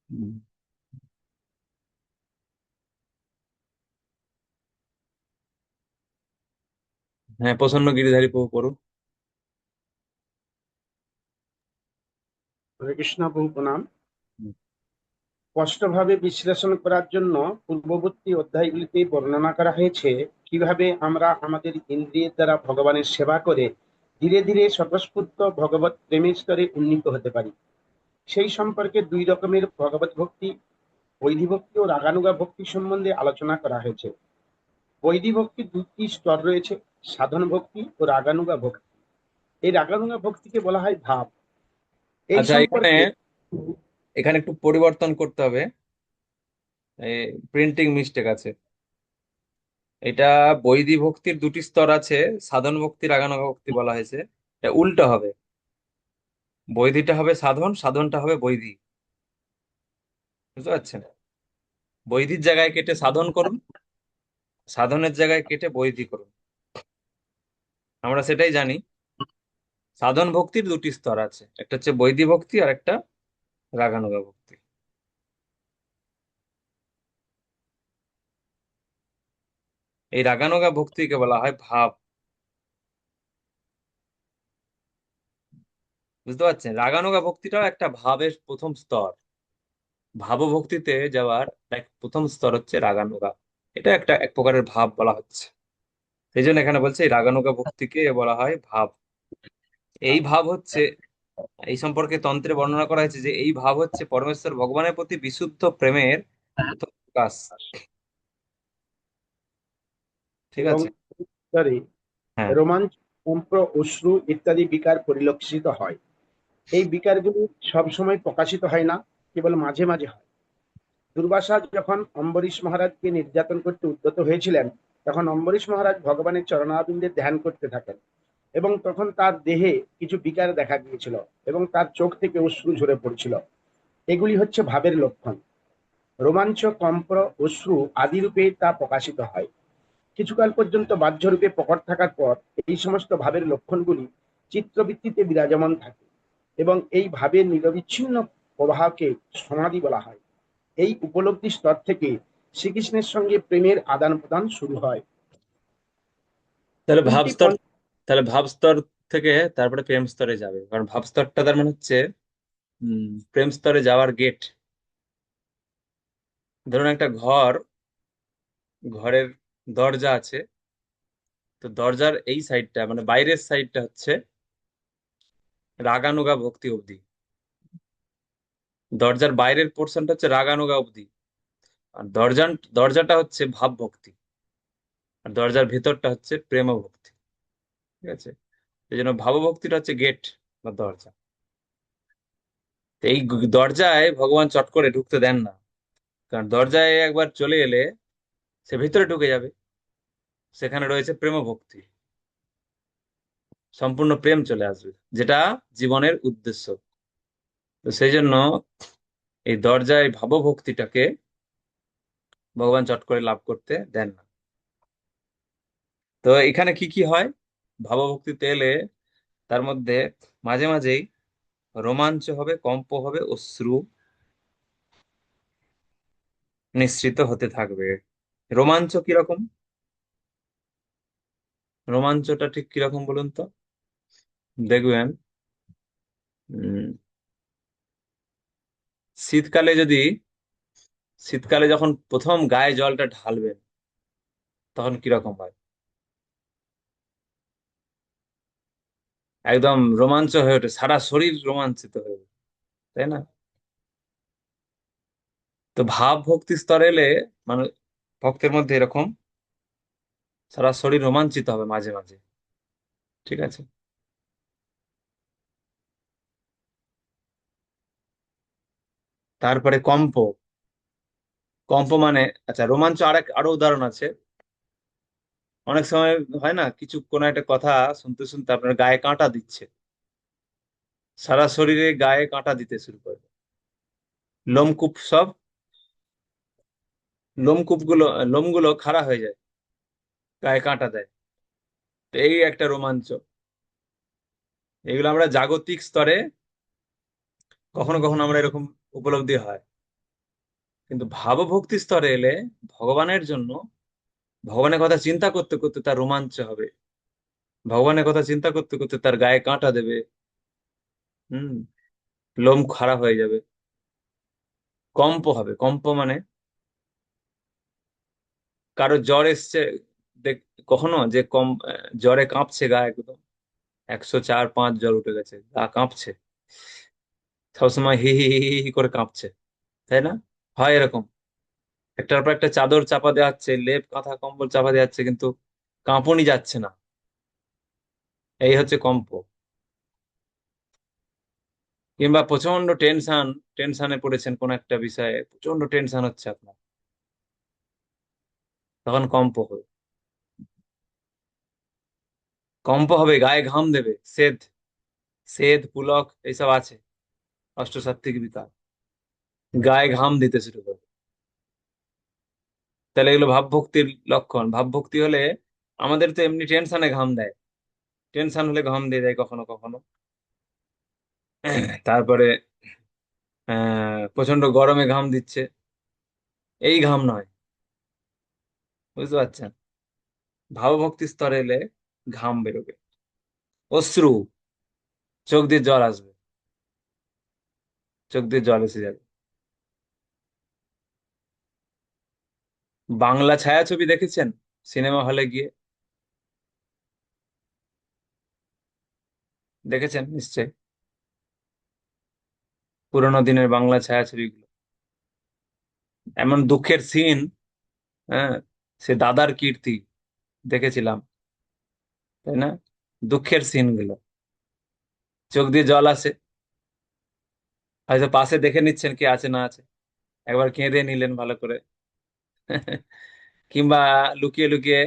হুম। হ্যাঁ, প্রসন্ন গিরিধারী প্রভু পড়ুন। হরে কৃষ্ণ, বহু প্রণাম। হুম। স্পষ্টভাবে বিশ্লেষণ করার জন্য পূর্ববর্তী অধ্যায়গুলিতে বর্ণনা করা হয়েছে কিভাবে আমরা আমাদের ইন্দ্রিয়ের দ্বারা ভগবানের সেবা করে ধীরে ধীরে স্বতঃস্ফূর্ত ভগবত প্রেমের স্তরে উন্নীত হতে পারি। সেই সম্পর্কে দুই রকমের ভগবত ভক্তি, বৈধি ভক্তি ও রাগানুগা ভক্তি সম্বন্ধে আলোচনা করা হয়েছে। বৈধি ভক্তির দুটি স্তর রয়েছে: সাধন ভক্তি ও রাগানুগা ভক্তি। এই রাগানুগা ভক্তিকে বলা হয় ভাব। এই আচ্ছা, এখানে সম্পর্কে এখানে একটু পরিবর্তন করতে হবে। প্রিন্টিং মিস্টেক আছে। এটা বৈধি ভক্তির দুটি স্তর আছে, সাধন ভক্তি রাগানুগা ভক্তি বলা হয়েছে। এটা উল্টো হবে। বৈধিটা হবে সাধন, সাধনটা হবে বৈধি। বুঝতে পারছেন? বৈধির জায়গায় কেটে সাধন করুন, সাধনের জায়গায় কেটে বৈধি করুন। আমরা সেটাই জানি। সাধন ভক্তির দুটি স্তর আছে, একটা হচ্ছে বৈধি ভক্তি আর একটা রাগানুগা ভক্তি। এই রাগানুগা ভক্তিকে বলা হয় ভাব। বুঝতে পারছেন? রাগানুগা ভক্তিটাও একটা ভাবের প্রথম স্তর। ভাবভক্তিতে যাওয়ার এক প্রথম স্তর হচ্ছে রাগানুগা। এটা একটা এক প্রকারের ভাব বলা হচ্ছে। সেই জন্য এখানে বলছে এই রাগানুগা ভক্তিকে বলা হয় ভাব। এই ভাব হচ্ছে, এই সম্পর্কে তন্ত্রে বর্ণনা করা হয়েছে যে এই ভাব হচ্ছে পরমেশ্বর ভগবানের প্রতি বিশুদ্ধ প্রেমের প্রথম প্রকাশ। ঠিক এবং আছে। স্তরে হ্যাঁ। রোমাঞ্চ, কম্প, অশ্রু ইত্যাদি বিকার পরিলক্ষিত হয়। এই বিকারগুলি সবসময় প্রকাশিত হয় না, কেবল মাঝে মাঝে হয়। দুর্বাসা যখন অম্বরীশ মহারাজকে নির্যাতন করতে উদ্যত হয়েছিলেন, তখন অম্বরীশ মহারাজ ভগবানের চরণারবিন্দে ধ্যান করতে থাকেন এবং তখন তার দেহে কিছু বিকার দেখা দিয়েছিল এবং তার চোখ থেকে অশ্রু ঝরে পড়ছিল। এগুলি হচ্ছে ভাবের লক্ষণ। রোমাঞ্চ, কম্প, অশ্রু আদি রূপে তা প্রকাশিত হয়। কিছুকাল পর্যন্ত বাহ্যরূপে প্রকট থাকার পর এই সমস্ত ভাবের লক্ষণগুলি চিত্রবৃত্তিতে বিরাজমান থাকে এবং এই ভাবের নিরবিচ্ছিন্ন প্রবাহকে সমাধি বলা হয়। এই উপলব্ধি স্তর থেকে শ্রীকৃষ্ণের সঙ্গে প্রেমের আদান প্রদান শুরু হয়। তাহলে ভাব তিনটি স্তর, তাহলে ভাব স্তর থেকে তারপরে প্রেম স্তরে যাবে, কারণ ভাব স্তরটা তার মানে হচ্ছে প্রেম স্তরে যাওয়ার গেট। ধরুন একটা ঘর, ঘরের দরজা আছে। তো দরজার এই সাইডটা মানে বাইরের সাইডটা হচ্ছে রাগানুগা ভক্তি অবধি। দরজার বাইরের পোর্শনটা হচ্ছে রাগানুগা অবধি। আর দরজাটা হচ্ছে ভাব ভক্তি। আর দরজার ভেতরটা হচ্ছে প্রেম ভক্তি। ঠিক আছে। এই জন্য ভাবভক্তিটা হচ্ছে গেট বা দরজা। তো এই দরজায় ভগবান চট করে ঢুকতে দেন না, কারণ দরজায় একবার চলে এলে সে ভিতরে ঢুকে যাবে। সেখানে রয়েছে প্রেম ভক্তি, সম্পূর্ণ প্রেম চলে আসবে, যেটা জীবনের উদ্দেশ্য। তো সেই জন্য এই দরজায় ভাবভক্তিটাকে ভগবান চট করে লাভ করতে দেন না। তো এখানে কি কি হয় ভাবভক্তিতে এলে? তার মধ্যে মাঝে মাঝেই রোমাঞ্চ হবে, কম্প হবে, অশ্রু নিঃসৃত হতে থাকবে। রোমাঞ্চ কিরকম? রোমাঞ্চটা ঠিক কিরকম বলুন তো? দেখবেন, উম, শীতকালে যদি, শীতকালে যখন প্রথম গায়ে জলটা ঢালবেন তখন কিরকম হয়? একদম রোমাঞ্চ হয়ে ওঠে, সারা শরীর রোমাঞ্চিত হয়ে ওঠে, তাই না? তো ভাব ভক্তি স্তরে এলে মানে ভক্তের মধ্যে এরকম সারা শরীর রোমাঞ্চিত হবে মাঝে মাঝে। ঠিক আছে। তারপরে কম্প। কম্প মানে, আচ্ছা, রোমাঞ্চ আরো উদাহরণ আছে। অনেক সময় হয় না, কিছু কোনো একটা কথা শুনতে শুনতে আপনার গায়ে কাঁটা দিচ্ছে, সারা শরীরে গায়ে কাঁটা দিতে শুরু করে, লোমকূপ সব, লোমগুলো খাড়া হয়ে যায়, গায়ে কাঁটা দেয়। তো এই একটা রোমাঞ্চ। এগুলো আমরা জাগতিক স্তরে কখনো কখনো আমরা এরকম উপলব্ধি হয়। কিন্তু ভাবভক্তি স্তরে এলে ভগবানের জন্য, ভগবানের কথা চিন্তা করতে করতে তার রোমাঞ্চ হবে, ভগবানের কথা চিন্তা করতে করতে তার গায়ে কাঁটা দেবে, হুম, লোম খাড়া হয়ে যাবে, কম্প হবে। কম্প মানে কারো জ্বর এসছে, দেখ কখনো যে জ্বরে কাঁপছে গা একদম, 104-105 জ্বর উঠে গেছে, গা কাঁপছে, সবসময় হি হি হি হি হি করে কাঁপছে, তাই না? হয় এরকম, একটার পর একটা চাদর চাপা দেওয়া হচ্ছে, লেপ কাঁথা কম্বল চাপা দেওয়া হচ্ছে, কিন্তু কাঁপুনি যাচ্ছে না। এই হচ্ছে কম্প। কিংবা প্রচন্ড টেনশন, টেনশনে পড়েছেন কোন একটা বিষয়ে, প্রচন্ড টেনশন হচ্ছে আপনার, তখন কম্প হবে। কম্প হবে, গায়ে ঘাম দেবে, সেদ, সেদ পুলক এইসব আছে, অষ্টসাত্ত্বিক বিকার, গায়ে ঘাম দিতে শুরু করবে। তাহলে এগুলো ভাবভক্তির লক্ষণ। ভাবভক্তি হলে আমাদের তো এমনি টেনশনে ঘাম দেয়, টেনশন হলে ঘাম দিয়ে দেয় কখনো কখনো। তারপরে প্রচন্ড গরমে ঘাম দিচ্ছে, এই ঘাম নয়, বুঝতে পারছেন? ভাবভক্তি স্তরে এলে ঘাম বেরোবে, অশ্রু, চোখ দিয়ে জল আসবে, চোখ দিয়ে জল এসে যাবে। বাংলা ছায়াছবি দেখেছেন সিনেমা হলে গিয়ে? দেখেছেন নিশ্চয়ই, পুরোনো দিনের বাংলা ছায়াছবিগুলো, এমন দুঃখের সিন, হ্যাঁ, সে দাদার কীর্তি দেখেছিলাম, তাই না? দুঃখের সিন গুলো, চোখ দিয়ে জল আসে, হয়তো পাশে দেখে নিচ্ছেন কে আছে না আছে, একবার কেঁদে নিলেন ভালো করে। কিংবা লুকিয়ে লুকিয়ে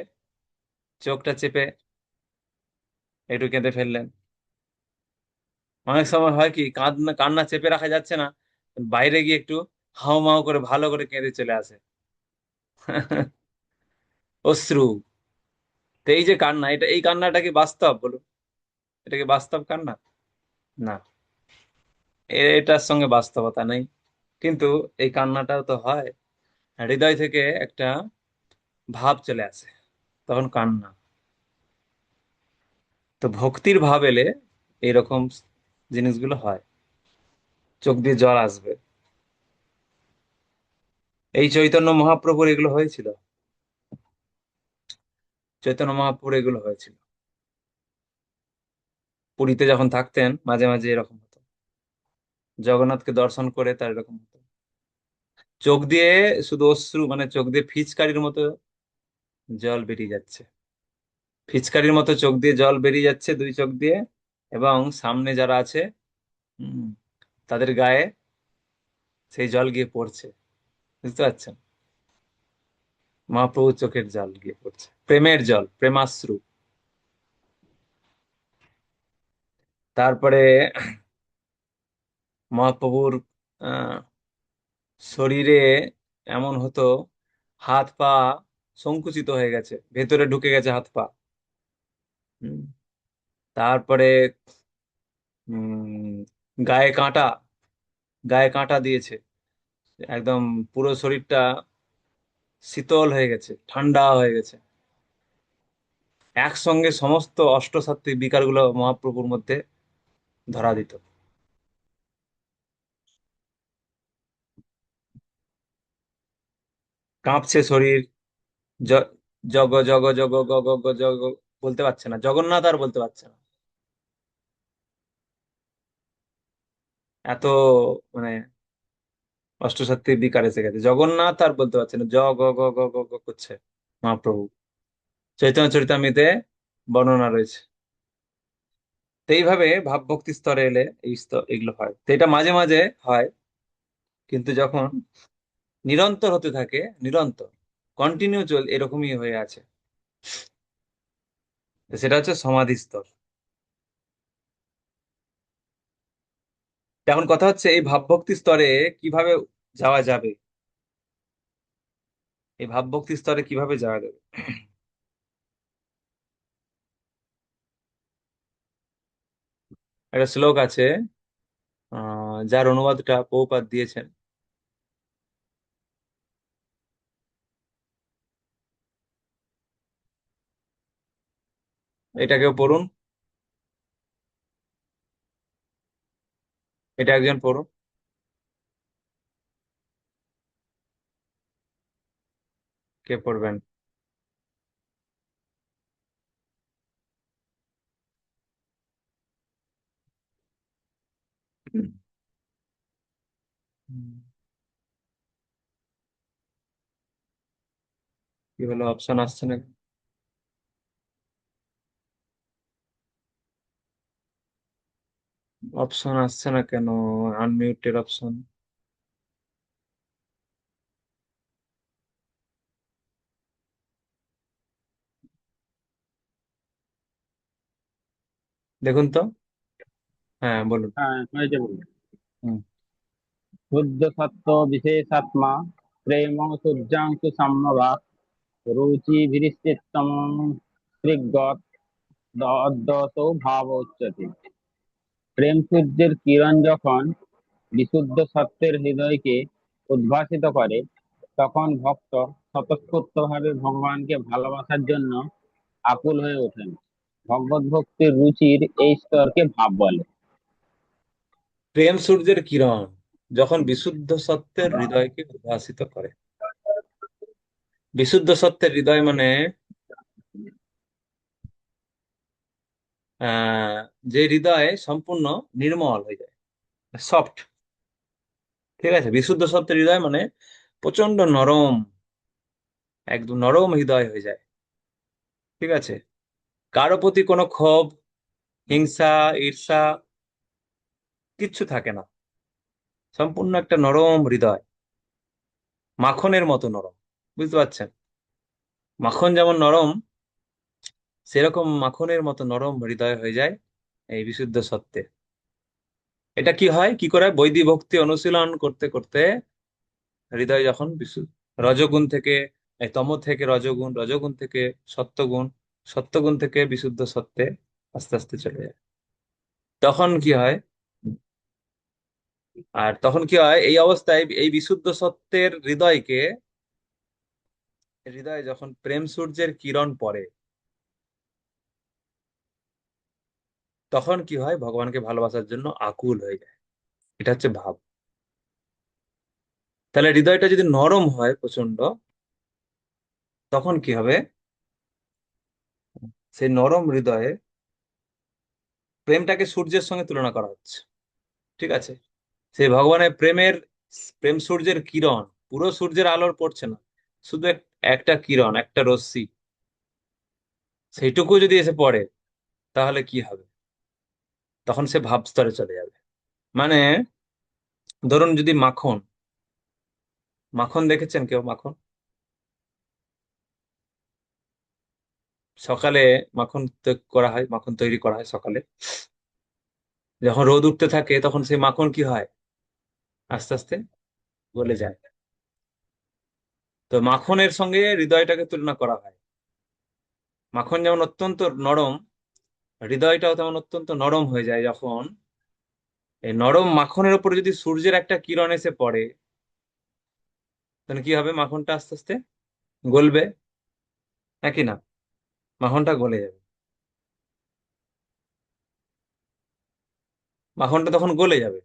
চোখটা চেপে একটু কেঁদে ফেললেন। অনেক সময় হয় কি, কান্না কান্না চেপে রাখা যাচ্ছে না, বাইরে গিয়ে একটু হাউ মাউ করে ভালো করে কেঁদে চলে আসে। অশ্রু। তো এই যে কান্না, এটা, এই কান্নাটা কি বাস্তব বলুন? এটা কি বাস্তব কান্না? না, এটার সঙ্গে বাস্তবতা নেই। কিন্তু এই কান্নাটাও তো হয়, হৃদয় থেকে একটা ভাব চলে আসে, তখন কান্না। তো ভক্তির ভাব এলে এইরকম জিনিসগুলো হয়, চোখ দিয়ে জল আসবে। এই চৈতন্য মহাপ্রভুর এগুলো হয়েছিল, চৈতন্য মহাপ্রভুর এগুলো হয়েছিল। পুরীতে যখন থাকতেন মাঝে মাঝে এরকম হতো, জগন্নাথকে দর্শন করে তার এরকম হতো, চোখ দিয়ে শুধু অশ্রু, মানে চোখ দিয়ে ফিচকারির মতো জল বেরিয়ে যাচ্ছে, ফিচকারির মতো চোখ দিয়ে জল বেরিয়ে যাচ্ছে দুই চোখ দিয়ে, এবং সামনে যারা আছে, হুম, তাদের গায়ে সেই জল গিয়ে পড়ছে, বুঝতে পারছেন? মহাপ্রভুর চোখের জল গিয়ে পড়ছে, প্রেমের জল, প্রেমাশ্রু। তারপরে মহাপ্রভুর আহ শরীরে এমন হতো, হাত পা সংকুচিত হয়ে গেছে, ভেতরে ঢুকে গেছে হাত পা। হুম, তারপরে উম গায়ে কাঁটা, গায়ে কাঁটা দিয়েছে, একদম পুরো শরীরটা শীতল হয়ে গেছে, ঠান্ডা হয়ে গেছে, একসঙ্গে সমস্ত অষ্টসাত্ত্বিক বিকারগুলো মহাপ্রভুর মধ্যে ধরা দিত। কাঁপছে শরীর, জ- জগ জগ জগ গ গ গ জগ, বলতে পারছে না, জগন্নাথ আর বলতে পারছে না, এত মানে অষ্টসাত্ত্বিক বিকার এসে গেছে, জগন্নাথ আর বলতে পারছে না, জ গ গ গ গ গ করছে মহাপ্রভু। চৈতন্য চরিতামৃতে বর্ণনা রয়েছে। তো এইভাবে ভাবভক্তি স্তরে এলে এই স্তর, এগুলো হয়। তো এটা মাঝে মাঝে হয়, কিন্তু যখন নিরন্তর হতে থাকে, নিরন্তর কন্টিনিউ এরকমই হয়ে আছে, তো সেটা হচ্ছে সমাধি স্তর। এখন কথা হচ্ছে এই ভাবভক্তি স্তরে কিভাবে যাওয়া যাবে, এই ভাবভক্তি স্তরে কিভাবে যাওয়া যাবে। একটা শ্লোক আছে, যার অনুবাদটা প্রভুপাদ দিয়েছেন, এটাকেও পড়ুন, এটা একজন পড়ুন। কে পড়বেন? হুম। কি হলো, অপশন আসছে না? অপশন আসছে না কেন? আনমিউটেড অপশন। দেখুন তো। হ্যাঁ, বলুন। হ্যাঁ, হয়েছে বলুন। হুম। শুদ্ধ সত্য বিশেষাত্মা প্রেম সূর্যাংশু সম্ভবা রুচি ভিরিষ্টিতম স্ত্রীগত অদ্যত ভাব উচ্যতে। প্রেম সূর্যের কিরণ যখন বিশুদ্ধ সত্যের হৃদয়কে উদ্ভাসিত করে, তখন ভক্ত স্বতঃস্ফূর্তভাবে ভগবানকে ভালোবাসার জন্য আকুল হয়ে ওঠেন। ভগবত ভক্তির রুচির এই স্তরকে ভাব বলে। প্রেম সূর্যের কিরণ যখন বিশুদ্ধ সত্যের হৃদয়কে উদ্ভাসিত করে। বিশুদ্ধ সত্যের হৃদয় মানে আহ যে হৃদয় সম্পূর্ণ নির্মল হয়ে যায়, সফট। ঠিক আছে, বিশুদ্ধ সত্যের হৃদয় মানে প্রচন্ড নরম, একদম নরম হৃদয় হয়ে যায়। ঠিক আছে, কারো প্রতি কোনো ক্ষোভ, হিংসা, ঈর্ষা কিচ্ছু থাকে না। সম্পূর্ণ একটা নরম হৃদয়, মাখনের মতো নরম। বুঝতে পারছেন? মাখন যেমন নরম, সেরকম মাখনের মতো নরম হৃদয় হয়ে যায় এই বিশুদ্ধ সত্ত্বে। এটা কি হয়, কি করে? বৈদিক ভক্তি অনুশীলন করতে করতে হৃদয় যখন রজগুণ থেকে, এই তম থেকে রজগুণ, রজগুণ থেকে সত্যগুণ, সত্যগুণ থেকে বিশুদ্ধ সত্ত্বে আস্তে আস্তে চলে যায়। তখন কি হয়? আর তখন কি হয়, এই অবস্থায় এই বিশুদ্ধ সত্যের হৃদয়কে, হৃদয়ে যখন প্রেম সূর্যের কিরণ পড়ে, তখন কি হয়? ভগবানকে ভালোবাসার জন্য আকুল হয়ে যায়। এটা হচ্ছে ভাব। তাহলে হৃদয়টা যদি নরম হয় প্রচন্ড, তখন কি হবে? সেই নরম হৃদয়ে প্রেমটাকে সূর্যের সঙ্গে তুলনা করা হচ্ছে। ঠিক আছে, সেই ভগবানের প্রেমের, প্রেম সূর্যের কিরণ, পুরো সূর্যের আলোর পড়ছে না, শুধু একটা কিরণ, একটা রশ্মি, সেইটুকু যদি এসে পড়ে, তাহলে কি হবে? তখন সে ভাব স্তরে চলে যাবে। মানে ধরুন, যদি মাখন, মাখন দেখেছেন কেউ? মাখন সকালে, মাখন করা হয়, মাখন তৈরি করা হয় সকালে। যখন রোদ উঠতে থাকে, তখন সেই মাখন কি হয়? আস্তে আস্তে গলে যায়। তো মাখনের সঙ্গে হৃদয়টাকে তুলনা করা হয়। মাখন যেমন অত্যন্ত নরম, হৃদয়টাও তেমন অত্যন্ত নরম হয়ে যায় যখন এই নরম মাখনের উপরে যদি সূর্যের একটা কিরণ এসে পড়ে, তাহলে কি হবে? মাখনটা আস্তে আস্তে গলবে, নাকি না? মাখনটা গলে যাবে। মাখনটা তখন গলে যাবে।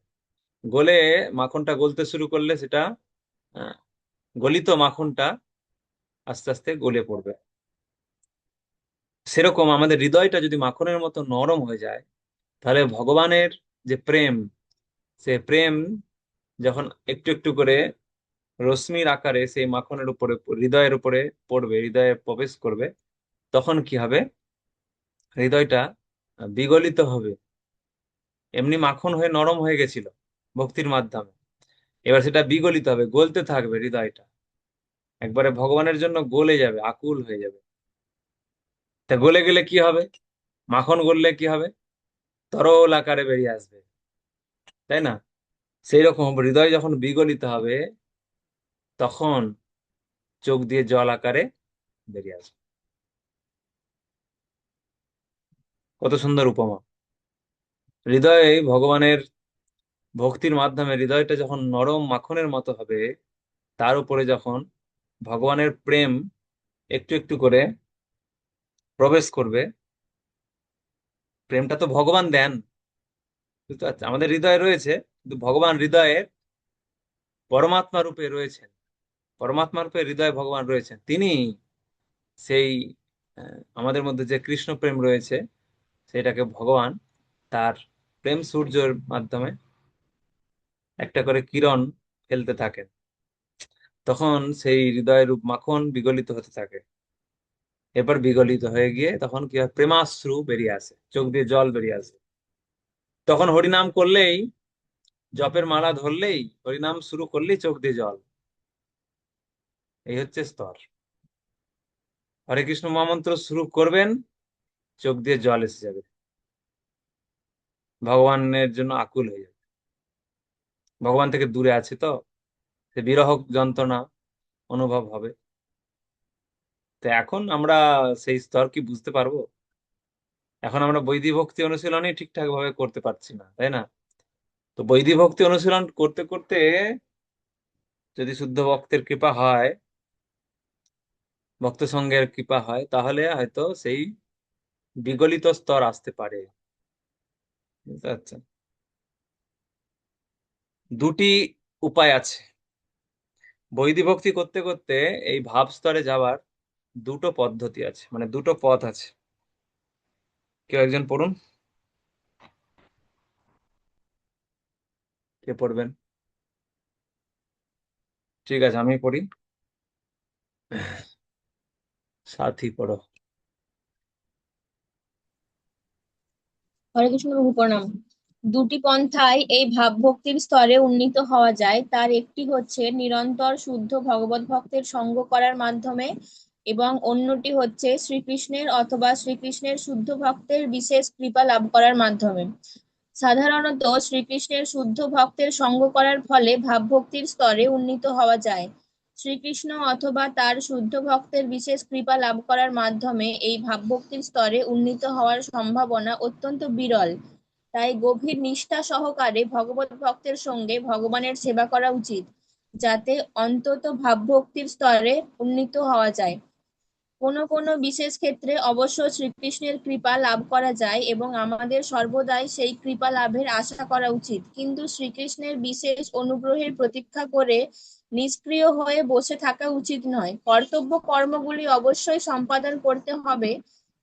গলে, মাখনটা গলতে শুরু করলে সেটা আহ, গলিত মাখনটা আস্তে আস্তে গলে পড়বে। সেরকম আমাদের হৃদয়টা যদি মাখনের মতো নরম হয়ে যায়, তাহলে ভগবানের যে প্রেম, সে প্রেম যখন একটু একটু করে রশ্মির আকারে সেই মাখনের উপরে, হৃদয়ের উপরে পড়বে, হৃদয়ে প্রবেশ করবে, তখন কি হবে? হৃদয়টা বিগলিত হবে। এমনি মাখন হয়ে নরম হয়ে গেছিল ভক্তির মাধ্যমে, এবার সেটা বিগলিত হবে, গলতে থাকবে হৃদয়টা, একবারে ভগবানের জন্য গলে যাবে, আকুল হয়ে যাবে। তা গলে গেলে কি হবে? মাখন গললে কি হবে? তরল আকারে বেরিয়ে আসবে, তাই না? সেই রকম হৃদয় যখন বিগলিত হবে, তখন চোখ দিয়ে জল আকারে বেরিয়ে আসবে। কত সুন্দর উপমা! হৃদয়ে ভগবানের ভক্তির মাধ্যমে হৃদয়টা যখন নরম মাখনের মতো হবে, তার উপরে যখন ভগবানের প্রেম একটু একটু করে প্রবেশ করবে, প্রেমটা তো ভগবান দেন, বুঝতে পারছো? আমাদের হৃদয়ে রয়েছে, কিন্তু ভগবান হৃদয়ের পরমাত্মা রূপে রয়েছেন। পরমাত্মা রূপে হৃদয়ে ভগবান রয়েছেন, তিনি সেই আমাদের মধ্যে যে কৃষ্ণ প্রেম রয়েছে সেটাকে ভগবান তার প্রেম সূর্যের মাধ্যমে একটা করে কিরণ ফেলতে থাকেন। তখন সেই হৃদয়ের রূপ মাখন বিগলিত হতে থাকে। এরপর বিগলিত হয়ে গিয়ে তখন কি হয়, প্রেমাশ্রু বেরিয়ে আসে, চোখ দিয়ে জল বেরিয়ে আসে। তখন হরিনাম করলেই, জপের মালা ধরলেই, হরিনাম শুরু করলেই চোখ দিয়ে জল। এই হচ্ছে স্তর। হরে কৃষ্ণ মহামন্ত্র শুরু করবেন, চোখ দিয়ে জল এসে যাবে, ভগবানের জন্য আকুল হয়ে যাবে। ভগবান থেকে দূরে আছে তো, সে বিরহ যন্ত্রণা অনুভব হবে। তো এখন আমরা সেই স্তর কি বুঝতে পারবো? এখন আমরা বৈদিক ভক্তি অনুশীলনই ঠিকঠাক ভাবে করতে পারছি না, তাই না? তো বৈদিক ভক্তি অনুশীলন করতে করতে যদি শুদ্ধ ভক্তের কৃপা হয়, ভক্ত সঙ্গের কৃপা হয়, তাহলে হয়তো সেই বিগলিত স্তর আসতে পারে। বুঝতে পারছেন? দুটি উপায় আছে। বৈদিক ভক্তি করতে করতে এই ভাব স্তরে যাওয়ার দুটো পদ্ধতি আছে, মানে দুটো পথ আছে। কেউ একজন পড়ুন। কে পড়বেন? ঠিক আছে, আমি পড়ি। সাথী পড়ো। হরে কৃষ্ণ প্রভু প্রণাম। দুটি পন্থায় এই ভাবভক্তির স্তরে উন্নীত হওয়া যায়। তার একটি হচ্ছে নিরন্তর শুদ্ধ ভগবত ভক্তের সঙ্গ করার মাধ্যমে, এবং অন্যটি হচ্ছে শ্রীকৃষ্ণের অথবা শ্রীকৃষ্ণের শুদ্ধ ভক্তের বিশেষ কৃপা লাভ করার মাধ্যমে। সাধারণত শ্রীকৃষ্ণের শুদ্ধ ভক্তের সঙ্গ করার ফলে ভাবভক্তির স্তরে উন্নীত হওয়া যায়। শ্রীকৃষ্ণ অথবা তার শুদ্ধ ভক্তের বিশেষ কৃপা লাভ করার মাধ্যমে এই ভাবভক্তির স্তরে উন্নীত হওয়ার সম্ভাবনা অত্যন্ত বিরল। তাই গভীর নিষ্ঠা সহকারে ভগবত ভক্তের সঙ্গে ভগবানের সেবা করা উচিত, যাতে অন্তত ভাবভক্তির স্তরে উন্নীত হওয়া যায়। কোনো কোনো বিশেষ ক্ষেত্রে অবশ্য শ্রীকৃষ্ণের কৃপা লাভ করা যায় এবং আমাদের সর্বদাই সেই কৃপা লাভের আশা করা উচিত, কিন্তু শ্রীকৃষ্ণের বিশেষ অনুগ্রহের প্রতীক্ষা করে নিষ্ক্রিয় হয়ে বসে থাকা উচিত নয়। কর্তব্য কর্মগুলি অবশ্যই সম্পাদন করতে হবে।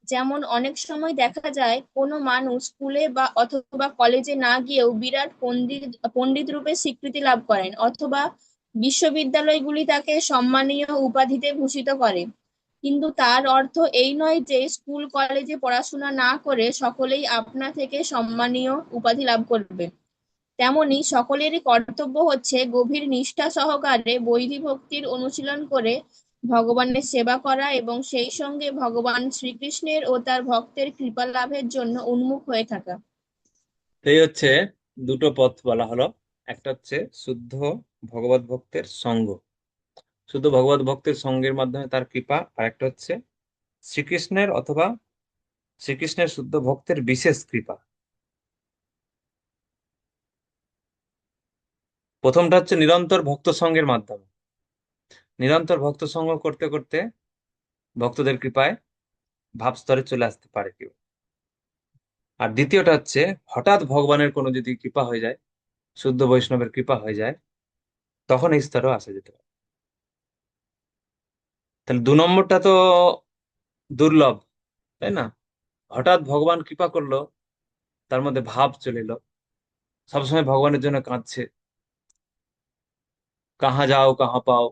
যেমন অনেক সময় দেখা যায় কোনো মানুষ স্কুলে বা অথবা কলেজে না গিয়েও বিরাট পণ্ডিত পণ্ডিত রূপে স্বীকৃতি লাভ করেন, অথবা বিশ্ববিদ্যালয়গুলি তাকে সম্মানীয় উপাধিতে ভূষিত করে। কিন্তু তার অর্থ এই নয় যে স্কুল কলেজে পড়াশোনা না করে সকলেই আপনা থেকে সম্মানীয় উপাধি লাভ করবে। তেমনি সকলেরই কর্তব্য হচ্ছে গভীর নিষ্ঠা সহকারে বৈধি ভক্তির অনুশীলন করে ভগবানের সেবা করা এবং সেই সঙ্গে ভগবান শ্রীকৃষ্ণের ও তার ভক্তের কৃপা লাভের জন্য উন্মুখ হয়ে থাকা। এই হচ্ছে দুটো পথ বলা হলো। একটা হচ্ছে শুদ্ধ ভগবত ভক্তের সঙ্গ, শুদ্ধ ভগবত ভক্তের সঙ্গের মাধ্যমে তার কৃপা। আর একটা হচ্ছে শ্রীকৃষ্ণের অথবা শ্রীকৃষ্ণের শুদ্ধ ভক্তের বিশেষ কৃপা। প্রথমটা হচ্ছে নিরন্তর ভক্ত সঙ্গের মাধ্যমে। নিরন্তর ভক্ত সঙ্গ করতে করতে ভক্তদের কৃপায় ভাবস্তরে চলে আসতে পারে কেউ। আর দ্বিতীয়টা হচ্ছে হঠাৎ ভগবানের কোনো যদি কৃপা হয়ে যায়, শুদ্ধ বৈষ্ণবের কৃপা হয়ে যায়, তখন এই স্তরেও আসা যেতে পারে। তাহলে দু নম্বরটা তো দুর্লভ, তাই না? হঠাৎ ভগবান কৃপা করলো, তার মধ্যে ভাব চলে এলো, সবসময় ভগবানের জন্য কাঁদছে, কাহা যাও কাহা পাও,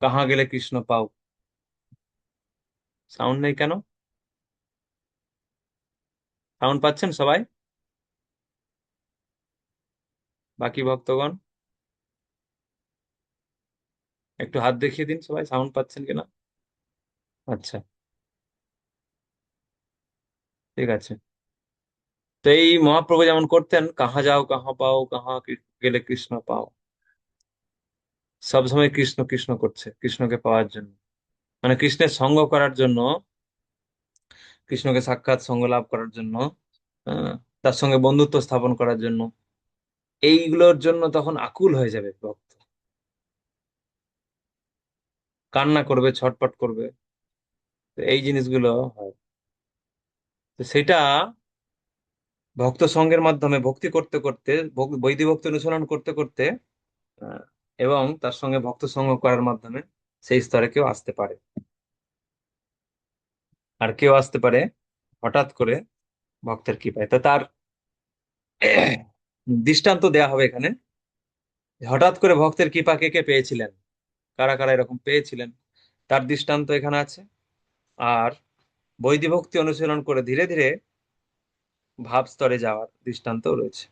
কাহা গেলে কৃষ্ণ পাও। সাউন্ড নেই কেন? সাউন্ড পাচ্ছেন সবাই? বাকি ভক্তগণ একটু হাত দেখিয়ে দিন, সবাই সাউন্ড পাচ্ছেন কিনা। আচ্ছা, ঠিক আছে। তো এই মহাপ্রভু যেমন করতেন, কাহা যাও কাহা পাও, কাহা গেলে কৃষ্ণ পাও, সবসময় কৃষ্ণ কৃষ্ণ করছে কৃষ্ণকে পাওয়ার জন্য, মানে কৃষ্ণের সঙ্গ করার জন্য, কৃষ্ণকে সাক্ষাৎ সঙ্গ লাভ করার জন্য, আহ, তার সঙ্গে বন্ধুত্ব স্থাপন করার জন্য। এইগুলোর জন্য তখন আকুল হয়ে যাবে ভক্ত, কান্না করবে, ছটপট করবে। তো এই জিনিসগুলো হয়। তো সেটা ভক্ত সঙ্গের মাধ্যমে ভক্তি করতে করতে বৈদিক ভক্তি অনুসরণ করতে করতে আহ, এবং তার সঙ্গে ভক্ত সঙ্গ করার মাধ্যমে সেই স্তরে কেউ আসতে পারে। আর কেউ আসতে পারে হঠাৎ করে ভক্তের কৃপায়। তো তার দৃষ্টান্ত দেয়া হবে এখানে। হঠাৎ করে ভক্তের কৃপা কে কে পেয়েছিলেন, কারা কারা এরকম পেয়েছিলেন, তার দৃষ্টান্ত এখানে আছে। আর বৈদিক ভক্তি অনুশীলন করে ধীরে ধীরে ভাব স্তরে যাওয়ার দৃষ্টান্ত রয়েছে।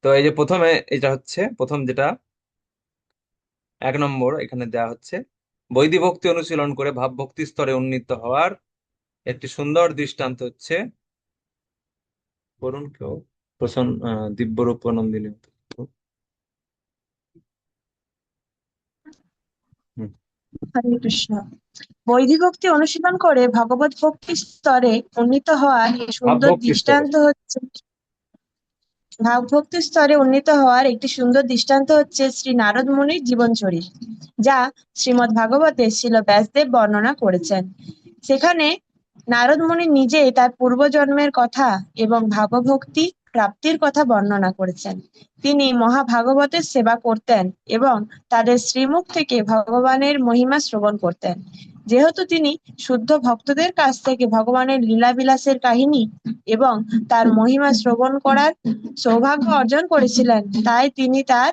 তো এই যে প্রথমে এটা হচ্ছে প্রথম যেটা 1 নম্বর এখানে দেওয়া হচ্ছে, বৈদিক ভক্তি অনুশীলন করে ভাব ভক্তি স্তরে উন্নীত হওয়ার একটি সুন্দর দৃষ্টান্ত হচ্ছে বরুণ কেউ প্রসন্ন দিব্যরূপ নন্দিনী। হুম। হরে কৃষ্ণ। বৈদিক ভক্তি অনুশীলন করে ভগবত ভক্তি স্তরে উন্নীত হওয়ার ভাব সুন্দর ভক্তি স্তরে। দৃষ্টান্ত হচ্ছে ভাবভক্তি স্তরে উন্নীত হওয়ার একটি সুন্দর দৃষ্টান্ত হচ্ছে শ্রী নারদ মুনির জীবনচরিত, যা শ্রীমদ্ ভাগবতে শ্রীল ব্যাসদেব বর্ণনা করেছেন। সেখানে নারদ মুনি নিজেই তার পূর্বজন্মের কথা এবং ভাবভক্তি প্রাপ্তির কথা বর্ণনা করেছেন। তিনি মহাভাগবতের সেবা করতেন এবং তাদের শ্রীমুখ থেকে ভগবানের মহিমা শ্রবণ করতেন। যেহেতু তিনি শুদ্ধ ভক্তদের কাছ থেকে ভগবানের লীলাবিলাসের কাহিনী এবং তার মহিমা শ্রবণ করার সৌভাগ্য অর্জন করেছিলেন, তাই তিনি তার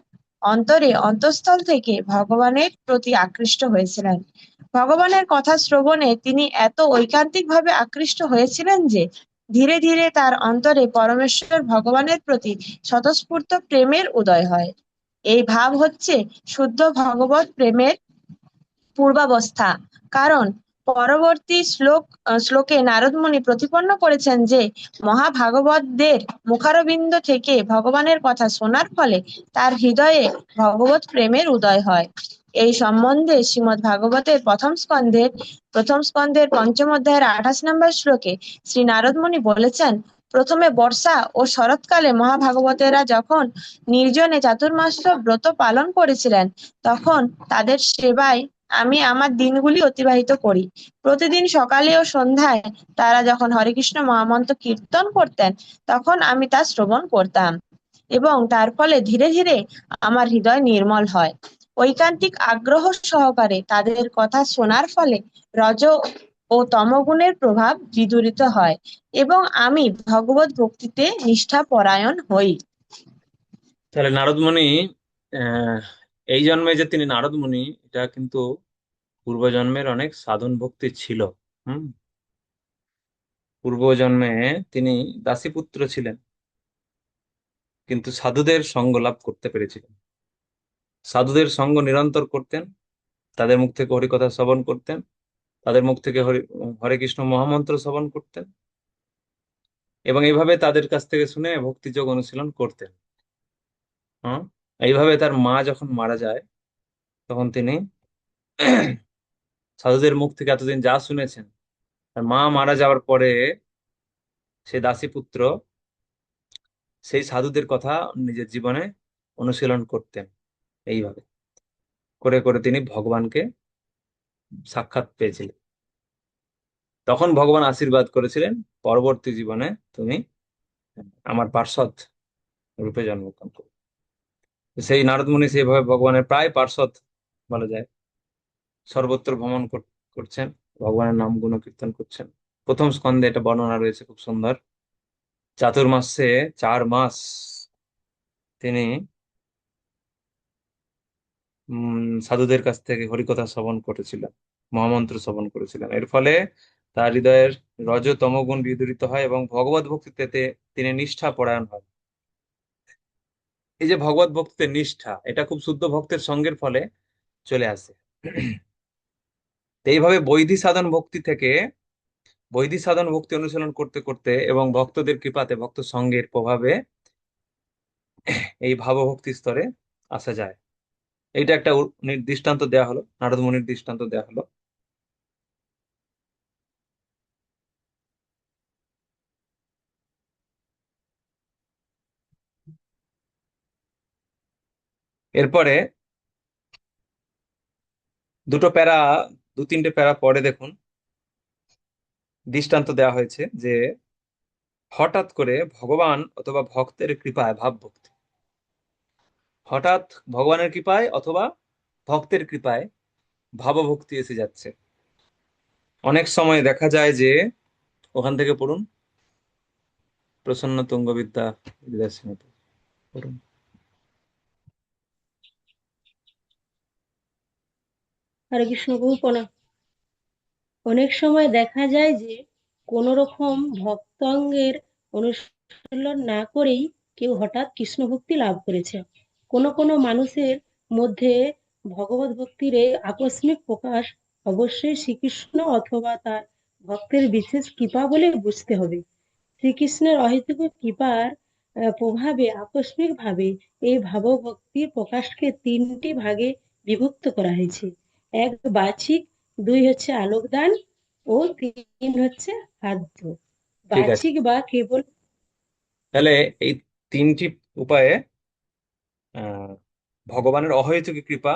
অন্তঃস্থল থেকে ভগবানের প্রতি আকৃষ্ট হয়েছিলেন। ভগবানের কথা শ্রবণে তিনি এত ঐকান্তিকভাবে আকৃষ্ট হয়েছিলেন যে ধীরে ধীরে তার অন্তরে পরমেশ্বর ভগবানের প্রতি স্বতঃস্ফূর্ত প্রেমের উদয় হয়। এই ভাব হচ্ছে শুদ্ধ ভগবত প্রেমের পূর্বাবস্থা। কারণ পরবর্তী শ্লোকে নারদ মুনি প্রতিপন্ন করেছেন যে মহাভাগবতদের মুখারবিন্দ থেকে ভগবানের কথা শোনার ফলে তার হৃদয়ে ভগবত প্রেমের উদয় হয়। এই সম্বন্ধে শ্রীমদ্ ভাগবতের প্রথম স্কন্ধের 5ম অধ্যায়ের 28 নম্বর শ্লোকে শ্রী নারদ মুনি বলেছেন, প্রথমে বর্ষা ও শরৎকালে মহাভাগবতেরা যখন নির্জনে চাতুর্মাস্য ব্রত পালন করেছিলেন, তখন তাদের সেবায় আমি আমার দিনগুলি অতিবাহিত করি। প্রতিদিন সকালে ও সন্ধ্যায় তারা যখন হরেকৃষ্ণ মহামন্ত্র কীর্তন করতেন, তখন আমি তা শ্রবণ করতাম এবং তার ফলে ধীরে ধীরে আমার হৃদয় নির্মল হয়। ঐকান্তিক আগ্রহ সহকারে তাদের কথা শোনার ফলে রজ ও তমগুণের প্রভাব বিদূরিত হয় এবং আমি ভগবত ভক্তিতে নিষ্ঠাপরায়ণ হই। তাহলে নারদ মুনি আহ এই জন্মে যে তিনি নারদ মুনি, এটা কিন্তু পূর্বজন্মের অনেক সাধন ভক্তি ছিল। হুম। পূর্বজন্মে তিনি দাসীপুত্র ছিলেন, কিন্তু সাধুদের সঙ্গ লাভ করতে পেরেছিলেন। সাধুদের সঙ্গ নিরন্তর করতেন, তাদের মুখ থেকে হরিকথা শ্রবণ করতেন, তাদের মুখ থেকে হরে কৃষ্ণ মহামন্ত্র শ্রবণ করতেন, এবং এইভাবে তাদের কাছ থেকে শুনে ভক্তিযোগ অনুশীলন করতেন। হ্যাঁ। এইভাবে তার মা যখন মারা যায়, তখন তিনি সাধুদের মুখ থেকে এতদিন যা শুনেছেন, তার মা মারা যাওয়ার পরে সে দাসীপুত্র সেই সাধুদের কথা নিজের জীবনে অনুশীলন করতেন। এইভাবে করে করে তিনি ভগবানকে সাক্ষাৎ পেয়েছিলেন। তখন ভগবান আশীর্বাদ করেছিলেন, পরবর্তী জীবনে তুমি আমার পার্ষদ রূপে জন্মগ্রহণ করবে। সেই নারদ মুনি সেইভাবে ভগবানের প্রায় পার্ষদ বলা যায়, সর্বত্র ভ্রমণ করছেন, ভগবানের নাম গুণ কীর্তন করছেন। প্রথম স্কন্ধে এটা বর্ণনা রয়েছে খুব সুন্দর। চাতুর্মাসে 4 মাস তিনি সাধুদের কাছ থেকে হরিকথা শ্রবণ করেছিলেন, মহামন্ত্র শ্রবণ করেছিলেন। এর ফলে তার হৃদয়ের রজ তমগুণ বিদূরিত হয় এবং ভগবত ভক্তিতে তিনি নিষ্ঠা পরায়ণ হয়। এই যে ভগবত ভক্তিতে নিষ্ঠা, এটা খুব শুদ্ধ ভক্তের সঙ্গের ফলে চলে আসে। তো এইভাবে বৈধি সাধন ভক্তি অনুশীলন করতে করতে এবং ভক্তদের কৃপাতে ভক্ত সঙ্গের প্রভাবে এই ভাবভক্তি স্তরে আসা যায়। এইটা একটা দৃষ্টান্ত দেয়া হলো, নারদ মুনির দৃষ্টান্ত দেয়া হলো। এরপরে দুটো প্যারা, 2-3টে প্যারা পরে দেখুন, দৃষ্টান্ত দেওয়া হয়েছে যে হঠাৎ করে ভগবান অথবা ভক্তের কৃপায় ভাব ভক্তি, হঠাৎ ভগবানের কৃপায় অথবা ভক্তের কৃপায় ভাবভক্তি এসে যাচ্ছে। অনেক সময় দেখা যায় যে, ওখান থেকে পড়ুন, প্রসন্ন তুঙ্গবিদ্যা বিদ্যাসিনী পড়ুন। হরে কৃষ্ণ বহু প্রণাম। অনেক সময় দেখা যায় যে কোনো রকম ভক্তাঙ্গের অনুশীলন না করেই কেউ হঠাৎ কৃষ্ণ ভক্তি লাভ করেছে। কোনো কোনো মানুষের মধ্যে ভগবত ভক্তির এই আকস্মিক প্রকাশ অবশ্যই শ্রীকৃষ্ণ অথবা তার ভক্তের বিশেষ কৃপা বলে বুঝতে হবে। শ্রীকৃষ্ণের অহেতুক কৃপার প্রভাবে আকস্মিকভাবে এই ভাবভক্তির প্রকাশকে তিনটি ভাগে বিভক্ত করা হয়েছে। এক বাহ্যিক, দুই হচ্ছে আলোকদান ও তিন হচ্ছে খাদ্য। ঠিক আছে, বাহ্যিক বা কেবল তাহলে এই তিনটি উপায়ে আহ ভগবানের অহৈতুকী কৃপা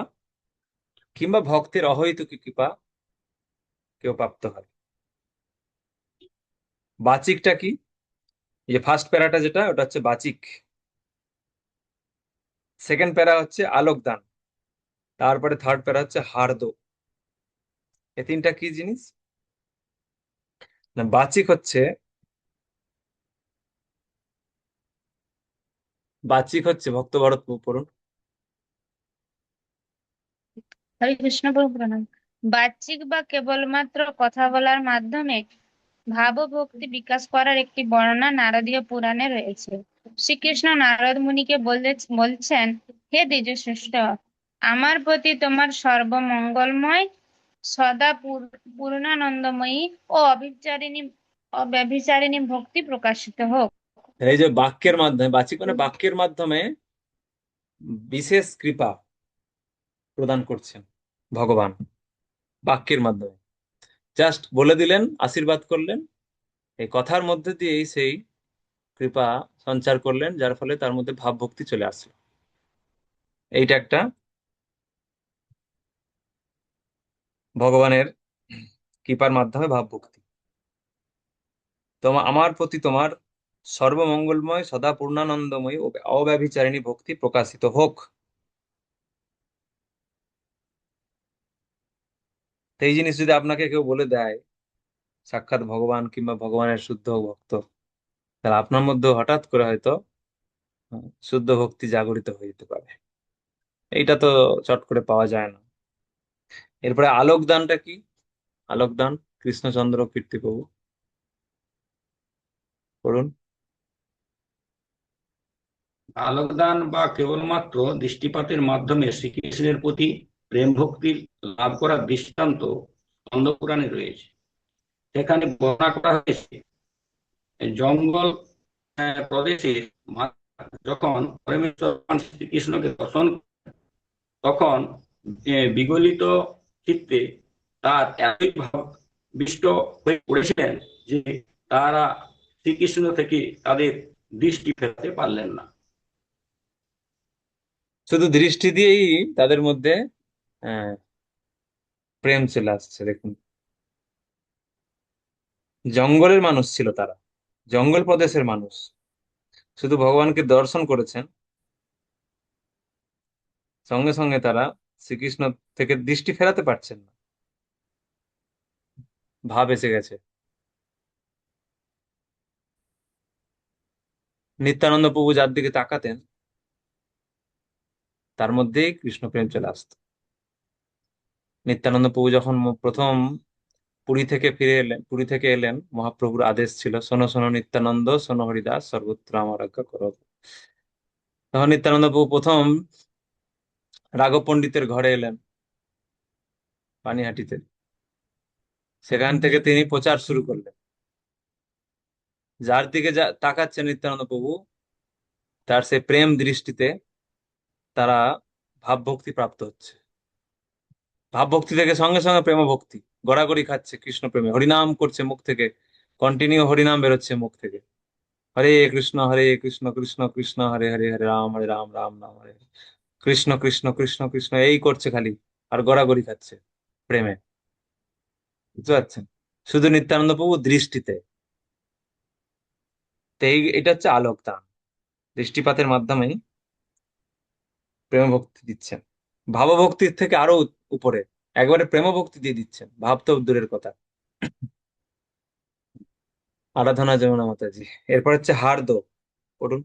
কিংবা ভক্তের অহৈতুকী কৃপা কেউ প্রাপ্ত হয়। বাচিকটা কি? এই যে ফার্স্ট প্যারাটা যেটা, ওটা হচ্ছে বাচিক। সেকেন্ড প্যারা হচ্ছে আলোকদান, তারপরে থার্ড প্যারা হচ্ছে হার্দ। এই তিনটা কি জিনিস? না, বাচিক হচ্ছে, বাচিক হচ্ছে ভক্ত ভরত পড়ুন। হরে কৃষ্ণ প্রভু প্রণাম। বাহ্যিক বা কেবলমাত্র কথা বলার মাধ্যমে ভাবভক্তি বিকাশ করার একটি বর্ণনা নারদীয় পুরাণে রয়েছে। শ্রীকৃষ্ণ নারদ মুনিকে বলছেন, হে দ্বিজশ্রেষ্ঠ, আমার প্রতি তোমার সর্বমঙ্গলময়, সদা পূর্ণানন্দময়ী ও অব্যভিচারিণী ভক্তি প্রকাশিত হোক। এই যে বাক্যের মাধ্যমে, বাচিক মানে বাক্যের মাধ্যমে বিশেষ কৃপা প্রদান করছেন ভগবান। বাক্যের মাধ্যমে জাস্ট বলে দিলেন, আশীর্বাদ করলেন, এই কথার মধ্যে দিয়েই সেই কৃপা সঞ্চার করলেন, যার ফলে তার মধ্যে ভাব ভক্তি চলে আসলো। এইটা একটা ভগবানের কৃপার মাধ্যমে ভাব ভক্তি। আমার প্রতি তোমার সর্বমঙ্গলময়, সদা পূর্ণানন্দময় ও অব্যভিচারিণী ভক্তি প্রকাশিত হোক। তো এই জিনিস যদি আপনাকে কেউ বলে দেয়, সাক্ষাৎ ভগবান কিংবা ভগবানের শুদ্ধ ভক্ত, তাহলে আপনার মধ্যে হঠাৎ করে হয়তো শুদ্ধ ভক্তি জাগরিত হয়ে যেতে পারে। এইটা তো চট করে পাওয়া যায় না। এরপরে আলোকদানটা কি? আলোকদান কৃষ্ণচন্দ্র কীর্তি প্রভু পড়ুন। আলোকদান বা কেবলমাত্র দৃষ্টিপাতের মাধ্যমে শ্রীকৃষ্ণের প্রতি প্রেম ভক্তির লাভ করার দৃষ্টান্ত স্কন্দ পুরাণে রয়েছে। সেখানে বর্ণনা করা হয়েছে, জঙ্গল প্রদেশে যখন পরমেশ্বর ভগবান শ্রীকৃষ্ণকে দর্শন, তখন বিগলিত চিত্তে তার এতই ভাবিষ্ট হয়ে পড়েছিলেন যে তারা শ্রীকৃষ্ণ থেকে তাদের দৃষ্টি ফেরাতে পারলেন না। শুধু দৃষ্টি দিয়েই তাদের মধ্যে আহ প্রেম চলে আসছে। দেখুন, জঙ্গলের মানুষ ছিল তারা, জঙ্গল প্রদেশের মানুষ, শুধু ভগবানকে দর্শন করেছেন, সঙ্গে সঙ্গে তারা শ্রীকৃষ্ণ থেকে দৃষ্টি ফেরাতে পারছেন না, ভাব এসে গেছে। নিত্যানন্দ প্রভু যার দিকে তাকাতেন, তার মধ্যেই কৃষ্ণ প্রেম চলে আসতো। নিত্যানন্দ প্রভু যখন প্রথম পুরী থেকে এলেন, মহাপ্রভুর আদেশ ছিল, শোনো শোনো নিত্যানন্দ, শোনো হরিদাস, সর্বত্র আমার আজ্ঞা করো। তখন নিত্যানন্দ প্রভু প্রথম রাঘব পণ্ডিতের ঘরে এলেন, পানিহাটিতে। সেখান থেকে তিনি প্রচার শুরু করলেন। যার দিকে তাকাচ্ছে নিত্যানন্দ প্রভু, তার সে প্রেম দৃষ্টিতে তারা ভাবভক্তি প্রাপ্ত হচ্ছে। ভাবভক্তি থেকে সঙ্গে সঙ্গে প্রেম ভক্তি গড়াগড়ি খাচ্ছে কৃষ্ণ প্রেমে, হরিনাম করছে মুখ থেকে, কন্টিনিউ হরিনাম বেরোচ্ছে মুখ থেকে। হরে কৃষ্ণ কৃষ্ণ কৃষ্ণ হরে হরে, হরে রাম রাম রাম হরে হরে। কৃষ্ণ কৃষ্ণ কৃষ্ণ কৃষ্ণ এই করছে খালি, আর গড়াগড়ি খাচ্ছে প্রেমে। বুঝতে পারছেন? শুধু নিত্যানন্দ প্রভু দৃষ্টিতে। তো এটা হচ্ছে আলোকদান, দৃষ্টিপাতের মাধ্যমে প্রেম ভক্তি দিচ্ছেন। ভাবভক্তির থেকে আরো উপরে একবারে প্রেম ভক্তি দিয়ে দিচ্ছেন, ভাব তো দূরের কথা। আরাধনা যমুনা মাতাজি। এরপর হচ্ছে হার্দ, পড়ুন।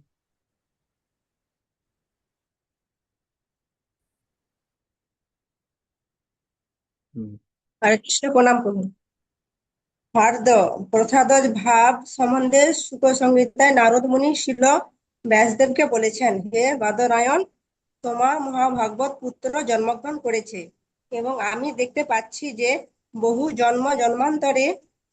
হুম। হরে কৃষ্ণ, প্রণাম করুন। ভারদ প্রসাদজ ভাব সম্বন্ধে শুক সংহিতায় নারদ মুনি শিল ব্যাসদেবকে বলেছেন, হে বাদরায়ণ, তোমার মহাভাগবত পুত্র জন্মগ্রহণ করেছে এবং আমি দেখতে পাচ্ছি যে বহু জন্ম জন্মান্তরে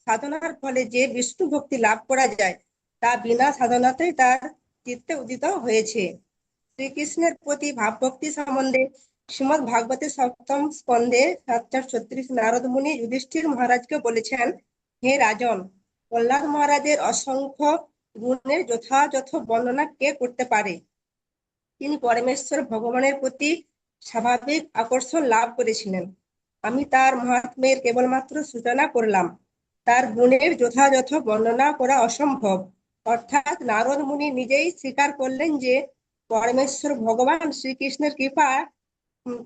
সাধনার ফলে যে বিষ্ণু ভক্তি লাভ করা যায় তা বিনা সাধনাতেই তার চিত্তে উদিত হয়েছে। শ্রীকৃষ্ণের প্রতি ভাবভক্তি সম্বন্ধে শ্রীমদ্ ভাগবতের সপ্তম স্কন্ধে 736 নারদ মুনি যুধিষ্ঠির মহারাজকে বলেছেন, হে রাজন, প্রহ্লাদ মহারাজের অসংখ্য গুণের যথাযথ বর্ণনা কে করতে পারে? তিনি পরমেশ্বর ভগবানের প্রতি স্বাভাবিক আকর্ষণ লাভ করেছিলেন। আমি তার মহাত্ম্যের কেবলমাত্র সূচনা করলাম, তার গুণের যথাযথ বর্ণনা করা অসম্ভব। অর্থাৎ নারদ মুনি নিজেই স্বীকার করলেন যে পরমেশ্বর ভগবান শ্রীকৃষ্ণের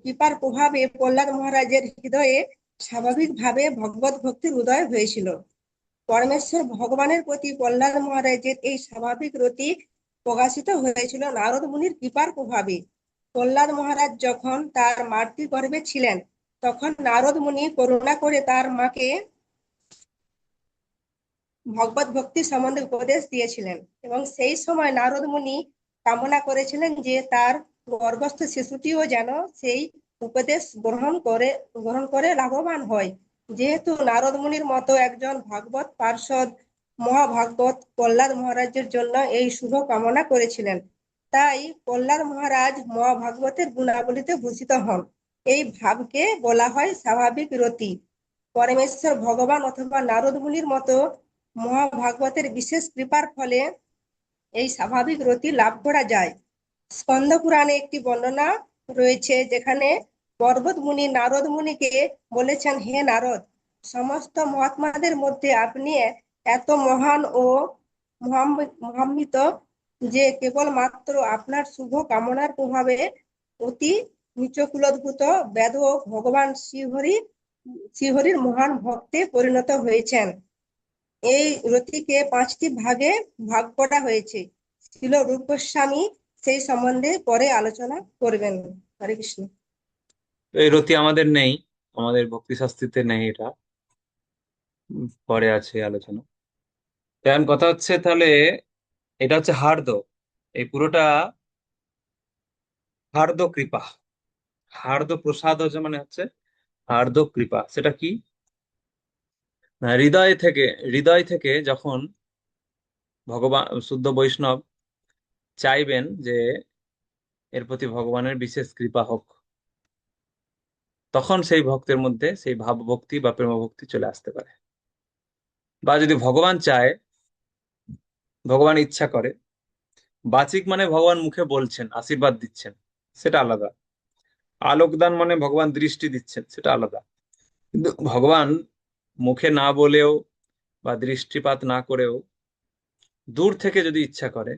কৃপার প্রভাবে প্রহ্লাদ মহারাজের হৃদয়ে স্বাভাবিকভাবে ভগবত ভক্তির উদয় হয়েছিল। পরমেশ্বর ভগবানের প্রতি প্রহ্লাদ মহারাজের এই স্বাভাবিক রতি প্রকাশিত হয়েছিল নারদ মুনির কৃপার প্রভাবে। প্রহ্লাদ মহারাজ যখন তার মাতৃ গর্ভে ছিলেন তখন নারদ মুনি করুণা করে তার মাকে ভগবত ভক্তি সম্বন্ধে উপদেশ দিয়েছিলেন এবং সেই সময় নারদ মুনি কামনা করেছিলেন যে তার গর্ভস্থ শিশুটিও যেন সেই উপদেশ গ্রহণ করে লাভবান হয়। যেহেতু নারদ মুনির মতো একজন ভাগবত পার্ষদ মহাভাগবত প্রহ্লাদ মহারাজের জন্য এই শুভ কামনা করেছিলেন, তাই প্রহ্লাদ মহারাজ মহাভাগবতের গুণাবলীতে ভূষিত হন। এই ভাবকে বলা হয় স্বাভাবিক রতি। পরমেশ্বর ভগবান অথবা নারদ মুনির মতো মহাভাগবতের বিশেষ কৃপার ফলে এই স্বাভাবিক রতি লাভ করা যায়। স্কন্দ পুরাণে একটি বর্ণনা রয়েছে যেখানে পর্বত মুনি নারদ মুনিকে বলেছেন, হে নারদ, সমস্ত মহাত্মাদের মধ্যে আপনি এত মহান ও মহান্বিত যে কেবলমাত্র আপনার শুভ কামনার প্রভাবে অতি নিচকুলোদ্ভূত বেদ ও ভগবান শ্রীহরির মহান ভক্তে পরিণত হয়েছেন। এই রতিকে 5টি ভাগে ভাগ করা হয়েছে। ছিল রূপ গোস্বামী সেই সম্বন্ধে পরে আলোচনা করবেন। হরে কৃষ্ণ। তো এই রতি আমাদের নেই, আমাদের ভক্তি শাস্ত্রীতে নেই এটা, পরে আছে আলোচনা। তো এখন কথা হচ্ছে তাহলে এটা হচ্ছে হার্দ, এই পুরোটা হার্দ কৃপা। হার্দ প্রসাদ হচ্ছে মানে হচ্ছে হার্দ কৃপা। সেটা কি? না, হৃদয় থেকে যখন ভগবান শুদ্ধ বৈষ্ণব চাইবেন যে এর প্রতি ভগবানের বিশেষ কৃপা হোক, তখন সেই ভক্তের মধ্যে সেই ভাব ভক্তি বা প্রেম ভক্তি চলে আসতে পারে। বা যদি ভগবান চায়, ভগবান ইচ্ছা করে, বাচিক মানে ভগবান মুখে বলছেন, আশীর্বাদ দিচ্ছেন, সেটা আলাদা। আলোকদান মানে ভগবান দৃষ্টি দিচ্ছেন, সেটা আলাদা। কিন্তু ভগবান মুখে না বলেও বা দৃষ্টিপাত না করেও দূর থেকে যদি ইচ্ছা করে,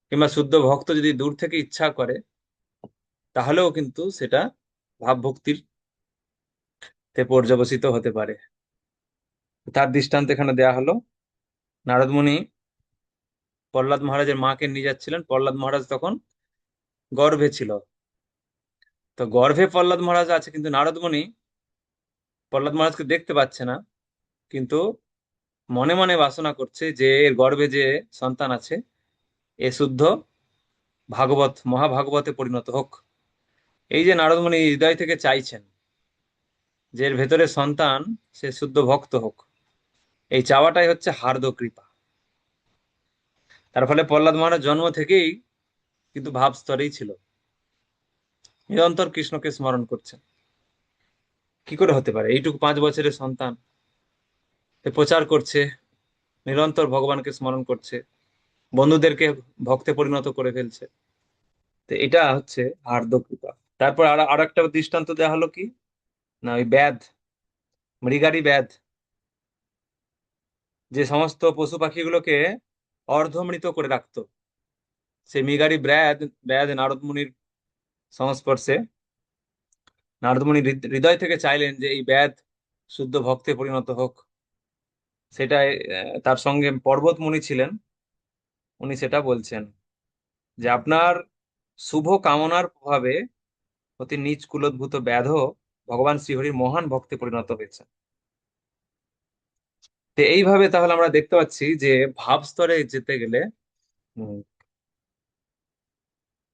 কিংবা শুদ্ধ ভক্ত যদি দূর থেকে ইচ্ছা করে, তাহলেও কিন্তু সেটা ভাব ভক্তির তে পর্যবসিত হতে পারে। তার দৃষ্টান্ত এখানে দেয়া হলো। নারদ মুনি প্রহ্লাদ মহারাজের মাকে নিয়ে যাচ্ছিলেন, প্রহ্লাদ মহারাজ তখন গর্ভে ছিল। তো গর্ভে প্রহ্লাদ মহারাজ আছে, কিন্তু নারদ মুনি প্রহ্লাদ মহারাজকে দেখতে পাচ্ছে না, কিন্তু মনে মনে বাসনা করছে যে এর গর্ভে যে সন্তান আছে এ শুদ্ধ ভাগবত মহাভাগবতে পরিণত হোক। এই যে নারদ মুনি হৃদয় থেকে চাইছেন যে এর ভেতরে সন্তান সে শুদ্ধ ভক্ত হোক, এই চাওয়াটাই হচ্ছে হার্দ কৃপা। তার ফলে প্রহ্লাদ মহারাজ জন্ম থেকেই কিন্তু ভাব স্তরেই ছিল, নিরন্তর কৃষ্ণকে স্মরণ করছেন। কি করে হতে পারে? এইটুকু 5 বছরের সন্তান এ প্রচার করছে, নিরন্তর ভগবানকে স্মরণ করছে, বন্ধুদেরকে ভক্তে পরিণত করে ফেলছে। তো এটা হচ্ছে হার্দ কৃপা। তারপর আর একটা দৃষ্টান্ত দেওয়া হলো কি না, ওই ব্যাধ, মৃগারী ব্যাধ, যে সমস্ত পশু পাখিগুলোকে অর্ধমৃত করে রাখতো, সেই মৃগারী ব্যাধ ব্যাধ নারদ মুনির সংস্পর্শে নারদ মুনি হৃদয় থেকে চাইলেন যে এই ব্যাধ শুদ্ধ ভক্তে পরিণত হোক। সেটাই তার সঙ্গে পর্বত মুনি ছিলেন, উনি সেটা বলছেন যে আপনার শুভ কামনার প্রভাবে অতি নীচ কুলোদ্ভূত ব্যাধ ভগবান শ্রীহরির মহান ভক্তে পরিণত হয়েছে। তো এইভাবে তাহলে আমরা দেখতে পাচ্ছি যে ভাব স্তরে যেতে গেলে উম,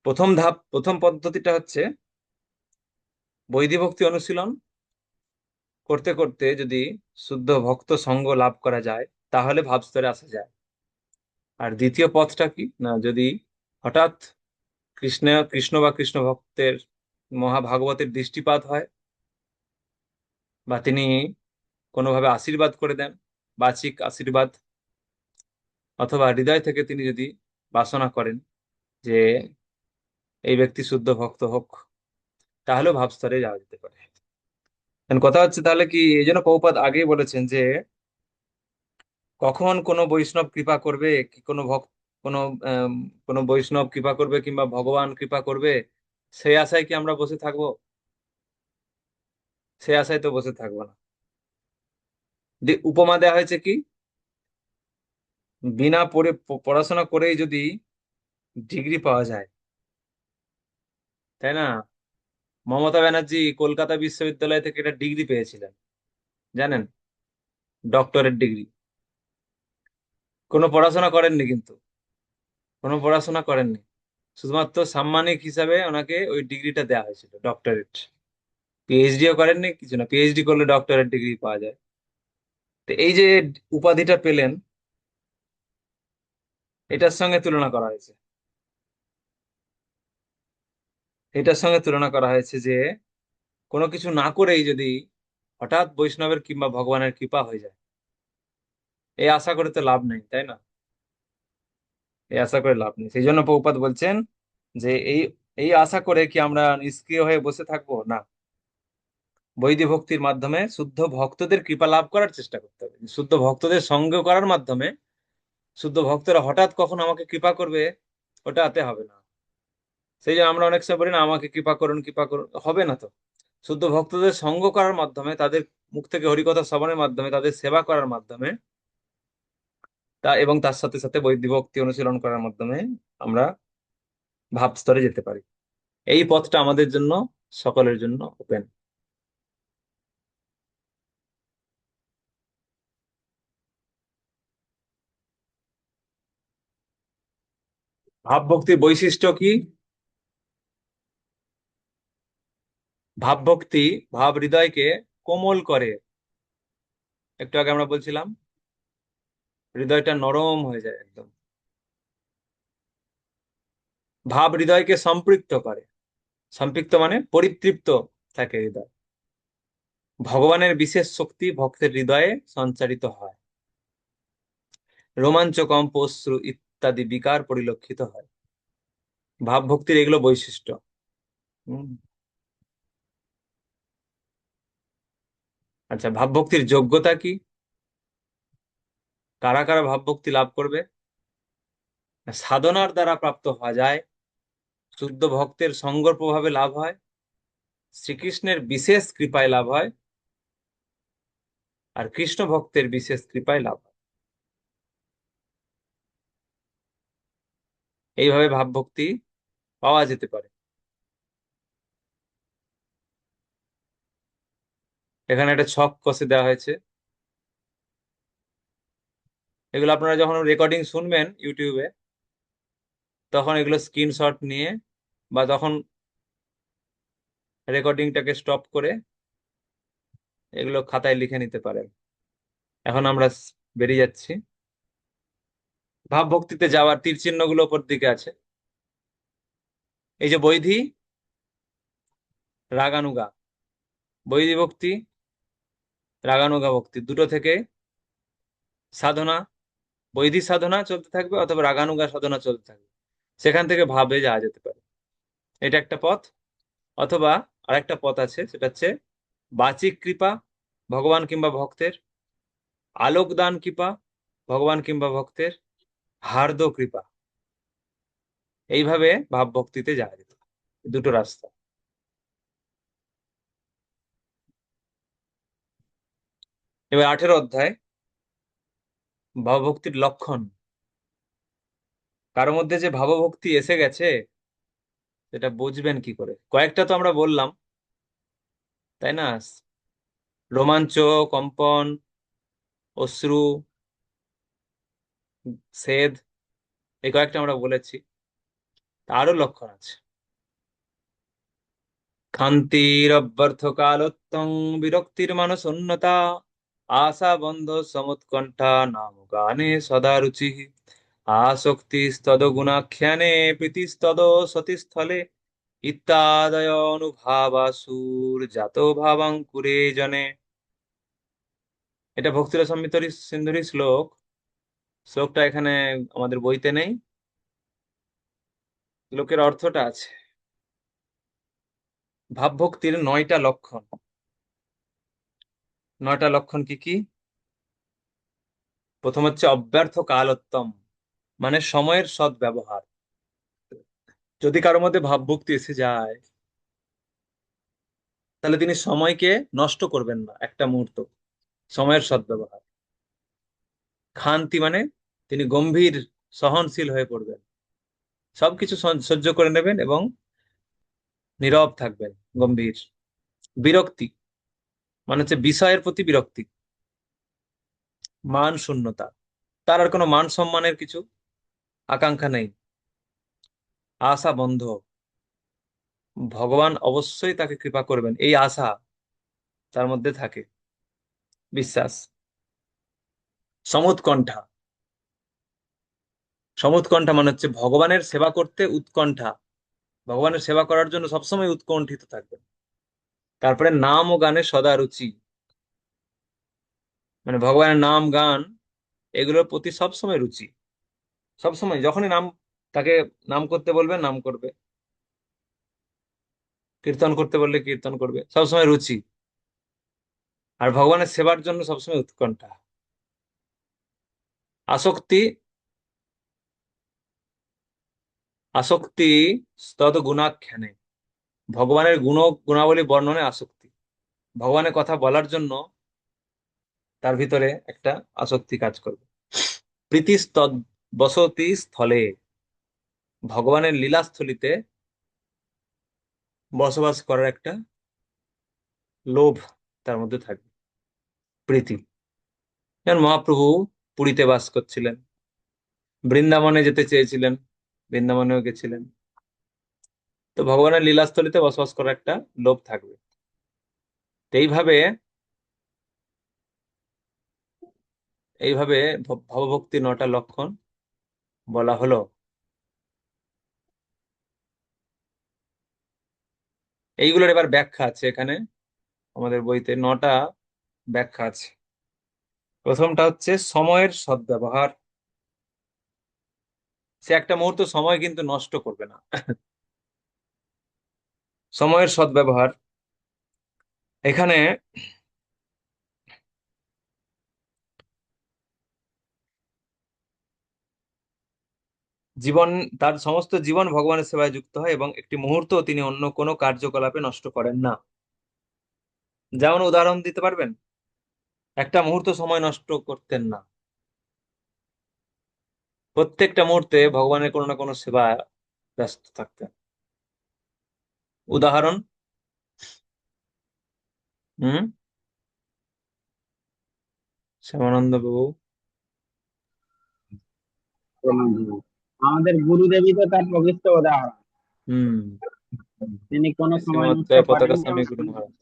প্রথম পদ্ধতিটা হচ্ছে বৈধি ভক্তি অনুশীলন করতে করতে যদি শুদ্ধ ভক্ত সঙ্গ লাভ করা যায় তাহলে ভাব স্তরে আসা যায়। আর দ্বিতীয় পথটা কি না, যদি হঠাৎ কৃষ্ণ বা কৃষ্ণ ভক্তের মহাভাগবতের দৃষ্টিপাত হয় বা তিনি কোনোভাবে আশীর্বাদ করে দেন, বাচিক আশীর্বাদ, অথবা হৃদয় থেকে তিনি যদি বাসনা করেন যে এই ব্যক্তি শুদ্ধ ভক্ত হোক, তাহলেও ভাব স্তরে যাওয়া যেতে পারে। এখন কথা হচ্ছে তাহলে কি, এই জন্য প্রভুপাদ আগেই বলেছেন যে কখন কোনো বৈষ্ণব কৃপা করবে, কি কোনো ভক্ত কোনো আম, কোনো বৈষ্ণব কৃপা করবে কিংবা ভগবান কৃপা করবে, সেই আশায় কি আমরা বসে থাকবো? সেই আশায় তো বসে থাকবো না। উপমা দেওয়া হয়েছে কি, বিনা পড়াশোনা করেই যদি ডিগ্রি পাওয়া যায়, তাই না? মমতা ব্যানার্জি কলকাতা বিশ্ববিদ্যালয় থেকে একটা ডিগ্রি পেয়েছিলেন, জানেন, ডক্টরেট ডিগ্রি। কোনো পড়াশোনা করেননি, কিন্তু কোনো পড়াশোনা করেননি, শুধুমাত্র সাম্মানিক হিসাবে ওনাকে ওই ডিগ্রিটা দেওয়া হয়েছিল, ডক্টরেট। পিএইচডিও করেননি, কিছু না, পিএইচডি করলে ডক্টরেট ডিগ্রি পাওয়া যায়। তো এই যে উপাধিটা পেলেন, এটার সঙ্গে তুলনা করা হয়েছে, এটার সঙ্গে তুলনা করা হয়েছে যে কোনো কিছু না করেই যদি হঠাৎ বৈষ্ণবের কিংবা ভগবানের কৃপা হয়ে যায়, এই আশা করে তো লাভ নেই, তাই না? এই আশা করে লাভ নেই। সেই জন্য প্রভুপাদ বলছেন যে এই এই আশা করে কি আমরা নিষ্ক্রিয় হয়ে বসে থাকবো না, বৈদিক ভক্তির মাধ্যমে শুদ্ধ ভক্তদের কৃপা লাভ করার চেষ্টা করতে হবে। শুদ্ধ ভক্তদের সঙ্গ করার মাধ্যমে শুদ্ধ ভক্তরা হঠাৎ কখন আমাকে কৃপা করবে, ওটাতে হবে না। সেই জন্য আমরা অনেক সময় বলি না, আমাকে কৃপা করুন কৃপা করুন, হবে না তো। শুদ্ধ ভক্তদের সঙ্গ করার মাধ্যমে, তাদের মুখ থেকে হরিকথা শ্রবণের মাধ্যমে, তাদের সেবা করার মাধ্যমে, এবং তার সাথে সাথে বৈদিক ভক্তি অনুশীলন করার মাধ্যমে আমরা ভাব স্তরে যেতে পারি। এই পথটা আমাদের জন্য, সকলের জন্য ওপেন। ভাব ভক্তির বৈশিষ্ট্য কি? ভাব ভক্তি ভাব হৃদয়কে কোমল করে। একটু আগে আমরা বলছিলাম হৃদয়টা নরম হয়ে যায় একদম। ভাব হৃদয়কে সম্পৃক্ত করে, সম্পৃক্ত মানে পরিতৃপ্ত থাকে হৃদয়। ভগবানের বিশেষ শক্তি ভক্তের হৃদয়ে সঞ্চারিত হয়, রোমাঞ্চ, কম্প, অশ্রু ইত্যাদি বিকার পরিলক্ষিত হয়। ভাব ভক্তির এগুলো বৈশিষ্ট্য। হুম। আচ্ছা, ভাব ভক্তির যোগ্যতা কি? কারা কারা ভাব ভক্তি লাভ করবে? সাধনার দ্বারা প্রাপ্ত হওয়া যায়, শুদ্ধ ভক্তের সঙ্গর প্রভাবে লাভ হয়, শ্রীকৃষ্ণের বিশেষ কৃপায় লাভ হয়, আর কৃষ্ণ ভক্তের বিশেষ কৃপায় লাভ হয়। এইভাবে ভাব ভক্তি পাওয়া যেতে পারে। এখানে একটা ছক কষে দেওয়া হয়েছে। এগুলো আপনারা যখন রেকর্ডিং শুনবেন ইউটিউবে, তখন এগুলো স্ক্রিনশট নিয়ে বা তখন রেকর্ডিংটাকে স্টপ করে এগুলো খাতায় লিখে নিতে পারেন। এখন আমরা বেরিয়ে যাচ্ছি। ভাব ভক্তিতে যাওয়ার তীর চিহ্ন গুলো উপর দিকে আছে। এই যে বৈধি, রাগানুগা, বৈধি ভক্তি, রাগানুগা ভক্তি, দুটো থেকে সাধনা, বৈধি সাধনা চলতে থাকবে অথবা রাগানুগা সাধনা চলতে থাকবে, সেখান থেকে ভাবে যাওয়া যেতে পারে। এটা একটা পথ। অথবা আরেকটা পথ আছে, সেটা হচ্ছে বাচিক কৃপা ভগবান কিংবা ভক্তের, আলোক দান কৃপা, ভগবান কিংবা ভক্তের হার্দ কৃপা। এইভাবে ভাব ভক্তিতে যাওয়া যেত, দুটো রাস্তা। এবার 18 অধ্যায়, ভাবভক্তির লক্ষণ। কারোর মধ্যে যে ভাবভক্তি এসে গেছে সেটা বুঝবেন কি করে? কয়েকটা তো আমরা বললাম, তাই না? রোমাঞ্চ, কম্পন, অশ্রু, সেদ, এই কয়েকটা আমরা বলেছি। আরো লক্ষণ আছে। খান্তিরব্যর্থ কালোত্তং বিরক্তির মানস উন্নতা আশা বন্ধ সমুৎকণ্ঠা নাম গানে সদা রুচি আসক্তিস্তদ গুণাখ্যানে প্রীতিস্তদ সতিস্থলে ইত্যাদয় অনুভাবাসুর জাত ভাবাঙ্কুরে জনে। এটা ভক্তির সম্মিতরি সিন্ধুরি শ্লোক। শ্লোকটা এখানে আমাদের বইতে নেই, শ্লোকের অর্থটা আছে। ভাবভক্তির 9টা লক্ষণ। 9টা লক্ষণ কি কি? প্রথম হচ্ছে অব্যর্থ কালোত্তম, মানে সময়ের সদ্ব্যবহার। যদি কারোর মধ্যে ভাবভক্তি এসে যায় তাহলে তিনি সময়কে নষ্ট করবেন না একটা মুহূর্ত। সময়ের সদ্ব্যবহার। ক্ষান্তি মানে তিনি গম্ভীর সহনশীল হয়ে পড়বেন, সবকিছু সহ্য করে নেবেন এবং নীরব থাকবেন, গম্ভীর। বিরক্তি মানে হচ্ছে বিষয়ের প্রতি বিরক্তি। মান শূন্যতা, তার আর কোনো মান সম্মানের কিছু আকাঙ্ক্ষা নেই। আশা বন্ধ, ভগবান অবশ্যই তাকে কৃপা করবেন, এই আশা তার মধ্যে থাকে, বিশ্বাস। সমুৎকণ্ঠা, সমুৎকণ্ঠা মানে হচ্ছে ভগবানের সেবা করতে উৎকণ্ঠা, ভগবানের সেবা করার জন্য সবসময় উৎকণ্ঠিত থাকবেন। তারপরে নাম ও গানে সদা রুচি, মানে ভগবানের নাম গান এগুলোর প্রতি সবসময় রুচি। সবসময় যখনই নাম, তাকে নাম করতে বলবে নাম করবে, কীর্তন করতে বললে কীর্তন করবে, সবসময় রুচি। আর ভগবানের সেবার জন্য সবসময় উৎকণ্ঠা। আসক্তি, আসক্তি তত গুণাখ্যানে, ভগবানের গুণাবলী বর্ণনে আসক্তি। ভগবানের কথা বলার জন্য তার ভিতরে একটা আসক্তি কাজ করবে। প্রীতি বসতি স্থলে, ভগবানের লীলাস্থলিতে বসবাস করার একটা লোভ তার মধ্যে থাকবে, প্রীতি। যেমন মহাপ্রভু পুরীতে বাস করছিলেন, বৃন্দাবনে যেতে চেয়েছিলেন, বৃন্দাবনেও গেছিলেন। তো ভগবানের লীলাস্থলিতে বসবাস করার একটা লোভ থাকবে। তো এইভাবে এইভাবে ভবভক্তি 9টা লক্ষণ বলা হলো। এইগুলোর এবার ব্যাখ্যা আছে এখানে আমাদের বইতে, 9টা ব্যাখ্যা আছে। প্রথমটা হচ্ছে সময়ের সদ্ব্যবহার। সে একটা মুহূর্ত সময় কিন্তু নষ্ট করবে না। সময়ের সদ্ব্যবহার, এখানে জীবন, তার সমস্ত জীবন ভগবানের সেবায় যুক্ত হয় এবং একটি মুহূর্ত তিনি অন্য কোনো কার্যকলাপে নষ্ট করেন না। যেমন উদাহরণ দিতে পারবেন? একটা মুহূর্ত সময় নষ্ট করতেন না, প্রত্যেকটা মুহূর্তে ভগবানের কোনো না কোনো সেবা ব্যস্ত থাকতেন। উদাহরণ? হুম, শ্যামানন্দ বাবু। আমাদের গুরুদেবই তো তার প্রকৃষ্ট উদাহরণ। হুম, তিনি কোনো সময় শ্রীমৎ নষ্ট পতাকা করেননি। স্বামী গুরু মহারাজ।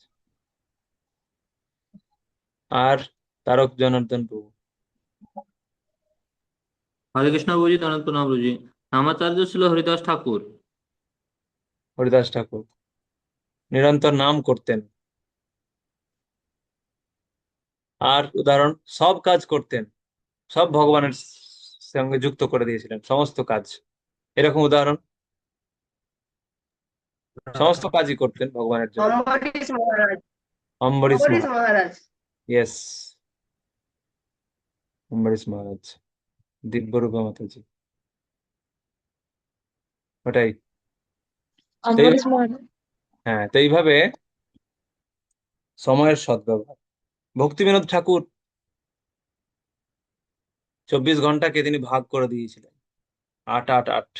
আর তারক জনার্দন প্রভু। হরে কৃষ্ণ প্রভুজি, অনন্ত প্রণাম প্রভুজি। নামাচার্য ছিল হরিদাস ঠাকুর। হরিদাস ঠাকুর নিরন্তর নাম করতেন। আর উদাহরণ, সব কাজ করতেন, সব ভগবানের সঙ্গে যুক্ত করে দিয়েছিলেন, সমস্ত কাজ। এরকম উদাহরণ? সমস্ত কাজই করতেন ভগবানের জন্য। অম্বরীশ মহারাজ। অম্বরীশ অম্বরীশ মহারাজ, মহারাজ। ইয়েস। অম্বরীশ মহারাজ, দিব্যরূপা মাতাজি, ওটাই। তো অম্বরীশ মহারাজ। হ্যাঁ, তো এইভাবে সময়ের সদ্ব্যবহার। ভক্তিবিনোদ ঠাকুর 24 ঘন্টাকে তিনি ভাগ করে দিয়েছিলেন, 8 8 8।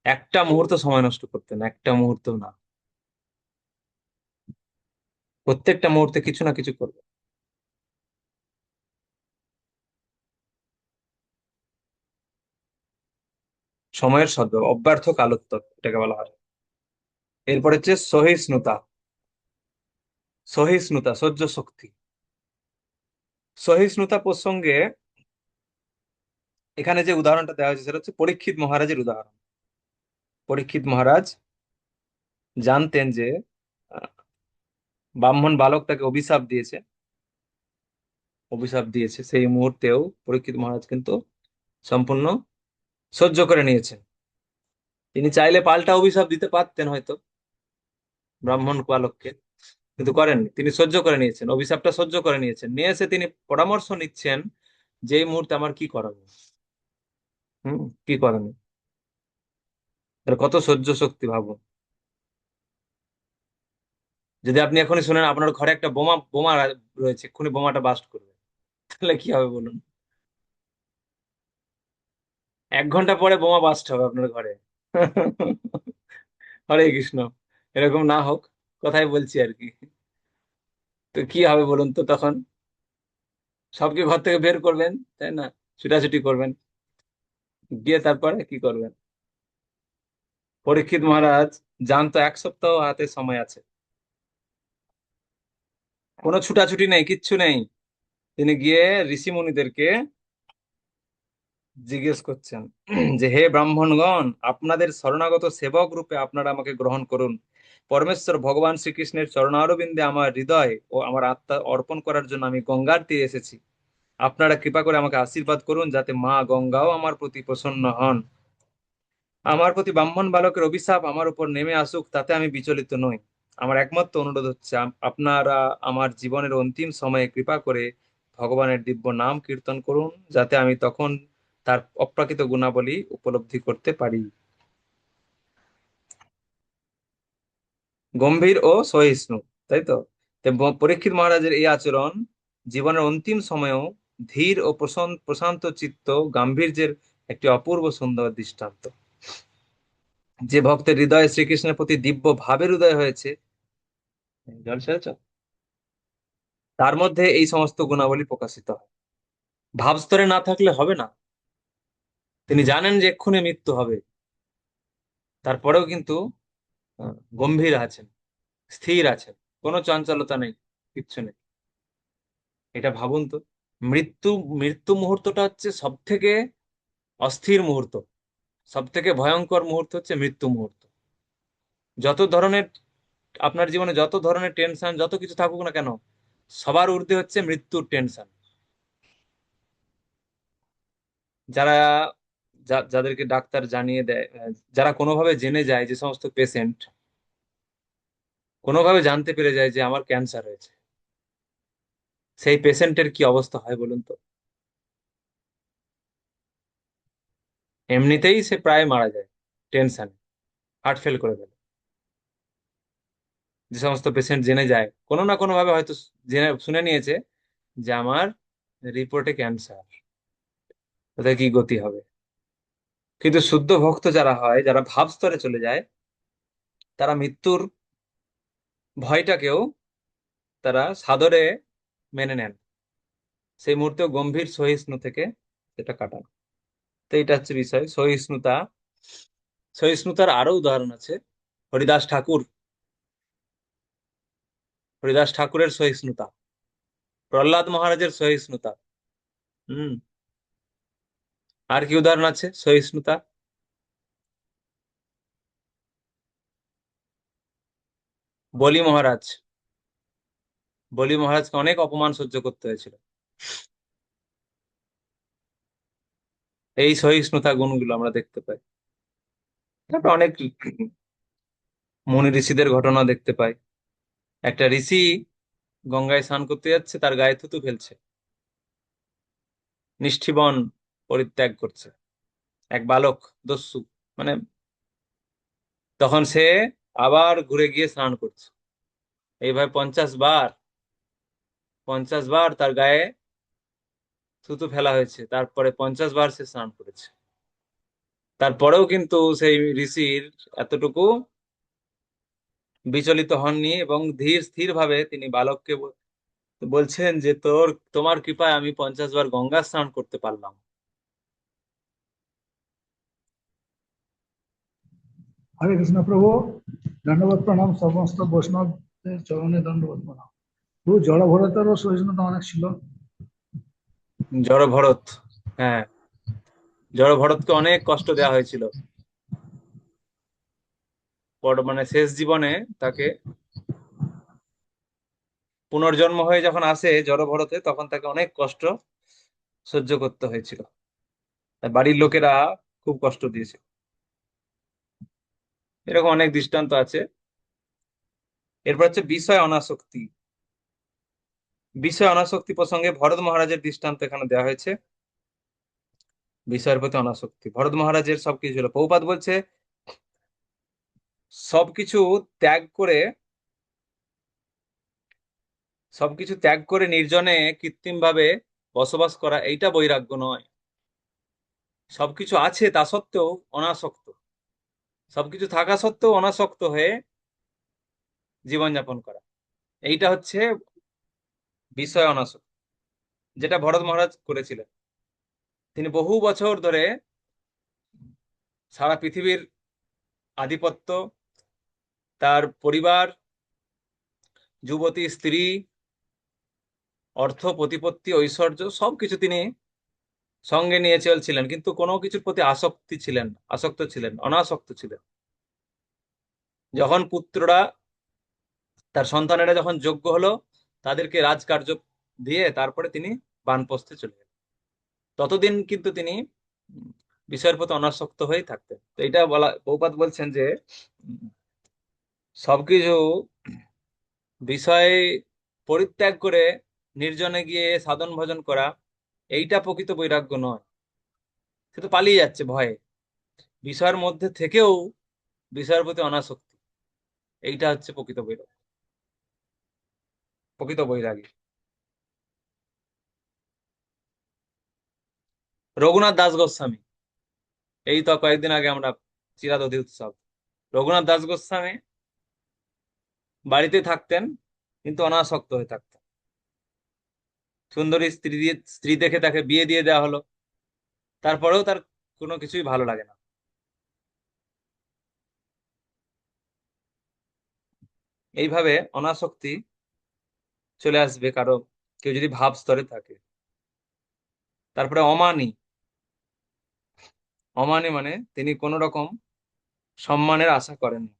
একটা মুহূর্ত সময় নষ্ট করতেন, একটা মুহূর্ত না, প্রত্যেকটা মুহূর্তে কিছু না কিছু করবেন। সময়ের সদ্ব্যবহার, অব্যর্থ কালোত্তর এটাকে বলা হয়। এরপর হচ্ছে সহিষ্ণুতা। সহিষ্ণুতা, সহ্য শক্তি। সহিষ্ণুতা প্রসঙ্গে এখানে যে উদাহরণটা দেওয়া হয়েছে সেটা হচ্ছে পরীক্ষিত মহারাজের উদাহরণ। পরীক্ষিত মহারাজ জানতেন যে আহ, ব্রাহ্মণ বালক তাকে অভিশাপ দিয়েছে, সেই মুহূর্তেও পরীক্ষিত মহারাজ কিন্তু সম্পূর্ণ সহ্য করে নিয়েছেন। তিনি চাইলে পাল্টা অভিশাপ দিতে পারতেন হয়তো ব্রাহ্মণ বালককে, কিন্তু করেননি। তিনি সহ্য করে নিয়েছেন, অভিশাপটা সহ্য করে নিয়েছেন। নিয়ে এসে তিনি পরামর্শ নিচ্ছেন যে এই মুহূর্তে আমার কি করণীয়। কি করণীয়, এর কত সহ্য শক্তি ভাবুন। যদি আপনি এখনই শুনেন আপনার ঘরে একটা বোমা বোমা রয়েছে, এক্ষুনি বোমাটা বাস্ট করবে, তাহলে কি হবে বলুন? 1 ঘন্টা পরে বোমা বাস্ট হবে আপনার ঘরে। হরে কৃষ্ণ। এরকম না হোক, কথাই বলছি আর কি। তো কি হবে বলুন তো তখন? সবকে ঘর থেকে বের করবেন, তাই না? ছুটাছুটি করবেন, গিয়ে তারপরে কি করবেন? পরীক্ষিত মহারাজ জানতো 1 সপ্তাহ হাতে সময় আছে, কোনো ছুটাছুটি নেই, কিচ্ছু নেই। তিনি গিয়ে ঋষি মুনিদেরকে জিজ্ঞেস করছেন যে হে ব্রাহ্মণগণ, আপনাদের শরণাগত সেবক রূপে আপনারা আমাকে গ্রহণ করুন। পরমেশ্বর ভগবান শ্রীকৃষ্ণের চরণারবিন্দে আমার হৃদয় ও আমার আত্মা অর্পণ করার জন্য আমি গঙ্গার তীরে এসেছি। আপনারা কৃপা করে আমাকে আশীর্বাদ করুন যাতে মা গঙ্গাও আমার প্রতি প্রসন্ন হন। আমার প্রতি ব্রাহ্মণ বালকের অভিশাপ আমার উপর নেমে আসুক, তাতে আমি বিচলিত নই। আমার একমাত্র অনুরোধ হচ্ছে আপনারা আমার জীবনের অন্তিম সময়ে কৃপা করে ভগবানের দিব্য নাম কীর্তন করুন, যাতে আমি তখন তার অপ্রাকৃত গুণাবলী উপলব্ধি করতে পারি। গম্ভীর ও সহিষ্ণু, তাই তো? তো পরীক্ষিত মহারাজের এই আচরণ জীবনের অন্তিম সময়েও ধীর ও প্রশান্ত চিত্ত গাম্ভীর্যের একটি অপূর্ব সুন্দর দৃষ্টান্ত। যে ভক্তের হৃদয়ে শ্রীকৃষ্ণের প্রতি দিব্য ভাবের উদয় হয়েছে, জল সেরেছ, তার মধ্যে এই সমস্ত গুণাবলী প্রকাশিত হয়। ভাবস্তরে না থাকলে হবে না। তিনি জানেন যে এক্ষুনি মৃত্যু হবে, তারপরেও কিন্তু গম্ভীর আছেন, স্থির আছেন, কোনো চঞ্চলতা নেই, কিচ্ছু নেই। এটা ভাবুন তো। মৃত্যু মৃত্যু মুহূর্তটা হচ্ছে সব থেকে অস্থির মুহূর্ত, সব থেকে ভয়ঙ্কর মুহূর্ত হচ্ছে মৃত্যু মুহূর্ত। যত ধরনের আপনার জীবনে যত ধরনের টেনশন যত কিছু থাকুক না কেন, সবার ঊর্ধ্বে হচ্ছে মৃত্যুর টেনশন। যারা যাদেরকে ডাক্তার জানিয়ে দেয়, যারা কোনোভাবে জেনে যায়, যে সমস্ত পেশেন্ট কোনোভাবে জানতে পেরে যায় যে আমার ক্যান্সার হয়েছে, সেই পেশেন্টের কি অবস্থা হয় বলুন তো? এমনিতেই সে প্রায় মারা যায় টেনশনে, হার্ট ফেল করে ফেলে। যে সমস্ত পেশেন্ট জেনে যায়, কোনো না কোনো ভাবে হয়তো জেনে শুনে নিয়েছে যে আমার রিপোর্টে ক্যান্সার, তাদের কি গতি হবে? কিন্তু শুদ্ধ ভক্ত যারা হয়, যারা ভাব স্তরে চলে যায়, তারা মৃত্যুর ভয়টাকেও তারা সাদরে মেনে নেন, সেই মুহূর্তে গম্ভীর সহিষ্ণু থেকে সেটা কাটান। তো এটা হচ্ছে বিষয় সহিষ্ণুতা। সহিষ্ণুতার আরো উদাহরণ আছে। হরিদাস ঠাকুর, হরিদাস ঠাকুরের সহিষ্ণুতা, প্রহ্লাদ মহারাজের সহিষ্ণুতা। হম আর কি উদাহরণ আছে সহিষ্ণুতা? বলি মহারাজ, বলি মহারাজকে অনেক অপমান সহ্য করতে হয়েছিল। এই সহিষ্ণুতা গুণগুলো আমরা দেখতে পাই। তারপর অনেক মুনি ঋষিদের ঘটনা দেখতে পাই। একটা ঋষি গঙ্গায় স্নান করতে যাচ্ছে, তার গায়ে থুতু ফেলছে। নিষ্ঠিবন পরিত্যাগ করছে, এক বালক দস্যু, মানে তখন সে আবার ঘুরে গিয়ে স্নান করছে। এইভাবে 50 বার তার গায়ে থুতু ফেলা হয়েছে, তারপরে 50 বার সে স্নান করেছে। তারপরেও কিন্তু সেই ঋষির এতটুকু বিচলিত হননি এবং ধীর স্থির ভাবে তিনি বালককে বলছেন যে তোমার কৃপায় আমি 50 বার গঙ্গা স্নান করতে পারলাম। হরে কৃষ্ণ প্রভু, দণ্ডবত প্রণাম, সমস্ত বৈষ্ণবদের চরণে দণ্ডবত প্রণাম। প্রভু, জড়ভরতেরও সহিষ্ণুতা অনেক ছিল। জড়ভরত, হ্যাঁ, জড়ভরতকে অনেক কষ্ট দেওয়া হয়েছিল। মানে শেষ জীবনে তাকে পুনর্জন্ম হয়ে যখন আসে জড়ভরতে, তখন তাকে অনেক কষ্ট সহ্য করতে হয়েছিল, তার বাড়ির লোকেরা খুব কষ্ট দিয়েছিল। এরকম অনেক দৃষ্টান্ত আছে। এরপর হচ্ছে বিষয় অনাসক্তি। বিষয় অনাসক্তি প্রসঙ্গে ভরত মহারাজের দৃষ্টান্ত এখানে দেওয়া হয়েছে। বিষয়ের প্রতি অনাসক্তি, ভরত মহারাজের সবকিছু ছিল। প্রভুপাদ বলছে সবকিছু ত্যাগ করে, সবকিছু ত্যাগ করে নির্জনে কৃত্রিম ভাবে বসবাস করা, এইটা বৈরাগ্য নয়। সবকিছু আছে তা সত্ত্বেও অনাসক্ত, সবকিছু থাকা সত্ত্বেও অনাসক্ত হয়ে জীবনযাপন করা, এইটা হচ্ছে বিষয় অনাসক্তি, যেটা ভরত মহারাজ করেছিলেন। তিনি বহু বছর ধরে সারা পৃথিবীর আধিপত্য, তার পরিবার, যুবতী স্ত্রী, অর্থ, প্রতিপত্তি, ঐশ্বর্য সবকিছু তিনি সঙ্গে নিয়ে চলছিলেন, কিন্তু কোনো কিছুর প্রতি আসক্ত ছিলেন, অনাসক্ত ছিলেন। যখন পুত্ররা, তার সন্তানেরা যখন যোগ্য হলো, তাদেরকে রাজকার্য দিয়ে তারপরে তিনি বানপ্রস্থে চলে গেলেন। ততদিন কিন্তু তিনি বিষয়ের প্রতি অনাসক্ত হয়ে থাকতেন। তো এটা বলা, বহুপাত বলছেন যে সবকিছু বিষয় পরিত্যাগ করে নির্জনে গিয়ে সাধন ভজন করা, এইটা প্রকৃত বৈরাগ্য নয়। সে তো পালিয়ে যাচ্ছে ভয়ে, বিষয়ের মধ্যে থেকেও বিষয়ের প্রতি অনাসক্তি, এইটা হচ্ছে প্রকৃত বৈরাগ্য, প্রকৃত বৈরাগী। রঘুনাথ দাস গোস্বামী, এই তো কয়েকদিন আগে আমরা চিরাদধি উৎসব, রঘুনাথ দাস গোস্বামী বাড়িতে থাকতেন কিন্তু অনাসক্ত হয়ে থাকতেন। সুন্দরী স্ত্রী দেখে তাকে বিয়ে দিয়ে দেওয়া হলো, তারপরেও তার কোনো কিছুই ভালো লাগে না। এইভাবে অনাসক্তি চলে আসবে কারো, কেউ যদি ভাব স্তরে থাকে। তারপরে অমানি। অমানি মানে তিনি কোন রকম সম্মানের আশা করেন না।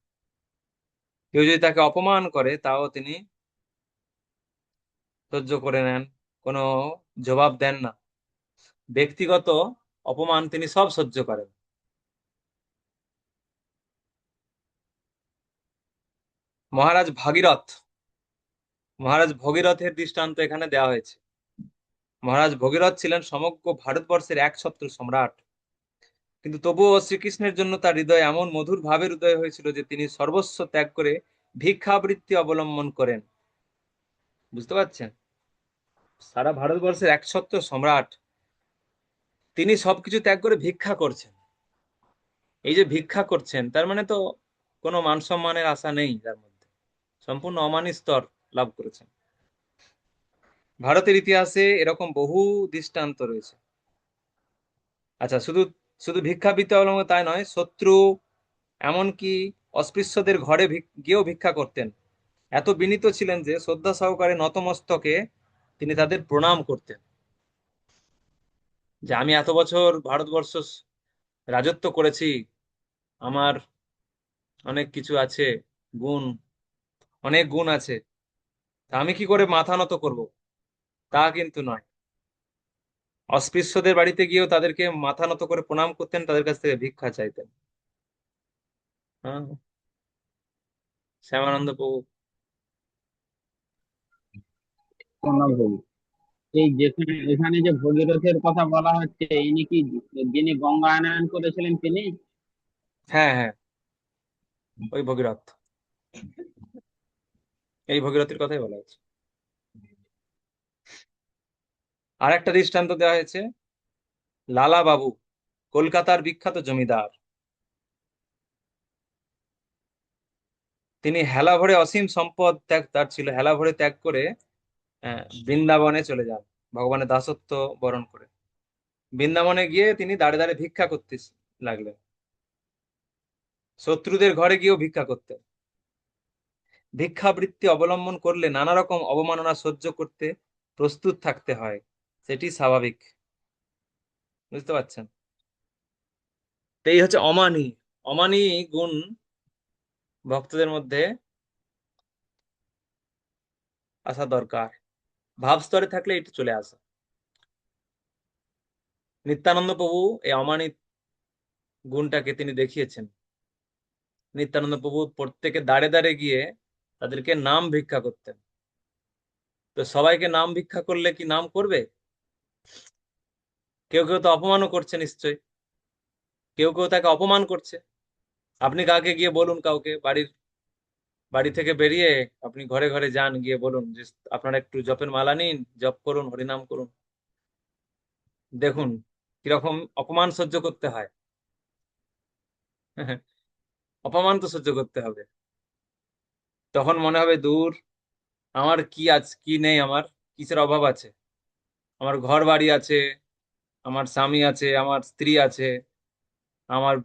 কেউ যদি তাকে অপমান করে তাও তিনি সহ্য করে নেন, কোনো জবাব দেন না। ব্যক্তিগত অপমান তিনি সব সহ্য করেন। মহারাজ ভাগীরথ, মহারাজ ভগীরথের দৃষ্টান্ত এখানে দেওয়া হয়েছে। মহারাজ ভগীরথ ছিলেন সমগ্র ভারতবর্ষের একছত্র সম্রাট, কিন্তু তবুও শ্রীকৃষ্ণের জন্য তার হৃদয়ে এমন মধুর ভাবের উদয় হয়েছিল যে তিনি সর্বস্ব ত্যাগ করে ভিক্ষাবৃত্তি অবলম্বন করেন। বুঝতে পারছেন? সারা ভারতবর্ষের একছত্র সম্রাট, তিনি সবকিছু ত্যাগ করে ভিক্ষা করছেন। এই যে ভিক্ষা করছেন, তার মানে তো কোনো মান সম্মানের আশা নেই তার মধ্যে, সম্পূর্ণ অমানি স্তর লাভ করেছেন। ভারতের ইতিহাসে এরকম বহু দৃষ্টান্ত রয়েছে। আচ্ছা, শুধু শুধু ভিক্ষাবৃত্তি অবলম্বন তাই নয়, শত্রু, এমনকি অস্পৃশ্যদের ঘরে গিয়েও ভিক্ষা করতেন। এত বিনীত ছিলেন যে শ্রদ্ধা সহকারে নতমস্তকে তিনি তাদের প্রণাম করতেন, যে আমি এত বছর ভারতবর্ষ রাজত্ব করেছি, আমার অনেক কিছু আছে, গুণ, অনেক গুণ আছে, তা আমি কি করে মাথা নত করব? তা কিন্তু নয়। অস্পৃশ্যদের বাড়িতে গিয়েও তাদেরকে মাথা নত করে প্রণাম করতেন, তাদের কাছ থেকে ভিক্ষা চাইতেন। হ্যাঁ, শ্যামানন্দ প্রভু। প্রণাম প্রভু। এই যেখানে এখানে যে ভগীরথের কথা বলা হচ্ছে, ইনি কি যিনি গঙ্গা আনয়ন করেছিলেন তিনি? হ্যাঁ হ্যাঁ, ওই ভগীরথ, এই ভগীরথের কথাই বলা হয়েছে। আর একটা দৃষ্টান্ত দেওয়া হয়েছে, লালা বাবু, কলকাতার বিখ্যাত জমিদার, তিনি হেলা ভরে অসীম সম্পদ ত্যাগ তার ছিল, হেলা ভরে ত্যাগ করে বৃন্দাবনে চলে যান ভগবানের দাসত্ব বরণ করে। বৃন্দাবনে গিয়ে তিনি দাঁড়ে দাঁড়ে ভিক্ষা করতে লাগলেন, শত্রুদের ঘরে গিয়েও ভিক্ষা করতেন। ভিক্ষাবৃত্তি অবলম্বন করলে নানা রকম অবমাননা সহ্য করতে প্রস্তুত থাকতে হয়, সেটি স্বাভাবিক। বুঝতে পারছেন? তো এই হচ্ছে অমানি। অমানি গুণ ভক্তদের মধ্যে আসা দরকার, ভাব স্তরে থাকলে এটি চলে আসে। নিত্যানন্দ প্রভু এই অমানিত গুণটাকে তিনি দেখিয়েছেন। নিত্যানন্দ প্রভু প্রত্যেকে দাঁড়ে দাঁড়ে গিয়ে তাদেরকে নাম ভিক্ষা করতেন। তো সবাইকে নাম ভিক্ষা করলে কি নাম করবে? কেউ কেউ তো অপমানও করছে নিশ্চয়ই, কেউ কেউ তাকে অপমান করছে। আপনি কাকে গিয়ে বলুন, কাউকে বাড়ি থেকে বেরিয়ে আপনি ঘরে ঘরে যান, গিয়ে বলুন যে আপনারা একটু জপের মালা নিন, জপ করুন, হরিনাম করুন, দেখুন কিরকম অপমান সহ্য করতে হয়। অপমান তো সহ্য করতে হবে। তখন মনে হবে দূর, আমার কি আছে কি নেই, আমার কিসের অভাব আছে? আমার ঘর বাড়ি আছে, আমার স্বামী আছে, আমার স্ত্রী আছে, আমার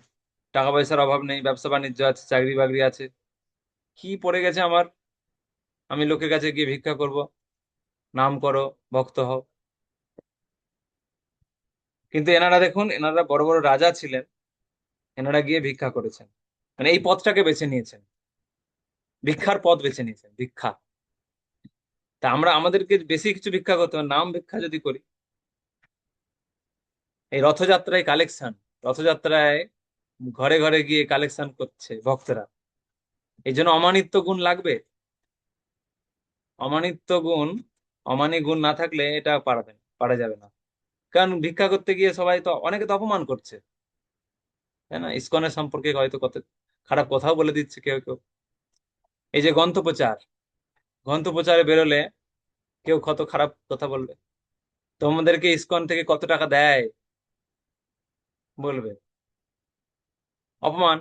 টাকা পয়সার অভাব নেই, ব্যবসা বাণিজ্য আছে, চাকরি বাকরি আছে, কি পড়ে গেছে আমার? আমি লোকের কাছে গিয়ে ভিক্ষা করব? নাম করো, ভক্ত হও। কিন্তু এনারা দেখুন, এনারা বড় বড় রাজা ছিলেন, এনারা গিয়ে ভিক্ষা করেছেন, মানে এই পথটাকে বেছে নিয়েছেন, ভিক্ষার পথ বেছে নিয়েছেন, ভিক্ষা। তা আমরা আমাদেরকে বেশি কিছু ভিক্ষা করতে হবে, নাম ভিক্ষা যদি করি। এই রথযাত্রায় কালেকশন, রথযাত্রায় ঘরে ঘরে গিয়ে কালেকশন করছে ভক্তরা, এই জন্য অমানিত্য গুণ লাগবে। অমানিত্য গুণ, অমানি গুণ না থাকলে এটা পারা যাবে না। কারণ ভিক্ষা করতে গিয়ে সবাই তো, অনেকে তো অপমান করছে, তাই না? ইসকনের সম্পর্কে হয়তো কত খারাপ কথাও বলে দিচ্ছে কেউ কেউ। এই যে গ্রন্থপ্রচার, গ্রন্থপ্রচারে বেরোলে কেউ কত খারাপ কথা বলবে। তোমাদেরকে ইসকন থেকে কত টাকা দেয় বলবে, অপমান।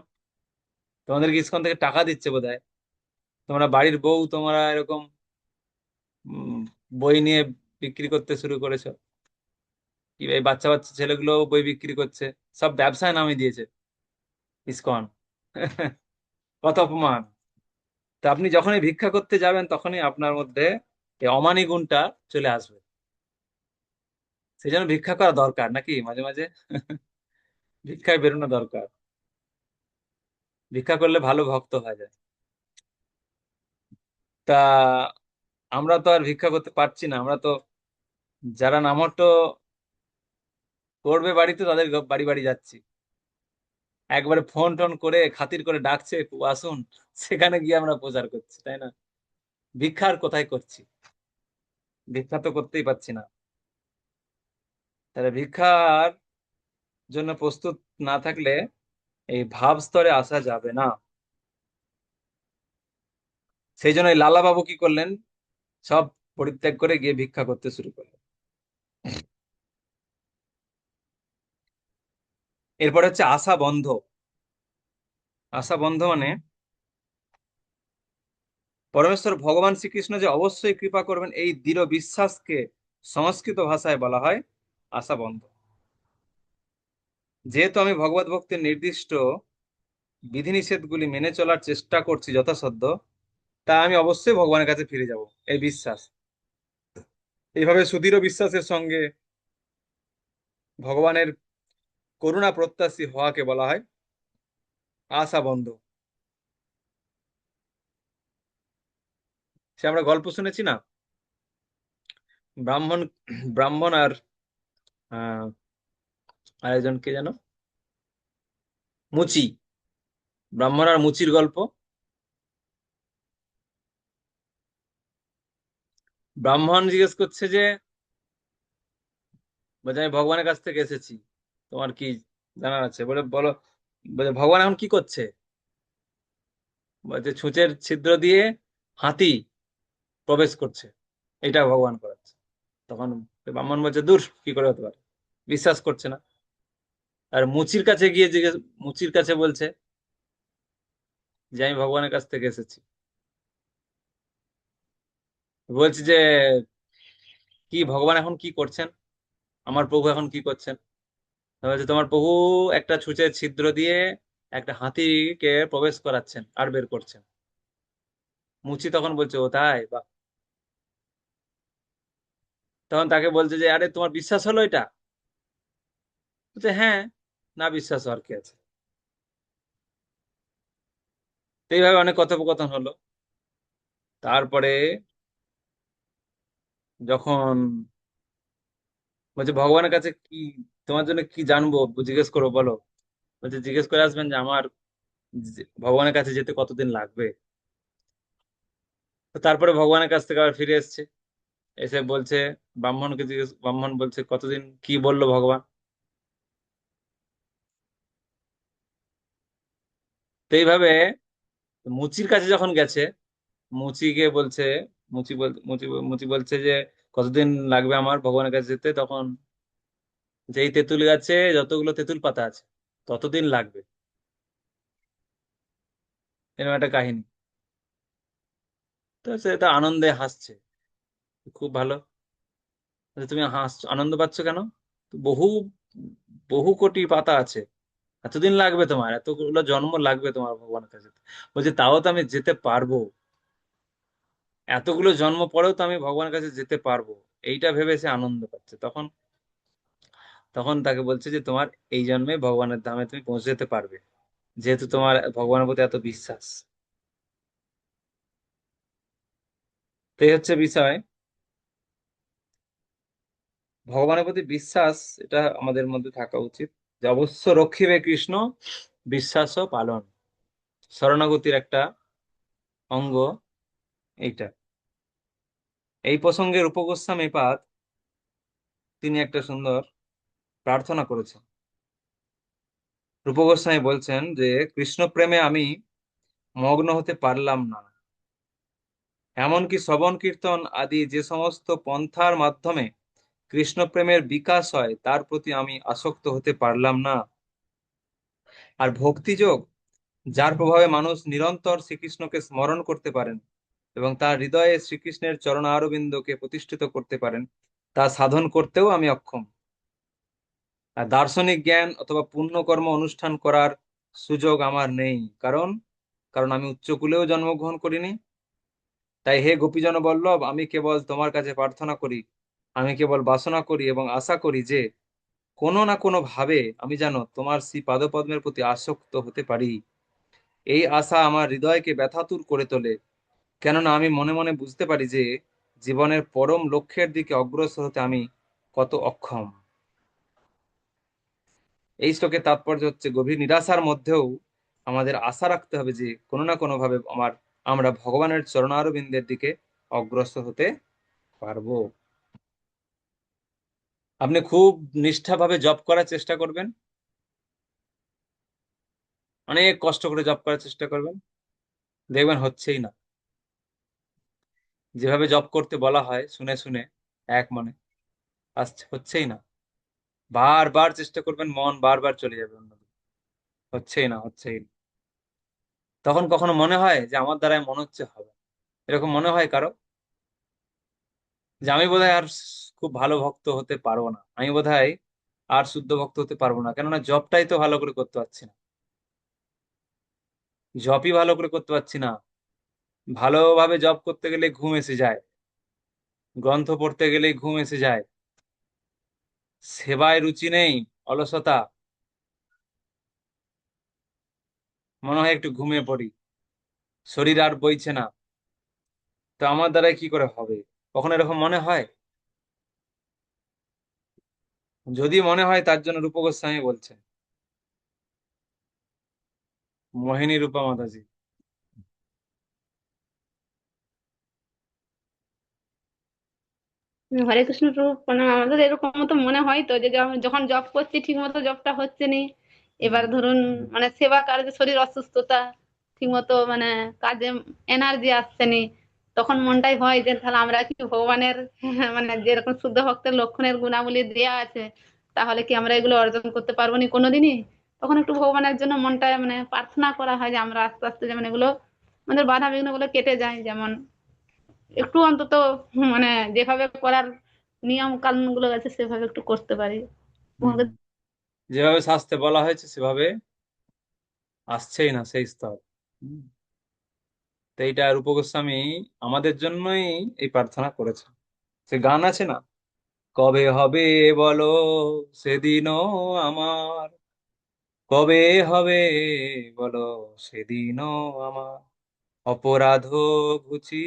তোমাদেরকে ইসকন থেকে টাকা দিচ্ছে বোধহয়, তোমরা বাড়ির বউ, তোমরা এরকম উম, বই নিয়ে বিক্রি করতে শুরু করেছো। কি এই বাচ্চা বাচ্চা ছেলেগুলো বই বিক্রি করছে, সব ব্যবসায় নামিয়ে দিয়েছে ইসকন। কত অপমান! তা আপনি যখনই ভিক্ষা করতে যাবেন তখনই আপনার মধ্যে এই অমানি গুণটা চলে আসবে। সেই জন্য ভিক্ষা করা দরকার, নাকি মাঝে মাঝে ভিক্ষায় বেরোনো দরকার। ভিক্ষা করলে ভালো ভক্ত হয়ে যায়। তা আমরা তো আর ভিক্ষা করতে পারছি না, আমরা তো যারা নামহট্ট করবে বাড়িতে, তাদের বাড়ি বাড়ি যাচ্ছি, একবারে ফোন টোন করে খাতির করে ডাকছে, আসুন, সেখানে গিয়ে আমরা প্রচার করছি, তাই না? ভিক্ষা আর কোথায় করছি? ভিক্ষা তো করতেই পারছি না। তাহলে ভিক্ষার জন্য প্রস্তুত না থাকলে এই ভাব স্তরে আসা যাবে না। সেই জন্য এই লালা বাবু কি করলেন, সব পরিত্যাগ করে গিয়ে ভিক্ষা করতে শুরু করলেন। এরপর হচ্ছে আশা বন্ধ। আশা বন্ধ মানে পরমেশ্বর ভগবান শ্রীকৃষ্ণ যে অবশ্যই কৃপা করবেন, এই দৃঢ় বিশ্বাসকে সংস্কৃত ভাষায় বলা হয় আশা বন্ধ। যেহেতু আমি ভগবত ভক্তির নির্দিষ্ট বিধিনিষেধগুলি মেনে চলার চেষ্টা করছি যথাসাধ্য, তা আমি অবশ্যই ভগবানের কাছে ফিরে যাব, এই বিশ্বাস। এইভাবে সুদৃঢ় বিশ্বাসের সঙ্গে ভগবানের করুণা প্রত্যাশী হওয়াকে বলা হয় আশা বন্ধ। সে আমরা গল্প শুনেছি না, ব্রাহ্মণ ব্রাহ্মণ আর আহ আরেকজন কে যেন, মুচি, ব্রাহ্মণ আর মুচির গল্প। ব্রাহ্মণ জিজ্ঞেস করছে যে বলছে আমি ভগবানের কাছ থেকে এসেছি, তোমার কি জানার আছে? বলে বলো। বলে ভগবান এখন কি করছে? বলছে ছুঁচের ছিদ্র দিয়ে হাতি প্রবেশ করছে, এটা ভগবান করাচ্ছে। তখন ব্রাহ্মণ বলছে দূর, কি করে হতে পারে, বিশ্বাস করছে না। আর মুচির কাছে গিয়ে জিজ্ঞেস, মুচির কাছে বলছে যে আমি ভগবানের কাছ থেকে এসেছি। বলছে যে কি ভগবান এখন কি করছেন, আমার প্রভু এখন কি করছেন? তো বলছে তোমার প্রভু একটা ছুঁচের ছিদ্র দিয়ে একটা হাতিকে প্রবেশ করাচ্ছেন আর বের করছেন। মুচি তখন বলছে ও তাই, বা তখন তাকে বলছে যে আরে তোমার বিশ্বাস হলো এটা? বলছে হ্যাঁ, না বিশ্বাস আর কি আছে। তো এইভাবে অনেক কথোপকথন হলো। তারপরে যখন বলছে ভগবানের কাছে কি, তোমার জন্য কি জানবো, জিজ্ঞেস করো বলো। বলছে জিজ্ঞেস করে আসবেন যে আমার ভগবানের কাছে যেতে কতদিন লাগবে। তো তারপরে ভগবানের কাছ থেকে আবার ফিরে এসছে, এসে বলছে ব্রাহ্মণকে জিজ্ঞেস, ব্রাহ্মণ বলছে কতদিন, কি বললো ভগবান। তো এইভাবে মুচির কাছে যখন গেছে, মুচিকে বলছে, মুচি বলছে যে কতদিন লাগবে আমার ভগবানের কাছে যেতে, তখন যেই তেঁতুল গাছে যতগুলো তেঁতুল পাতা আছে ততদিন লাগবে, এরকম একটা কাহিনী। তো সে তো আনন্দে হাসছে, খুব ভালো। তুমি আনন্দ পাচ্ছ কেন? তো বহু বহু কোটি পাতা আছে, এতদিন লাগবে তোমার, এতগুলো জন্ম লাগবে তোমার ভগবানের কাছে যেতে। বলছে তাও তো আমি যেতে পারবো, এতগুলো জন্ম পরেও তো আমি ভগবানের কাছে যেতে পারবো, এইটা ভেবে সে আনন্দ পাচ্ছে। তখন তখন তাকে বলছে যে তোমার এই জন্মে ভগবানের ধামে তুমি পৌঁছে যেতে পারবে, যেহেতু তোমার ভগবানের প্রতি এত বিশ্বাস। তো এই হচ্ছে বিষয়, ভগবানের প্রতি বিশ্বাস, এটা আমাদের মধ্যে থাকা উচিত, যে অবশ্য রক্ষিবে কৃষ্ণ বিশ্বাস ও পালন, শরণাগতির একটা অঙ্গ এইটা। এই প্রসঙ্গে রূপ গোস্বামী পাদ তিনি একটা সুন্দর প্রার্থনা করেছেন। রূপ গোস্বামী বলছেন যে কৃষ্ণ প্রেমে আমি মগ্ন হতে পারলাম না, এমনকি শ্রবণ কীর্তন আদি যে সমস্ত পন্থার মাধ্যমে কৃষ্ণ প্রেমের বিকাশ হয় তার প্রতি আমি আসক্ত হতে পারলাম না। আর ভক্তিযোগ, যার প্রভাবে মানুষ নিরন্তর শ্রীকৃষ্ণকে স্মরণ করতে পারেন এবং তার হৃদয়ে শ্রীকৃষ্ণের চরণারবিন্দকে প্রতিষ্ঠিত করতে পারেন, তা সাধন করতেও আমি অক্ষম। আর দার্শনিক জ্ঞান অথবা পুণ্যকর্ম অনুষ্ঠান করার সুযোগ আমার নেই, কারণ কারণ আমি উচ্চকুলেও জন্মগ্রহণ করিনি। তাই হে গোপীজন বল্লভ, আমি কেবল তোমার কাছে প্রার্থনা করি, আমি কেবল বাসনা করি এবং আশা করি যে কোনো না কোনো ভাবে আমি যেন তোমার শ্রী পাদপদ্মের প্রতি আসক্ত হতে পারি। এই আশা আমার হৃদয়কে ব্যথাতুর করে তোলে, কেননা আমি মনে মনে বুঝতে পারি যে জীবনের পরম লক্ষ্যের দিকে অগ্রসর হতে আমি কত অক্ষম। এই শ্লোকের তাৎপর্য হচ্ছে গভীর নিরাশার মধ্যেও আমাদের আশা রাখতে হবে যে কোনো না কোনো ভাবে আমরা ভগবানের চরণারবিন্দের দিকে অগ্রসর হতে পারবো। আপনি খুব নিষ্ঠাভাবে জব করার চেষ্টা করবেন, অনেক কষ্ট করে জব করার চেষ্টা করবেন, দেখবেন হচ্ছেই না। যেভাবে জব করতে বলা হয় শুনে শুনে এক মনে, হচ্ছেই না। বারবার চেষ্টা করবেন, মন বারবার চলে যাবে অন্যদিকে, হচ্ছেই না, হচ্ছেই না। তখন কখনো মনে হয় যে আমার দ্বারাই মনে হচ্ছে হবে, এরকম মনে হয় কারো যে আমি বোধহয় আর খুব ভালো ভক্ত হতে পারবো না, আমি বোধহয় আর শুদ্ধ ভক্ত হতে পারবো না, কেননা জবটাই তো ভালো করে করতে পারছি না, জবই ভালো করে করতে পারছি না। ভালোভাবে জব করতে গেলে ঘুম এসে যায়, গ্রন্থ পড়তে গেলেই ঘুম এসে যায়, সেবায় রুচি নেই, অলসতা, মনে হয় একটু ঘুমিয়ে পড়ি, শরীর আর বইছে না। তো আমার দ্বারা কি করে হবে? কখনো এরকম মনে হয়? যদি মনে হয় তার জন্য রূপ গোস্বামী বলছেন, মোহিনী রূপা মাতাজি, হরে কৃষ্ণ প্রভু প্রণাম। আমাদের এরকম মতো মনে হয় তো যে যখন জব করছি ঠিক মতো জবটা হচ্ছে নি, এবার ধরুন মানে সেবা কার্যে শরীর অসুস্থতা, ঠিক মতো মানে কাজে এনার্জি আসছে নি, তখন মনটাই হয় যে তাহলে আমরা কি ভগবানের মানে যেরকম শুদ্ধ ভক্তের লক্ষণের গুণাবলী দেয়া আছে, তাহলে কি আমরা এগুলো অর্জন করতে পারবো না কোনোদিনই। তখন একটু ভগবানের জন্য মনটা মানে প্রার্থনা করা হয় যে আমরা আস্তে আস্তে যেমন এগুলো আমাদের বাধা বিঘ্ন গুলো কেটে যায়, যেমন একটু অন্তত মানে যেভাবে করার নিয়ম কানুন গুলো আছে সেভাবে একটু করতে পারি। হুম। যেভাবে শাস্ত্রে বলা হয়েছে সেভাবে আসছেই না সেই স্তর। হুম। তো এইটা রূপ গোস্বামী আমাদের জন্যই এই প্রার্থনা করেছে। সে গান আছে না, কবে হবে বলো সেদিনও আমার, কবে হবে বলো সেদিনও আমার, অপরাধ ঘুচি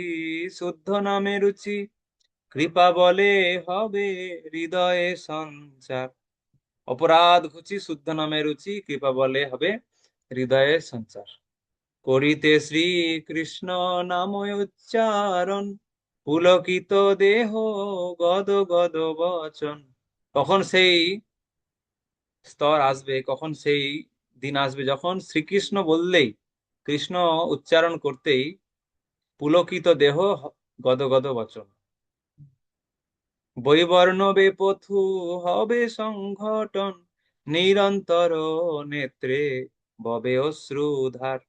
শুদ্ধ নামে রুচি, কৃপা বলে হবে হৃদয়ে সঞ্চার। অপরাধ ঘুচি শুদ্ধ নামে রুচি, কৃপা বলে হবে হৃদয়ে সঞ্চার। করিতে শ্রী কৃষ্ণ নাম উচ্চারণ, পুলকিত দেহ গদ গদ বচন। কখন সেই স্তর আসবে, কখন সেই দিন আসবে যখন শ্রীকৃষ্ণ বললেই, কৃষ্ণ উচ্চারণ করতেই পুলকিত দেহ গদ গদ বচন। বৈবর্ণ বেপথু হবে সংঘটন, নিরন্তর নেত্রে ববে অশ্রুধার।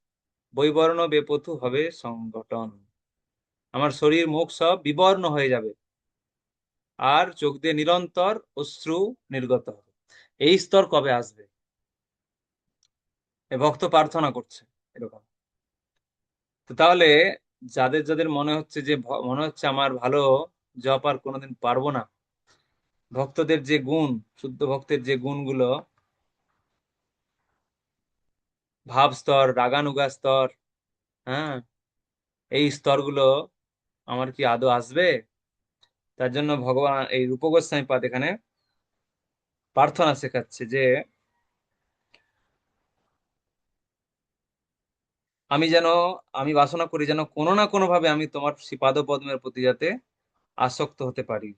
বৈবর্ণ বেপথু হবে সংগঠন, আমার শরীর মুখ সব বিবর্ণ হয়ে যাবে আর চোখ দিয়ে নিরন্তর অশ্রু নির্গত হবে। এই স্তর কবে আসবে, এ ভক্ত প্রার্থনা করছে এরকম। তো তাহলে যাদের যাদের মনে হচ্ছে যে মনে হচ্ছে আমার ভালো জপ আর কোনোদিন পারবো না, ভক্তদের যে গুণ, শুদ্ধ ভক্তের যে গুণগুলো, ভাব স্তর, রাগানুগা স্তর, হ্যাঁ, এই স্তরগুলো আমার কি আদৌ আসবে? তার জন্য ভগবান এই রূপ গোস্বামী পাদ এখানে প্রার্থনা শেখাচ্ছে যে আমি যেন, আমি বাসনা করি যেন কোনো না কোনো ভাবে আমি তোমার শ্রীপাদ পদ্মের প্রতি যাতে আসক্ত হতে পারি।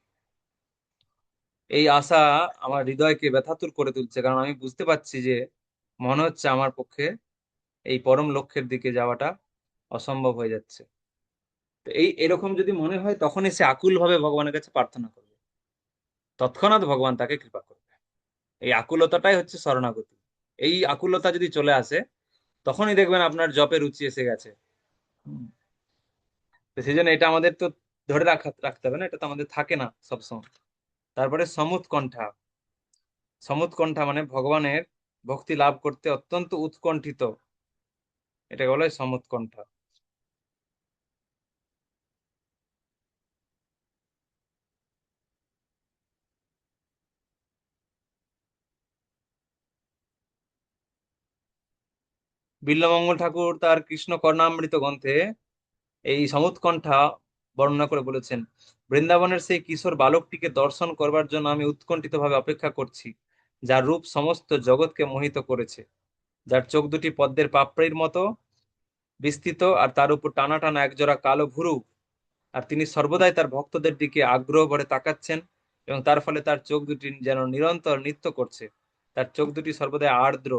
এই আশা আমার হৃদয়কে ব্যথাতুর করে তুলছে, কারণ আমি বুঝতে পারছি যে মনে হচ্ছে আমার পক্ষে এই পরম লক্ষ্যের দিকে যাওয়াটা অসম্ভব হয়ে যাচ্ছে। তো এই এরকম যদি মনে হয় তখনই সে আকুল ভাবে ভগবানের কাছে প্রার্থনা করবে, তৎক্ষণাৎ ভগবান তাকে কৃপা করবে। এই আকুলতাটাই হচ্ছে শরণাগতি। এই আকুলতা যদি চলে আসে তখনই দেখবেন আপনার জপে রুচি এসে গেছে। হুম। তো সেই জন্য এটা আমাদের তো ধরে রাখতে হবে না, এটা তো আমাদের থাকে না সবসময়। তারপরে সমুৎ কণ্ঠা। সমুৎ কণ্ঠা মানে ভগবানের ভক্তি লাভ করতে অত্যন্ত উৎকণ্ঠিত, এটাকে বলা হয় সমুৎ কণ্ঠা। বিল্বমঙ্গল ঠাকুর তার কৃষ্ণ কর্ণামৃত গ্রন্থে এই সমুৎকণ্ঠা বর্ণনা করে বলেছেন, বৃন্দাবনের সেই কিশোর বালকটিকে দর্শন করবার জন্য আমি উৎকণ্ঠিত ভাবে অপেক্ষা করছি, যার রূপ সমস্ত জগৎকে মোহিত করেছে, যার চোখ দুটি পদ্মের পাপড়ির মতো বিস্তৃত, আর তার উপর টানা টানা একজোড়া কালো ভুরু, আর তিনি সর্বদাই তার ভক্তদের দিকে আগ্রহ ভরে তাকাচ্ছেন, এবং তার ফলে তার চোখ দুটি যেন নিরন্তর নৃত্য করছে। তার চোখ দুটি সর্বদাই আর্দ্র,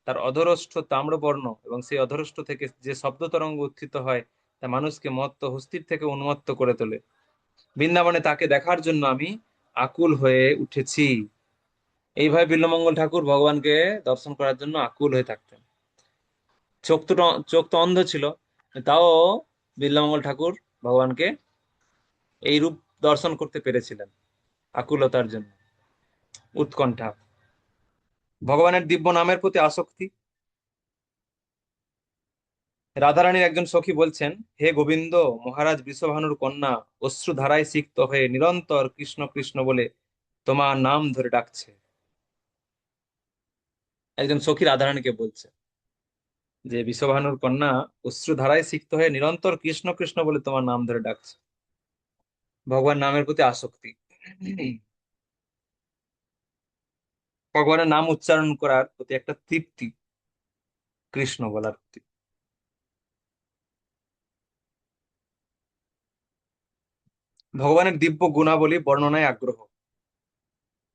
তার অধরষ্ঠ তাম্রবর্ণ, এবং সেই অধরষ্ঠ থেকে যে শব্দ তরঙ্গ উত্থিত হয় তা মানুষকে মত্ত হস্তির থেকে উন্মত্ত করে তোলে। বৃন্দাবনে তাকে দেখার জন্য আমি আকুল হয়ে উঠেছি। এইভাবে বিল্বমঙ্গল ঠাকুর ভগবানকে দর্শন করার জন্য আকুল হয়ে থাকতেন। চোখ তো অন্ধ ছিল, তাও বিল্বমঙ্গল ঠাকুর ভগবানকে এই রূপ দর্শন করতে পেরেছিলেন আকুলতার জন্য, উৎকণ্ঠা। ভগবানের দিব্য নামের প্রতি আসক্তি। রাধারানীর একজন সখী বলছেন, হে গোবিন্দ, মহারাজ বৃষভানুর কন্যা অশ্রুধারায় সিক্ত হয়ে নিরন্তর কৃষ্ণ কৃষ্ণ বলে তোমার নাম ধরে ডাকছে। একজন সখী রাধারানীকে বলছে যে বৃষভানুর কন্যা অশ্রুধারায় সিক্ত হয়ে নিরন্তর কৃষ্ণ কৃষ্ণ বলে তোমার নাম ধরে ডাকছে। ভগবান নামের প্রতি আসক্তি, ভগবানের নাম উচ্চারণ করার প্রতি একটা তৃপ্তি, কৃষ্ণ বলার প্রতি। ভগবানের দিব্য গুণাবলী বর্ণনায় আগ্রহ,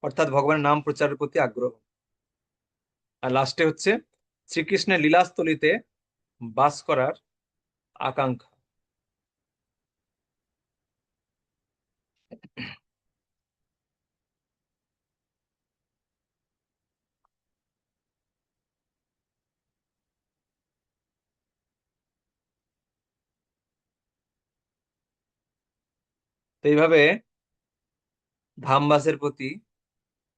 অর্থাৎ ভগবানের নাম প্রচারের প্রতি আগ্রহ। আর লাস্টে হচ্ছে শ্রীকৃষ্ণের লীলাস্থলীতে বাস করার আকাঙ্ক্ষা। তো এইভাবে ধামবাসের প্রতি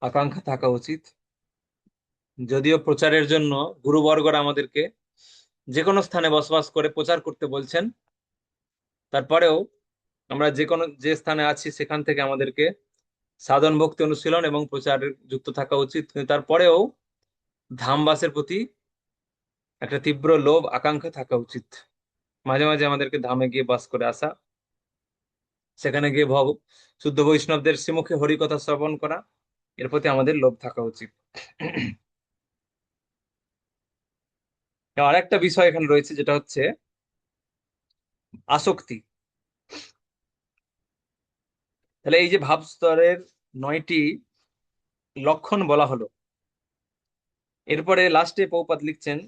আকাঙ্ক্ষা থাকা উচিত। যদিও প্রচারের জন্য গুরুবর্গরা আমাদেরকে যে কোনো স্থানে বসবাস করে প্রচার করতে বলছেন, তারপরেও আমরা যে স্থানে আছি সেখান থেকে আমাদেরকে সাধন ভক্তি অনুশীলন এবং প্রচারে যুক্ত থাকা উচিত। কিন্তু তারপরেও ধামবাসের প্রতি একটা তীব্র লোভ আকাঙ্ক্ষা থাকা উচিত। মাঝে মাঝে আমাদেরকে ধামে গিয়ে বাস করে আসা, সেখানে গিয়ে শুদ্ধ বৈষ্ণবদের শ্রীমুখে হরিকথা শ্রবণ করা, এর প্রতি আমাদের লোভ থাকা উচিত। আর একটা বিষয় এখানে রয়েছে, যেটা হচ্ছে আসক্তি। তাহলে এই যে ভাব স্তরের 9টি লক্ষণ বলা হলো, এরপরে লাস্টে প্রভুপাদ লিখছেন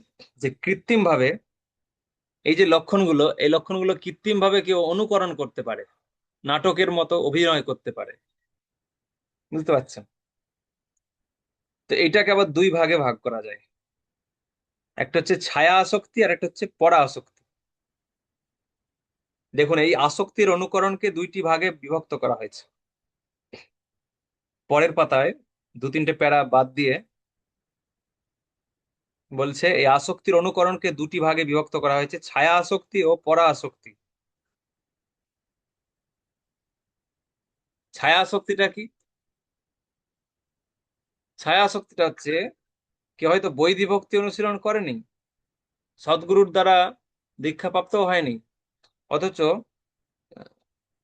যে কৃত্রিম ভাবে এই যে লক্ষণগুলো, এই লক্ষণগুলো কৃত্রিম ভাবে কেউ অনুকরণ করতে পারে, নাটকের মতো অভিনয় করতে পারে। বুঝতে পারছেন? তো এটাকে আবার দুই ভাগে ভাগ করা যায়, একটা হচ্ছে ছায়া আসক্তি আর একটা হচ্ছে পরা আসক্তি। দেখুন, এই আসক্তির অনুকরণকে দুইটি ভাগে বিভক্ত করা হয়েছে। পরের পাতায় 2-3টে প্যারা বাদ দিয়ে বলছে এই আসক্তির অনুকরণকে দুটি ভাগে বিভক্ত করা হয়েছে, ছায়া আসক্তি ও পরা আসক্তি। ছায়া আসক্তিটা কি? ছায়া আসক্তিটা হচ্ছে কেউ হয়তো বৈধি ভক্তি অনুশীলন করেনি, সদ্গুরুর দ্বারা দীক্ষাপ্রাপ্তও হয়নি, অথচ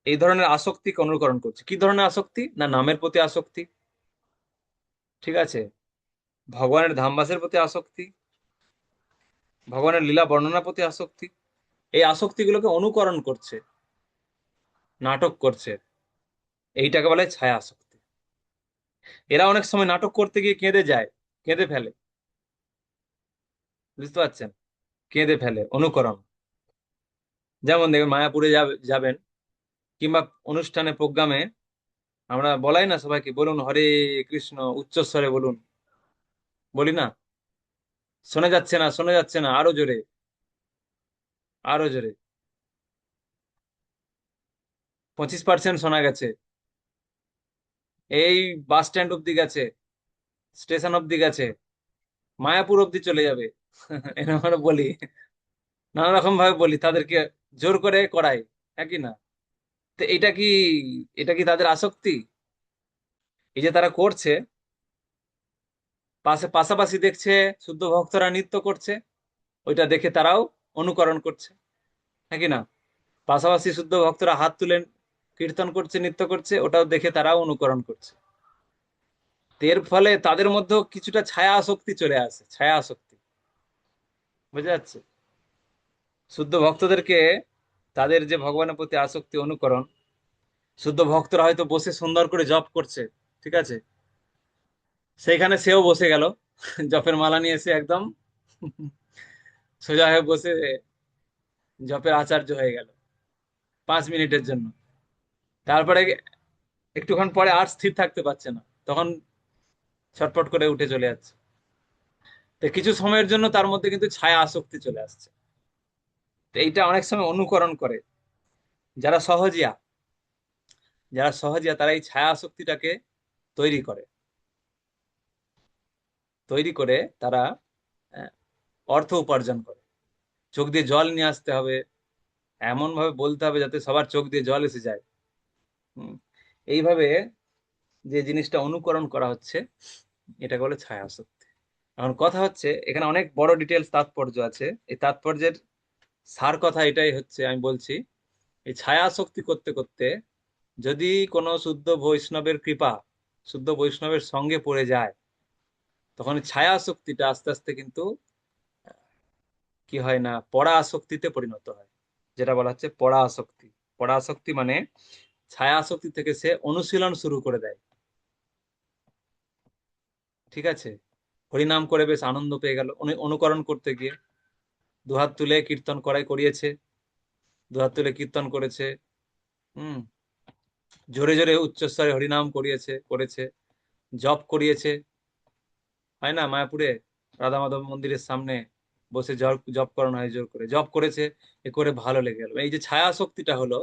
এই ধরনের আসক্তিকে অনুকরণ করছে। কি ধরনের আসক্তি? না নামের প্রতি আসক্তি, ঠিক আছে, ভগবানের ধামবাসের প্রতি আসক্তি, ভগবানের লীলা বর্ণনার প্রতি আসক্তি। এই আসক্তিগুলোকে অনুকরণ করছে, নাটক করছে, এইটাকে বলে ছায়া আসক্তি। এরা অনেক সময় নাটক করতে গিয়ে কেঁদে যায়, কেঁদে ফেলে। বুঝতে পারছেন? কেঁদে ফেলে, অনুকরণ। যেমন দেখবেন মায়াপুরে যাবেন, কিংবা অনুষ্ঠানে প্রোগ্রামে আমরা বলাই না সবাইকে, বলুন হরে কৃষ্ণ, উচ্চস্বরে বলুন, বলি না? শোনা যাচ্ছে না, শোনা যাচ্ছে না, আরো জোরে, আরো জোরে। 25% শোনা গেছে, এই বাস স্ট্যান্ড অব্দি গেছে, স্টেশন অব্দি গেছে, মায়াপুর অব্দি চলে যাবে। এরকম আমরা বলি, নানা রকম ভাবে বলি, তাদেরকে জোর করে করাই, একই না? তো এটা কি তাদের আসক্তি? এই যে তারা করছে, পাশাপাশি দেখছে শুদ্ধ ভক্তরা নৃত্য করছে, ওইটা দেখে তারাও অনুকরণ করছে, নাকি না? পাশাপাশি শুদ্ধ ভক্তরা হাত তুলে কীর্তন করছে, নৃত্য করছে, ওটাও দেখে তারাও অনুকরণ করছে। তো এর ফলে তাদের মধ্যেও কিছুটা ছায়া আসক্তি চলে আসে, ছায়া আসক্তি। বুঝা যাচ্ছে? শুদ্ধ ভক্তদেরকে তাদের যে ভগবানের প্রতি আসক্তি, অনুকরণ, শুদ্ধ ভক্তরা হয়তো বসে সুন্দর করে জপ করছে, ঠিক আছে, সেইখানে সেও বসে গেল, জপের মালা নিয়ে এসে একদম সোজা হয়ে বসে জপের আচার্য হয়ে গেল 5 মিনিটের জন্য। তারপরে একটুক্ষণ পরে আর স্থির থাকতে পারছে না, তখন ছটপট করে উঠে চলে যাচ্ছে। তো কিছু সময়ের জন্য তার মধ্যে কিন্তু ছায়া আসক্তি চলে আসছে। তো এইটা অনেক সময় অনুকরণ করে যারা সহজিয়া, তারা এই ছায়া আসক্তিটাকে তৈরি করে, তারা আহ, অর্থ উপার্জন করে। চোখ দিয়ে জল নিয়ে আসতে হবে, এমন ভাবে বলতে হবে যাতে সবার চোখ দিয়ে জল এসে যায়। হুম, এইভাবে যে জিনিসটা অনুকরণ করা হচ্ছে, এটাকে বলে ছায়া আসক্তি। এখন কথা হচ্ছে, এখানে অনেক বড় ডিটেলস তাৎপর্য আছে। এই তাৎপর্যের সার কথা এটাই হচ্ছে, আমি বলছি, এই ছায়া আসক্তি করতে করতে যদি কোনো শুদ্ধ বৈষ্ণবের কৃপা, শুদ্ধ বৈষ্ণবের সঙ্গে পড়ে যায়, তখন এই ছায়া আসক্তিটা আস্তে আস্তে কিন্তু কি হয় না, পড়া আসক্তিতে পরিণত হয়, যেটা বলা হচ্ছে পড়া আসক্তি। পড়া আসক্তি মানে ছায়া আসক্তি থেকে সে অনুশীলন শুরু করে দেয়। ঠিক আছে, হরিনাম করে বেশ আনন্দ পেয়ে গেল, অনুকরণ করতে গিয়ে দুহাত তুলে কীর্তন করিয়েছে, দুহাত তুলে কীর্তন করেছে, জোরে জোরে উচ্চস্বরে হরিনাম করেছে, জপ করিয়েছে, হয় না মায়াপুরে রাধা মাধব মন্দিরের সামনে বসে জপ করানো হয়, জোর করে জপ করেছে, এ করে ভালো লেগে গেল। এই যে ছায়া শক্তিটা হলো,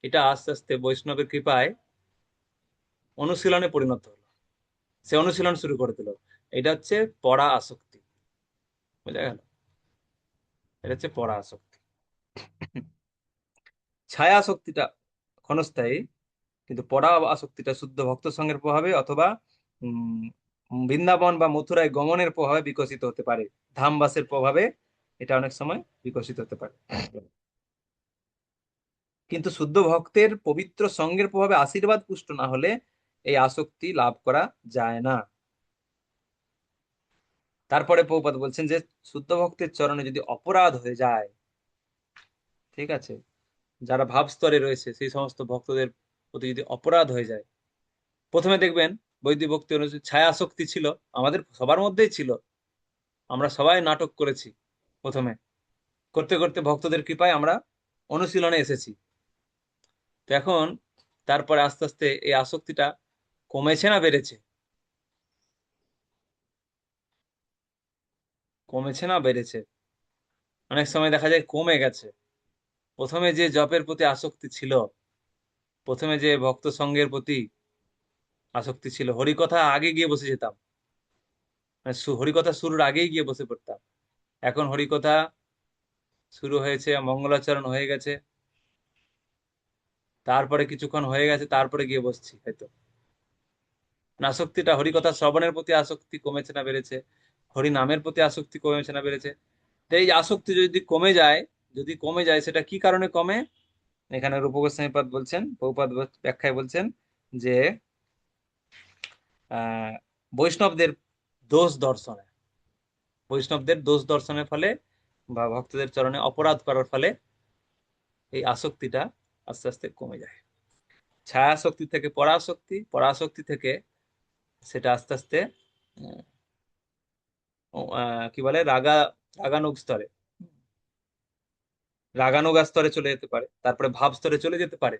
এটা আস্তে আস্তে বৈষ্ণবের কৃপায় অনুশীলনে পরিণত হলো, সে অনুশীলন শুরু করে দিল। এটা হচ্ছে পড়া আসক্তি, বুঝা গেল? এটা হচ্ছে পড়া আসক্তি। ছায়া আসক্তিটা ক্ষণস্থায়ী, কিন্তু পড়া আসক্তিটা শুদ্ধ ভক্ত সঙ্গের প্রভাবে অথবা বৃন্দাবন বা মথুরায় গমনের প্রভাবে বিকশিত হতে পারে, ধামবাসের প্রভাবে এটা অনেক সময় বিকশিত হতে পারে। কিন্তু শুদ্ধ ভক্তের পবিত্র সঙ্গের প্রভাবে আশীর্বাদ পুষ্ট না হলে এই আসক্তি লাভ করা যায় না। তারপরে প্রভুপাদ বলছেন যে শুদ্ধ ভক্তের চরণে যদি অপরাধ হয়ে যায়, ঠিক আছে, যারা ভাব স্তরে রয়েছে সেই সমস্ত ভক্তদের প্রতি যদি অপরাধ হয়ে যায়, প্রথমে দেখবেন বৈদিক ভক্তি অনুযায়ী ছায়া আসক্তি ছিল, আমাদের সবার মধ্যেই ছিল, আমরা সবাই নাটক করেছি প্রথমে, করতে করতে ভক্তদের কৃপায় আমরা অনুশীলনে এসেছি। তো এখন তারপরে আস্তে আস্তে এই আসক্তিটা কমেছে না বেড়েছে? কমেছে না বেড়েছে? অনেক সময় দেখা যায় কমে গেছে। প্রথমে যে জপের প্রতি আসক্তি ছিল, প্রথমে যে ভক্ত সঙ্গের প্রতি আসক্তি ছিল, হরিকথা আগে গিয়ে বসে যেতাম, মানে হরিকথা শুরুর আগেই গিয়ে বসে পড়তাম। এখন হরিকথা শুরু হয়েছে, মঙ্গলাচরণ হয়ে গেছে, তারপরে কিছুক্ষণ হয়ে গেছে, তারপরে গিয়ে বসছি হয়তো। আসক্তিটা হরিকথা শ্রবণের প্রতি আসক্তি কমেছে না বেড়েছে? হরি নামের প্রতি আসক্তি কমেছে না বেড়েছে? তো এই আসক্তি যদি কমে যায় সেটা কি কারণে কমে? এখানে রূপ গোস্বামীপাদ বলছেন, বহুপাদ ব্যাখ্যায় বলছেন যে বৈষ্ণবদের দোষ দর্শনে, বৈষ্ণবদের দোষ দর্শনের ফলে বা ভক্তদের চরণে অপরাধ করার ফলে এই আসক্তিটা আস্তে আস্তে কমে যায়। ছায়া শক্তি থেকে পরাশক্তি, পরাশক্তি থেকে সেটা আস্তে আস্তে কি বলে রাগানুগ স্তরে, রাগানুগা স্তরে চলে যেতে পারে, তারপরে ভাব স্তরে চলে যেতে পারে।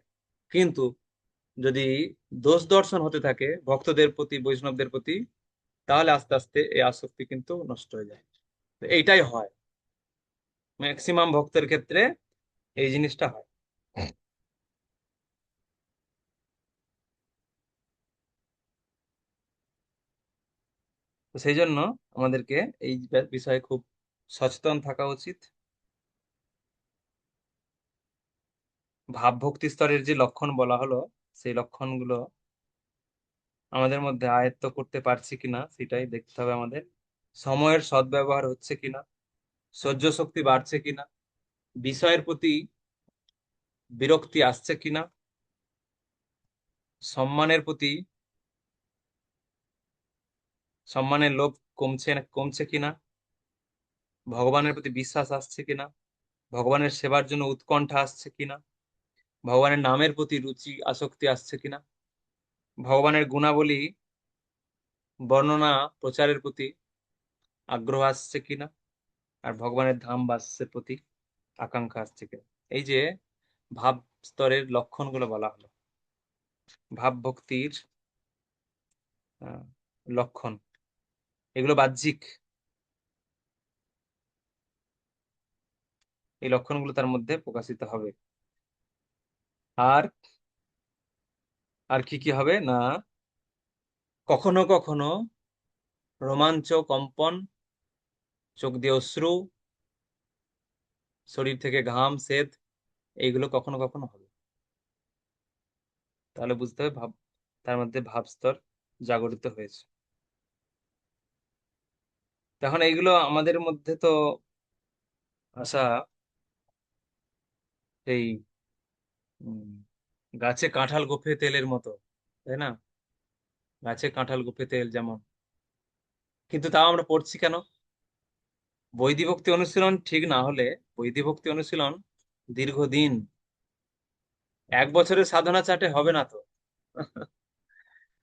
কিন্তু যদি দোষ দর্শন হতে থাকে ভক্তদের প্রতি, বৈষ্ণবদের প্রতি, তাহলে আস্তে আস্তে এই আসক্তি কিন্তু নষ্ট হয়ে যায়। তো এইটাই হয় ম্যাক্সিমাম ভক্তের ক্ষেত্রে, এই জিনিসটা হয়। তো সেই জন্য আমাদেরকে এই বিষয়ে খুব সচেতন থাকা উচিত। ভাব ভক্তি স্তরের যে লক্ষণ বলা হলো, সেই লক্ষণগুলো আমাদের মধ্যে আয়ত্ত করতে পারছি কিনা সেটাই দেখতে হবে আমাদের। সময়ের সদ্ব্যবহার হচ্ছে কিনা, সহ্য শক্তি বাড়ছে কিনা, বিষয়ের প্রতি বিরক্তি আসছে কিনা, সম্মানের প্রতি, সম্মানের লোভ কমছে কিনা, ভগবানের প্রতি বিশ্বাস আসছে কিনা, ভগবানের সেবার জন্য উৎকণ্ঠা আসছে কিনা, ভগবানের নামের প্রতি রুচি আসক্তি আসছে কিনা, ভগবানের গুণাবলী বর্ণনা প্রচারের প্রতি আগ্রহ আসছে কিনা, আর ভগবানের ধাম বাসের প্রতি আকাঙ্ক্ষা আসছে কিনা। এই যে ভাব স্তরের লক্ষণগুলো বলা হলো, ভাব ভক্তির লক্ষণ, এগুলো বাহ্যিক, এই লক্ষণগুলো তার মধ্যে প্রকাশিত হবে। আর আর কি কি হবে না, কখনো কখনো রোমাঞ্চ, কম্পন, চোখ দিয়ে অশ্রু, শরীর থেকে ঘাম, সেদ, এইগুলো কখনো কখনো হবে। তাহলে বুঝতে হবে তার মধ্যে ভাব স্তর জাগরিত হয়েছে। তখন এইগুলো আমাদের মধ্যে তো আসা এই গাছে কাঁঠাল গোফে তেলের মতো, তাই না? গাছে কাঁঠাল গোফে তেল যেমন, কিন্তু তাও আমরা পড়ছি কেন? বৈদিক ভক্তি অনুশীলন ঠিক না হলে, বৈদিক ভক্তি অনুশীলন দীর্ঘদিন এক বছরের সাধনা চাটে হবে না তো।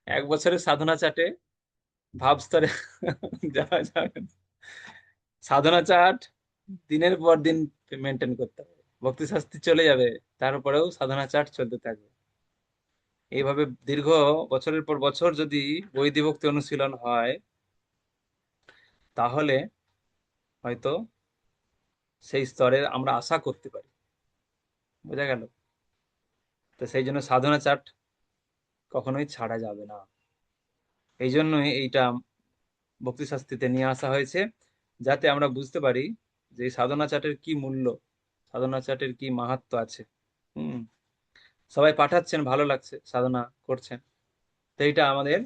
এক বছরের সাধনা চাটে ভাব স্তরে যাওয়া যাবে না। সাধনা চাট দিনের পর দিন মেনটেন করতে হবে, ভক্তি শাস্তি চলে যাবে, তারপরেও সাধনা চাট চলতে থাকবে। এইভাবে দীর্ঘ বছরের পর বছর যদি বৈদিক ভক্তি অনুশীলন হয়, তাহলে হয়তো সেই স্তরে আমরা আশা করতে পারি। বোঝা গেল? তো সেই জন্য সাধনা চাট কখনোই ছাড়া যাবে না। এই জন্যই এইটা ভক্তি শাস্ত্রীতে নিয়ে আসা হয়েছে, যাতে আমরা বুঝতে পারি যে এই সাধনা চাটের কি মূল্য, সাধনা চাটের কি মাহাত্ম্য আছে। হুম। সবাই পাঠাচ্ছেন, ভালো লাগছে, সাধনা করছেন, তো এইটা আমাদের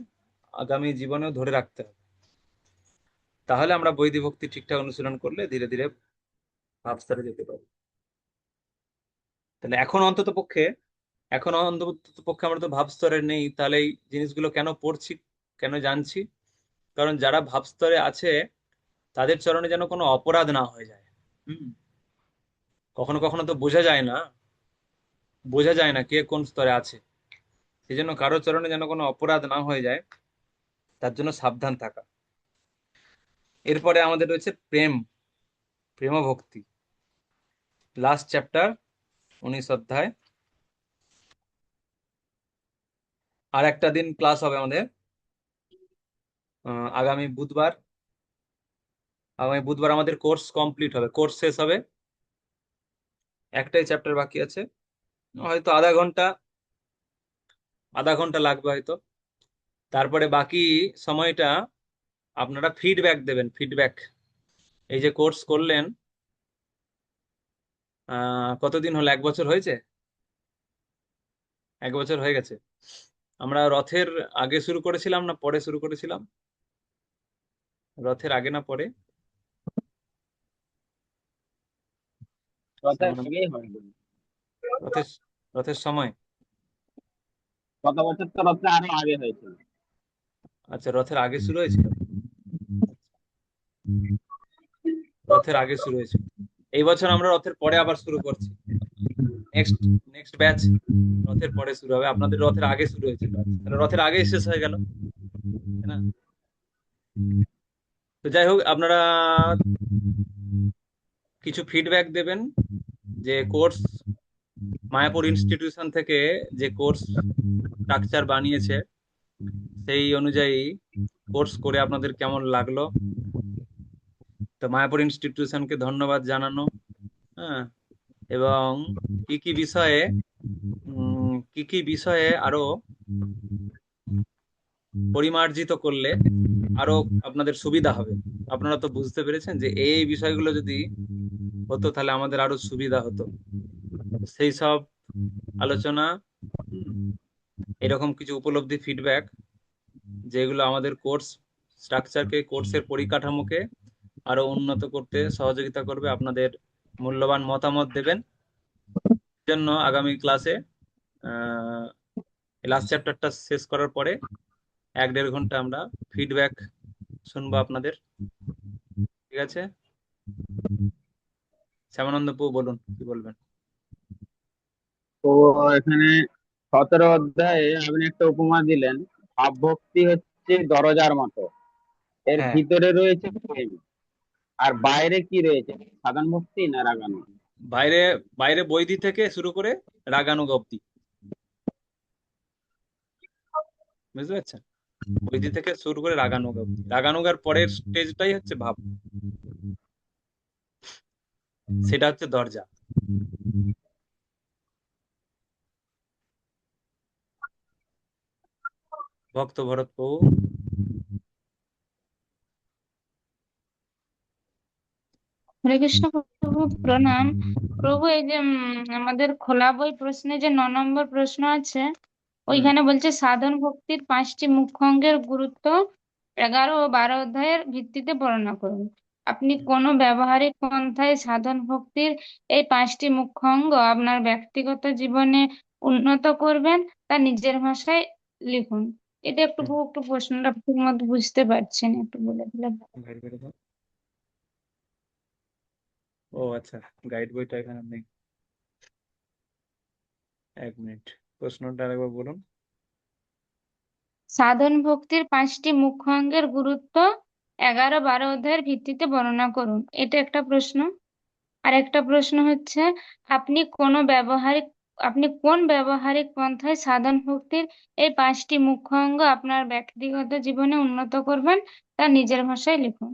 আগামী জীবনেও ধরে রাখতে হবে। তাহলে আমরা বৈদিক ভক্তি ঠিকঠাক অনুশীলন করলে ধীরে ধীরে ভাবস্তরে যেতে পারি। তাহলে এখন অন্তত পক্ষে আমরা তো ভাবস্তরে নেই, তাহলে এই জিনিসগুলো কেন পড়ছি, কেন জানছি? কারণ যারা ভাবস্তরে আছে তাদের চরণে যেন কোনো অপরাধ না হয়ে যায়। হুম। কখনো কখনো তো বোঝা যায় না কে কোন স্তরে আছে। সেই জন্য কারো চরণে যেন কোনো অপরাধ না হয়ে যায়, তার জন্য সাবধান থাকা। এরপরে আমাদের রয়েছে প্রেম ভক্তি, লাস্ট চ্যাপ্টার, 19 অধ্যায়। আর একটা দিন ক্লাস হবে আমাদের, আগামী বুধবার। আমাদের কোর্স কমপ্লিট হবে, কোর্স শেষ হবে, একটাই চ্যাপ্টার বাকি আছে। হয়তো আধা ঘন্টা লাগবে হয়তো। তারপরে বাকি সময়টা আপনারা ফিডব্যাক দেবেন। এই যে কোর্স করলেন, কতদিন হলো? 1 বছর হয়েছে? 1 বছর হয়ে গেছে। আমরা রথের আগে শুরু করেছিলাম না পরে শুরু করেছিলাম? রথের আগে না পরে? কথা শ্যামানন্দ, আগেই হয়। রথের রথের সময়? গত বছর তো রথটা আরো আগে হয়েছিল। আচ্ছা, রথের আগে শুরু হয়েছিল। রথের আগে শুরু হয়েছিল। এই বছর আমরা রথের পরে আবার শুরু করছি। নেক্সট নেক্সট ব্যাচ রথের পরে শুরু হবে, আপনাদের রথের আগে শুরু হয়েছিল। তাহলে রথের আগেই শেষ হয়ে গেল, তাই না? তো যাই হোক, আপনারা কিছু ফিডব্যাক দেবেন যে কোর্স, মায়াপুর ইনস্টিটিউশন থেকে যে কোর্স স্ট্রাকচার বানিয়েছে সেই অনুযায়ী কোর্স করে আপনাদের কেমন লাগলো। তো মায়াপুর ইনস্টিটিউশনকে ধন্যবাদ জানানো। হ্যাঁ। এবং কি কি বিষয়ে কি বিষয়ে আরো পরিমার্জিত করলে আরো আপনাদের সুবিধা হবে। আপনারা তো বুঝতে পেরেছেন যে এই বিষয়গুলো যদি হতো তাহলে আমাদের আরো সুবিধা হতো। সেই সব আলোচনা, এরকম কিছু উপলব্ধি, ফিডব্যাক, যেগুলো আমাদের কোর্স স্ট্রাকচারকে, কোর্সের পরিকাঠামোকে আরো উন্নত করতে সহযোগিতা করবে। আপনাদের মূল্যবান মতামত দেবেন। জন্য আগামী ক্লাসে লাস্ট চ্যাপ্টারটা শেষ করার পরে 1-1.5 ঘন্টা আমরা ফিডব্যাক শুনবো আপনাদের। ঠিক আছে? শ্যামানন্দ পু, বলুন কি বলবেন। তো এখানে 17 অধ্যায়ে আপনি একটা উপমা দিলেন, ভাব ভক্তি হচ্ছে দরজার মতো, এর হ্যাঁ, ভিতরে রয়েছে প্রেম, আর বাইরে কি রয়েছে, সাধারণ ভক্তি না রাগানো? বাইরে বাইরে বৈদি থেকে শুরু করে রাগানুগ অব্দি, বুঝতে পারছেন? বৈদি থেকে শুরু করে রাগানুগ অব্দি, রাগানুগার পরের স্টেজটাই হচ্ছে ভাব, সেটা হচ্ছে দরজা। ভক্ত ভরত প্রভু। হরে কৃষ্ণ প্রভু, প্রণাম। প্রভু, এই যে আমাদের খোলা বই প্রশ্নে যে 9 নম্বর প্রশ্ন আছে, ওইখানে বলছে সাধন ভক্তির 5টি মুখ্য অঙ্গের গুরুত্ব 11 ও 12 অধ্যায়ের ভিত্তিতে বর্ণনা করুন। আপনি কোন ব্যবহারিক পন্থায় সাধন ভক্তির এই 5টি মুখ্য অঙ্গ আপনার ব্যক্তিগত জীবনে উন্নত করবেন তা নিজের ভাষায় লিখুন। এটা একটু প্রশ্নটা ঠিক মতো বুঝতে পারছি না, একটু বলে দিলে ভালো। গাইড করে দাও। ও আচ্ছা, গাইড বইটা এখানে নেই। 1 মিনিট, প্রশ্নটা আরেকবার বলুন। সাধন ভক্তির 5টি মুখ্য অঙ্গের গুরুত্ব 11-12 অধ্যায়ের ভিত্তিতে বর্ণনা করুন, এটা একটা প্রশ্ন। আর একটা প্রশ্ন হচ্ছে, আপনি কোন ব্যবহারিক পন্থায় সাধন ভক্তির এই 5টি মুখ্য অঙ্গ আপনার ব্যক্তিগত জীবনে উন্নত করবেন, তা নিজের ভাষায় লিখুন।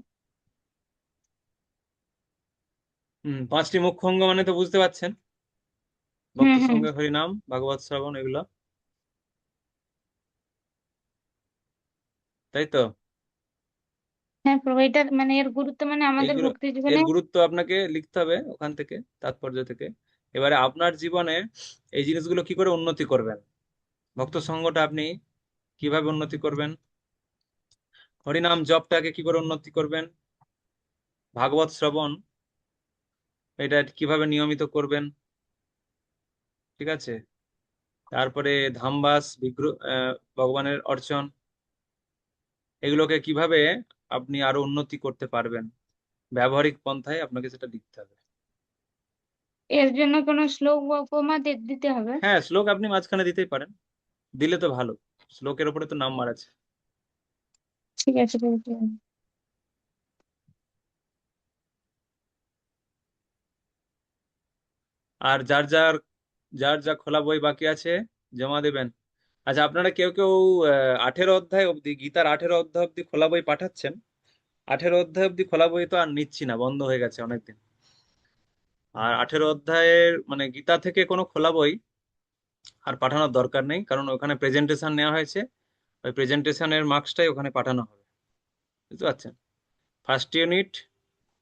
5টি মুখ্য অঙ্গ মানে তো বুঝতে পারছেন, হুম ভক্তি হুম সঙ্গে হরিনাম, ভাগবত শ্রবণ, এগুলো, তাই তো? হ্যাঁ প্রভু, এটা মানে এর গুরুত্ব মানে আমাদের এইগুলো, ভক্তি জীবনে। এর গুরুত্ব আপনাকে লিখতে হবে ওখান থেকে, তাৎপর্য থেকে। এবারে আপনার জীবনে এই জিনিসগুলো কি করে উন্নতি করবেন, ভক্ত সঙ্গটা আপনি কিভাবে উন্নতি করবেন, হরিনাম জপটাকে কি করে উন্নতি করবেন, ভাগবত শ্রবণ এটা কিভাবে নিয়মিত করবেন, ঠিক আছে? তারপরে ধামবাস, বিগ্রহ, ভগবানের অর্চন, এগুলোকে কিভাবে আপনি আরো উন্নতি করতে পারবেন, ব্যবহারিক পন্থায় আপনাকে সেটা লিখতে হবে। এর জন্য কোনো শ্লোক বা উপমা দিতে হবে? হ্যাঁ, শ্লোক আপনি মাঝখানে দিতেই পারেন, দিলে তো ভালো, শ্লোকের উপরে তো নাম্বার আছে। ঠিক আছে প্রভু, ঠিক আছে। আর যার যা খোলা বই বাকি আছে জমা দেবেন। আচ্ছা, আপনারা কেউ কেউ 18 অধ্যায় অবধি, গীতার 18 অধ্যায় অবধি খোলা বই পাঠাচ্ছেন। 18 অধ্যায় অবধি খোলা বই তো আর নিচ্ছি না, বন্ধ হয়ে গেছে অনেকদিন। আর 18 অধ্যায়ের মানে গীতা থেকে কোনো খোলা বই আর পাঠানোর দরকার নেই, কারণ ওখানে প্রেজেন্টেশন নেওয়া হয়েছে, ওই প্রেজেন্টেশনের মার্কসটাই ওখানে পাঠানো হবে, বুঝতে পারছেন? First unit,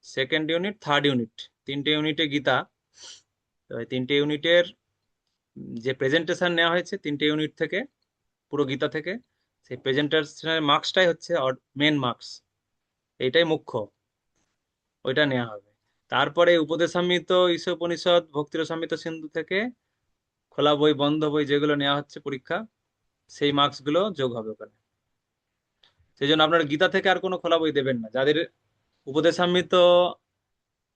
second unit, third unit, 3টে ইউনিটে গীতা। তো এই 3টে ইউনিটের যে প্রেজেন্টেশন নেওয়া হয়েছে 3টে ইউনিট থেকে, পুরো গীতা থেকে, সেই প্রেজেন্টেশনের মার্কসটাই হচ্ছে মেন মার্কস, এইটাই মুখ্য, ওইটা নেওয়া হবে। তারপরে উপদেশামৃত, ঈশোপনিষদ, ভক্তিরসামৃত সিন্ধু থেকে খোলা বই, বন্ধ বই যেগুলো নেওয়া হচ্ছে পরীক্ষা, সেই মার্কস গুলো যোগ হবে ওখানে। সেই জন্য আপনার গীতা থেকে আর কোনো খোলা বই দেবেন না। যাদের উপদেশামৃত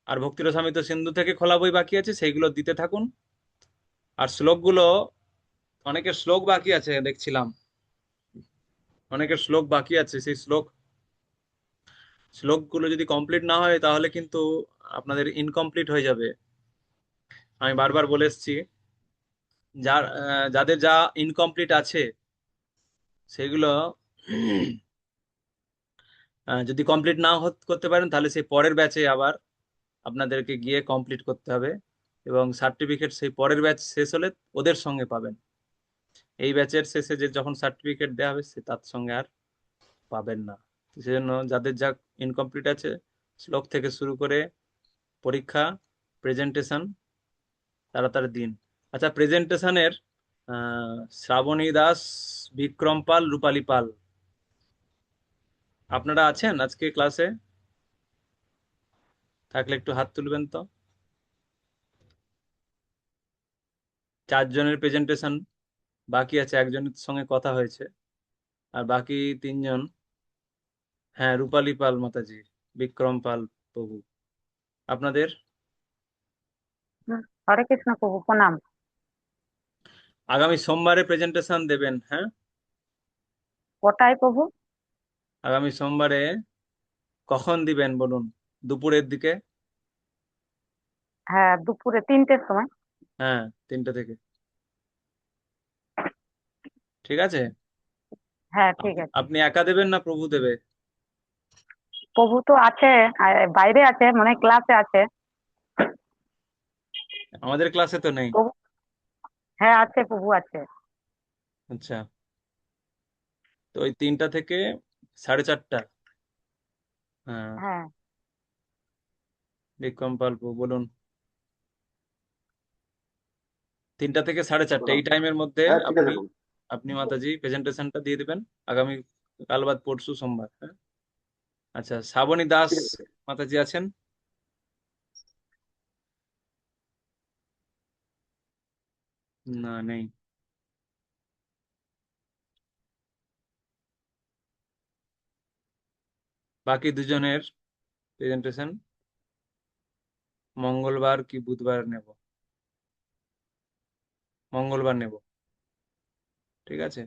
আর ভক্তিরসামৃত সিন্ধু থেকে খোলা বই বাকি আছে সেইগুলো দিতে থাকুন। আর শ্লোকগুলো, অনেকের শ্লোক বাকি আছে দেখছিলাম, অনেকের শ্লোক বাকি আছে, সেই শ্লোকগুলো যদি কমপ্লিট না হয় তাহলে কিন্তু আপনাদের ইনকমপ্লিট হয়ে যাবে। আমি বারবার বলে এসেছি, যাদের যা ইনকমপ্লিট আছে সেগুলো যদি কমপ্লিট না করতে পারেন তাহলে সেই পরের ব্যাচে আবার আপনাদেরকে গিয়ে কমপ্লিট করতে হবে, এবং সার্টিফিকেট সেই পরের ব্যাচ শেষ হলে ওদের সঙ্গে পাবেন। এই ব্যাচের শেষে যে যখন সার্টিফিকেট দেওয়া হবে সে তার সঙ্গে আর পাবেন না। সেজন্য যাদের যা ইনকমপ্লিট আছে, শ্লোক থেকে শুরু করে পরীক্ষা, প্রেজেন্টেশন তাড়াতাড়ি দিন। আচ্ছা, প্রেজেন্টেশনের শ্রাবণী দাস, বিক্রম পাল, রূপালী পাল, আপনারা আছেন আজকে ক্লাসে? থাকলে একটু হাত তুলবেন তো। 4 জনের প্রেজেন্টেশন বাকি আছে, একজনের সঙ্গে কথা হয়েছে, আর বাকি 3জন। হ্যাঁ, রূপালী পাল মাতাজি, বিক্রম পাল প্রভু, আপনাদের? হরে কৃষ্ণ প্রভু, প্রণাম। আগামী সোমবারে প্রেজেন্টেশন দেবেন, হ্যাঁ? কোটায় প্রভু? আগামী সোমবারে কখন দিবেন বলুন? দুপুরের দিকে? হ্যাঁ, দুপুরে 3টের সময়। হ্যাঁ, 3টে থেকে, ঠিক আছে? হ্যাঁ ঠিক আছে। আপনি একা দেবেন না প্রভু দেবে? প্রভু তো আছে, বাইরে আছে, মানে ক্লাসে আছে। আমাদের ক্লাসে তো নেই। প্রভু, হ্যাঁ আছে, প্রভু আছে। আচ্ছা, তো ওই 3টা থেকে 4:30। হ্যাঁ, হ্যাঁ। বিক্রম পাল প্রভু বলুন। 3টা থেকে 4:30 এই টাইমের মধ্যে হ্যাঁ ঠিক আছে আপনি প্রভু। আপনি মাতাজি প্রেজেন্টেশনটা দিয়ে দিবেন আগামী কাল বাদ পরশু সোমবার, হ্যাঁ? আচ্ছা, শ্রাবণী দাস ঠিক আছে। মাতাজি আছেন? না, নেই। বাকি 2জনের প্রেজেন্টেশন মঙ্গলবার কি বুধবার নেব। মঙ্গলবার নেব, ঠিক আছে।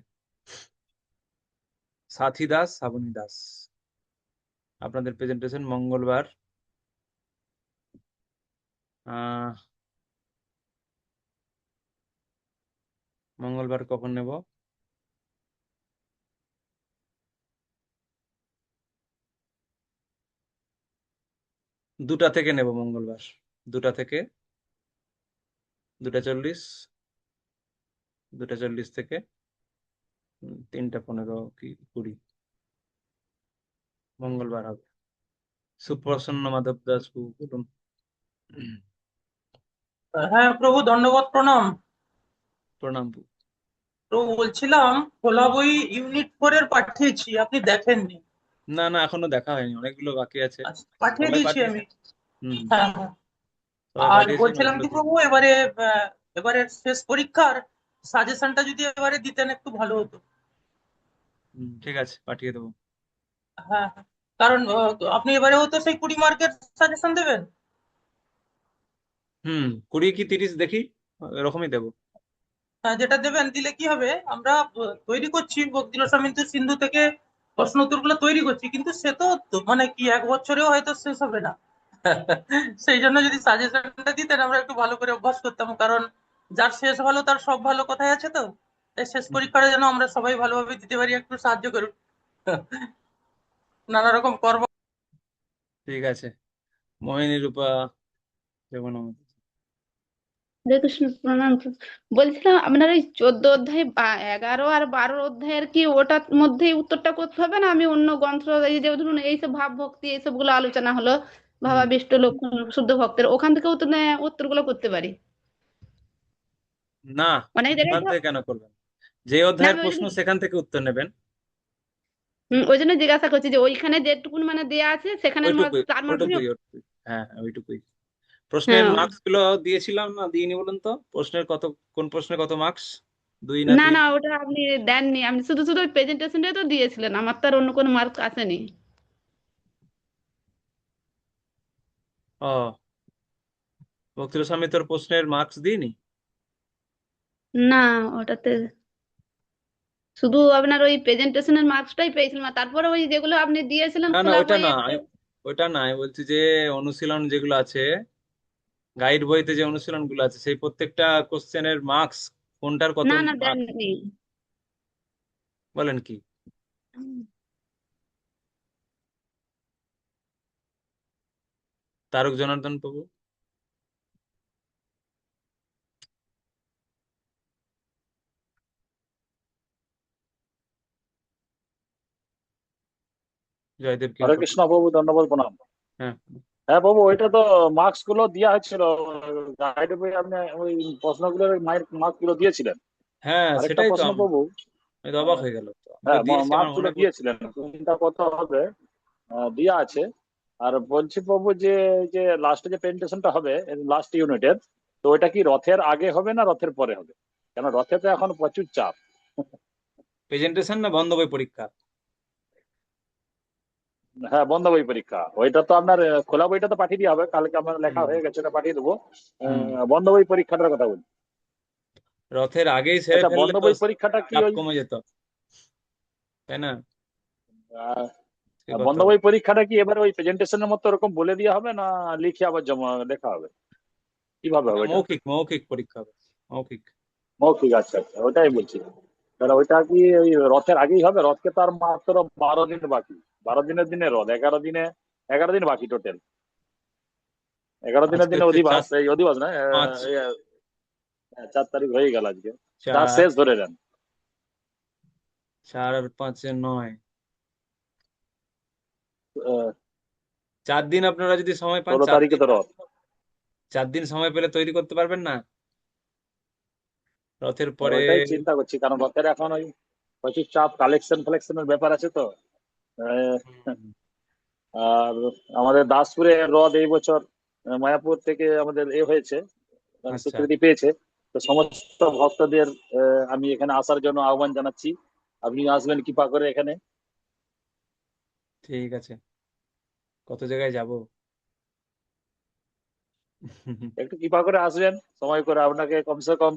সাথী দাস, শ্রাবণী দাস, আপনাদের প্রেজেন্টেশন মঙ্গলবার। মঙ্গলবার কখন নেব? দুটা থেকে নেব মঙ্গলবার, 2টা থেকে 2:40, 2:40 থেকে 3:15 কি 20 মঙ্গলবার হবে। সুপ্রসন্ন মাধব দাস বলুন। হ্যাঁ প্রভু, দণ্ডবত প্রণাম। প্রণাম। প্রভু, বলছিলাম খোলা বই ইউনিট 4 এর পাঠিয়েছি, আপনি দেখেননি। না না, এখনো দেখা হয়নি, অনেকগুলো বাকি আছে। পাঠিয়ে সবাই দিয়েছি পাঠিয়েছে। আমি। হুম, হ্যাঁ হ্যাঁ। সবাই আর পাঠিয়েছেন, বলছিলাম ওগুলো কি দিন। প্রভু, এবারে শেষ পরীক্ষার সাজেশনটা যদি এবারে দিতেন একটু ভালো হতো। ঠিক আছে, পাঠিয়ে দেবো। হ্যাঁ হ্যাঁ। কারণ আপনি এবারেও তো সেই 20 মার্কের সাজেশন দেবেন। 20 কি 30 দেখি, এরকমই দেবো। হ্যাঁ, যেটা দেবেন দিলে কি হবে, আমরা তৈরি করছি বক্তির সামিন্ত সিন্ধু থেকে প্রশ্ন উত্তরগুলো তৈরি করছি, কিন্তু সে তো মানে কি 1 বছরেও হয়তো শেষ হবে না। সেই জন্য যদি সাজেশনটা দিতেন আমরা একটু ভালো করে অভ্যাস করতাম, কারণ যার শেষ ভালো তার সব ভালো কথাই আছে তো। তাই শেষ পরীক্ষাটা যেন আমরা সবাই ভালোভাবে দিতে পারি, একটু সাহায্য করুন। নানা রকম কর্ম। ঠিক আছে, মোহিনী রূপা যেমন আমাদের। হরে কৃষ্ণ, প্রণাম। বলছিলাম আপনার ওই 14 অধ্যায় 11 আর 12 অধ্যায়ের কি ওটার মধ্যেই উত্তরটা করতে হবে না? আমি অন্য গ্রন্থ, এই যে ধরুন এইসব ভাব ভক্তি এইসব গুলো আলোচনা হলো, ভাবাবিষ্ট লক্ষণ শুদ্ধ ভক্তের, ওখান থেকে উত্তরগুলো করতে পারি। না, অনেক জায়গায় ওখান তো। থেকে কেন করবেন? যে না, অধ্যায়ের আমি ওই প্রশ্ন জন্য সেখান থেকে উত্তর নেবেন। ওই জন্য জিজ্ঞাসা করছি যে ওইখানে যেটুকুন মানে দেয়া আছে সেখানে ওইটুকুই, তার মাধ্যমে। ওইটুকুই। হ্যাঁ, ওইটুকুই। প্রশ্নের হ্যাঁ। মার্কস গুলো দিয়েছিলাম না, দিইনি বলুন তো? কোন প্রশ্নে কত মার্কস? 2 না না 3? না, ওটা আপনি দেননি, আপনি শুধু শুধু ওই প্রেজেন্টেশনটাই তো দিয়েছিলেন, আমার তো আর অন্য কোনো মার্ক আসেনি। ও, বক্তৃতা সমিতির প্রশ্নের মার্কস দিইনি? না, ওটাতে শুধু আপনার ওই প্রেজেন্টেশনের মার্কসটাই পেয়েছিলাম, আর তারপরে ওই যেগুলো আপনি দিয়েছিলেন না না, খোলা ওইটা বই না, একটা। ওইটা না, আমি বলছি যে অনুশীলন যেগুলো আছে, গাইড বইতে যে অনুশীলন গুলো আছে, সেই প্রত্যেকটা কোশ্চেনের মার্কস কোনটার কত না না, মার্কস দেননি। বলেন কি? তারক জনার্দন প্রভু। জয়দেব হরে কিঙ্কর। কৃষ্ণ প্রভু, ধন্যবাদ প্রণাম। হ্যাঁ, হ্যাঁ প্রভু, ওইটা তো মার্কস গুলো দেওয়া হয়েছিল গাইড বই, আপনি ওই প্রশ্নগুলোর মার্কস গুলো দিয়েছিলেন। হ্যাঁ, আরেকটা সেটাই তো প্রশ্ন প্রভু, আমি তো অবাক হয়ে গেল, তো আমি তো হ্যাঁ দিয়েছি, আমার মার্কস গুলো মনে পড়ছে। দিয়েছিলেন, কোনটা কত হবে দেওয়া আছে। আর বলছি প্রভু যে যে লাস্টে যে প্রেজেন্টেশনটা হবে লাস্ট ইউনিটের, তো ওইটা কি রথের আগে হবে না রথের পরে হবে? কেন রথে তো এখন প্রচুর চাপ। প্রেজেন্টেশন না বন্ধ বই পরীক্ষা? হ্যাঁ, বন্ধ বই পরীক্ষা। ওইটা তো আপনার খোলা বইটা তো পাঠিয়ে দেওয়া হবে, কালকে আমার লেখা হয়ে গেছে, ওটা পাঠিয়ে দেবো। বন্ধ বই পরীক্ষাটার কথা বলছি। রথের আগেই সেরে আচ্ছা, ফেললে বন্ধ তো বই পরীক্ষাটা কি চাপ ওই কমে যেত, তাই না? সে বন্ধ কথা। বই পরীক্ষাটা কি এবারে ওই প্রেজেন্টেশনের মতো ওরকম বলে দেওয়া হবে, না লিখে আবার জমা লেখা হবে, কিভাবে না, হবে ওইটা? মৌখিক মৌখিক পরীক্ষা হবে, মৌখিক। মৌখিক, আচ্ছা আচ্ছা, ওটাই বলছি। তাহলে ওইটা কি ওই রথের আগেই হবে? রথকে তো আর মাত্র 12 দিন বাকি। 12 দিনের দিনে রথ, 11 দিন বাকি টোটাল। 11 দিনের আজকে দিনে হচ্ছে অধিবাস, এই অধিবাস না 5, 4 তারিখ হয়ে গেল আজকে, 4 4, শেষ ধরে নেন। 4 আর 5 9, আহ, 4 দিন আপনারা যদি সময় পান, 16 4 তারিখে দিন, তো রথ। 4 দিন সময় পেলে তৈরি করতে পারবেন না রথের পরে? ওইটাই চিন্তা করছি, কারণ রথের এখন ওই প্রচুর চাপ, কালেকশন ফালেকশনের ব্যাপার আছে তো। আহ, আর আমাদের দাসপুরে রথ এই বছর মায়াপুর থেকে আমাদের হয়েছে, মানে আচ্ছা, স্বীকৃতি পেয়েছে। তো সমস্ত ভক্তদের আমি এখানে আসার জন্য আহ্বান জানাচ্ছি। আপনি আসবেন কৃপা করে এখানে। ঠিক আছে, কত জায়গায় যাব। একটু কৃপা করে আসবেন সময় করে, আপনাকে কমসে কম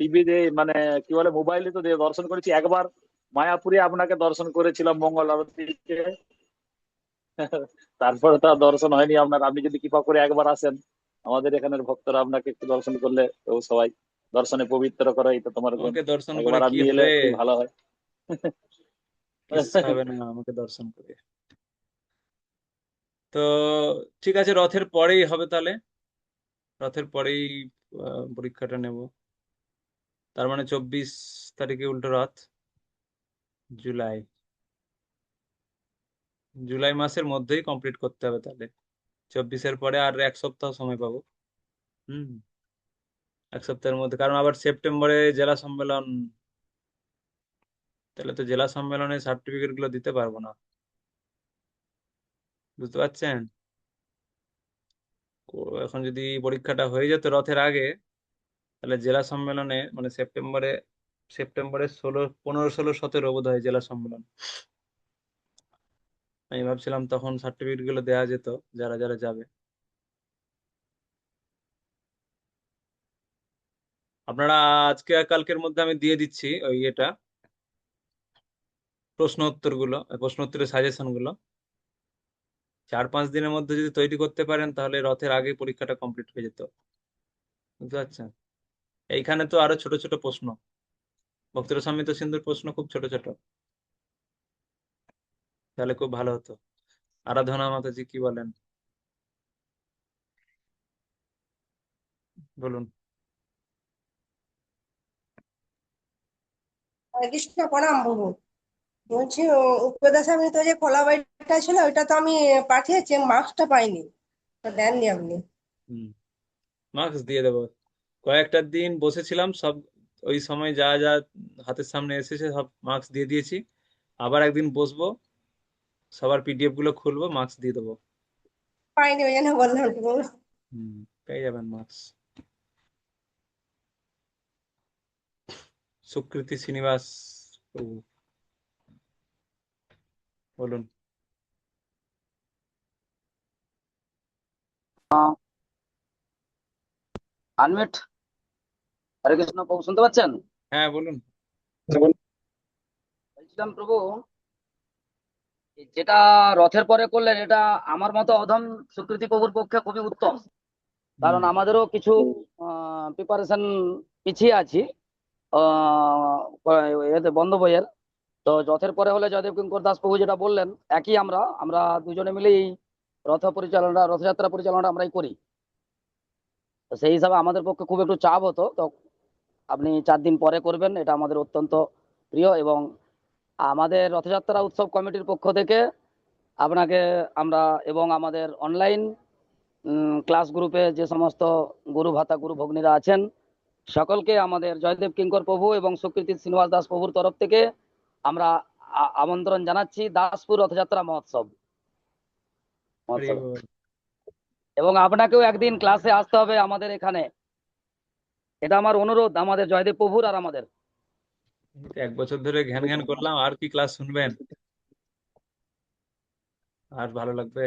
টিভিতে মানে কি বলে মোবাইলে তো দর্শন করেছি একবার, মায়াপুরে আপনাকে দর্শন করেছিলাম মঙ্গল আরতিতে। তারপরে তো আর দর্শন হয়নি আপনার। আপনি যদি কৃপা করে একবার আসেন, আমাদের এখানের ভক্তরা আপনাকে একটু দর্শন করলে ও সবাই দর্শনে পবিত্র করে, এটা তোমার গুণ। আমাকে দর্শন করে একবার কি আপনি এলে হবে? খুব ভালো হয়। কিছু হবে না আমাকে দর্শন করে। তো ঠিক আছে, রথের পরেই হবে তাহলে। রথের পরেই পরীক্ষাটা নেব। তার মানে 24 তারিখে উল্টো রথ। জুলাই জুলাই মাসের মধ্যেই কমপ্লিট করতে হবে তাহলে। 24-এর পরে আর 1 সপ্তাহ সময় পাবো। হুম, 1 সপ্তাহের মধ্যে, কারণ আবার সেপ্টেম্বরে জেলা সম্মেলন। তাহলে তো জেলা সম্মেলনের সার্টিফিকেট গুলো দিতে পারবো না, বুঝতে পারছেন? এখন যদি পরীক্ষাটা হয়ে যেত রথের আগে, তাহলে জেলা সম্মেলনে মানে সেপ্টেম্বরে 15, 16, 17 বোধ হয় জেলা সম্মেলন। আমি ভাবছিলাম তখন সার্টিফিকেট গুলো দেওয়া যেত যারা যারা যাবে। আপনারা আজকে আর কালকের মধ্যে আমি দিয়ে দিচ্ছি ওই এটা প্রশ্ন উত্তরের সাজেশন গুলো। 4-5 দিনের মধ্যে যদি তৈরি করতে পারেন তাহলে রথের আগে পরীক্ষাটা কমপ্লিট হয়ে যেত, বুঝতে পারছেন? এইখানে তো আরো ছোট ছোট প্রশ্ন, ভক্তের সম্মিত সিন্ধুর প্রশ্ন খুব ছোট ছোট, তাহলে খুব ভালো হতো। আরাধনা মাতাজি কি বলেন, বলুন। হরে কৃষ্ণ, প্রণাম প্রভু। বলছি উপদেশামৃত যে খোলা বইটা ছিল ওইটা তো আমি পাঠিয়েছি, মার্কসটা পাইনি, তো দেননি আপনি। মার্কস দিয়ে দেবো। কয়েকটা দিন বসেছিলাম, সব ওই সময় যা যা হাতের সামনে এসেছে সব মার্কস দিয়ে দিয়েছি। আবার একদিন বসবো, সবার পিডিএফ গুলো খুলবো, মার্কস দিয়ে দেবো। পাইনি ওই জন্য বললাম একটু প্রভু। পেয়ে যাবেন মার্কস। সুকৃতি শ্রীনিবাস প্রভু, বলুন। আনমিউট। হরে কৃষ্ণ প্রভু, শুনতে পাচ্ছেন? হ্যাঁ বলুন। বলছিলাম প্রভু, যেটা রথের পরে করলেন এটা আমার মতো অধম স্বীকৃতি প্রভুর পক্ষে খুবই উত্তম, কারণ আমাদেরও কিছু প্রিপারেশন পিছিয়ে আছি এতে বন্ধ বইয়ের। তো রথের পরে হলে জয়দেব কিঙ্কর দাস প্রভু যেটা বললেন, একই আমরা আমরা দুজনে মিলেই রথযাত্রা পরিচালনা আমরাই করি। তো সেই হিসাবে আমাদের পক্ষে খুব একটু চাপ হতো, তো আপনি 4 দিন পরে করবেন, এটা আমাদের অত্যন্ত প্রিয়। এবং আমাদের রথযাত্রা উৎসব কমিটির পক্ষ থেকে আপনাকে আমরা এবং আমাদের অনলাইন ক্লাস গ্রুপে যে সমস্ত গুরু ভাতা গুরু ভগ্নীরা আছেন সকলকে আমাদের জয়দেব কিঙ্কর প্রভু এবং সুকৃতি শ্রীনিবাস দাস প্রভুর তরফ থেকে আমরা আমন্ত্রণ জানাচ্ছি দাসপুর রথযাত্রা মহোৎসবে। এবং আপনাকেও একদিন ক্লাসে আসতে হবে আমাদের এখানে, এটা আমার অনুরোধ আমাদের জয়দেব প্রভুর আর আমাদের। 1 বছর ধরে ঘ্যান ঘ্যান করলাম, আর কি ক্লাস শুনবেন? আর ভালো লাগবে?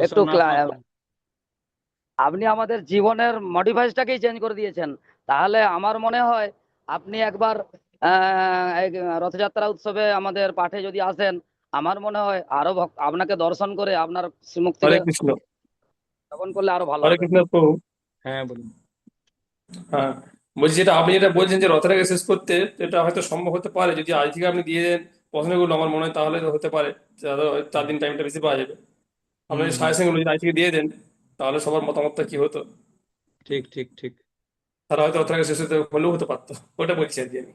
একটু আপনি আমাদের জীবনের মডিফাইসটাকেই চেঞ্জ করে দিয়েছেন। তাহলে আমার মনে হয় আপনি একবার এই রথযাত্রা উৎসবে আমাদের পাঠে যদি আসেন, আমার মনে হয় আরো আপনাকে দর্শন করে আপনার শ্রীমুখ থেকে হরে কৃষ্ণ। শ্রবণ করলে আরো ভালো হরে হবে। কৃষ্ণ প্রভু। হ্যাঁ বলুন। হ্যাঁ, বলছি যেটা আপনি যেটা বলছেন যে রথের আগে শেষ করতে, তো এটা হয়তো সম্ভব হতে পারে যদি আজ থেকে আপনি দিয়ে দেন প্রশ্নগুলো। আমার মনে হয় তাহলে হতে পারে, 4 দিন টাইমটা বেশি পাওয়া যাবে। আপনি সাজেশন গুলো যদি আজ থেকে দিয়ে দেন তাহলে সবার মতামতটা কি হতো, ঠিক ঠিক ঠিক। তারা হয়তো রথের আগে শেষ হতে হলেও হতে পারতো, ওটা বলছি আর কি আমি।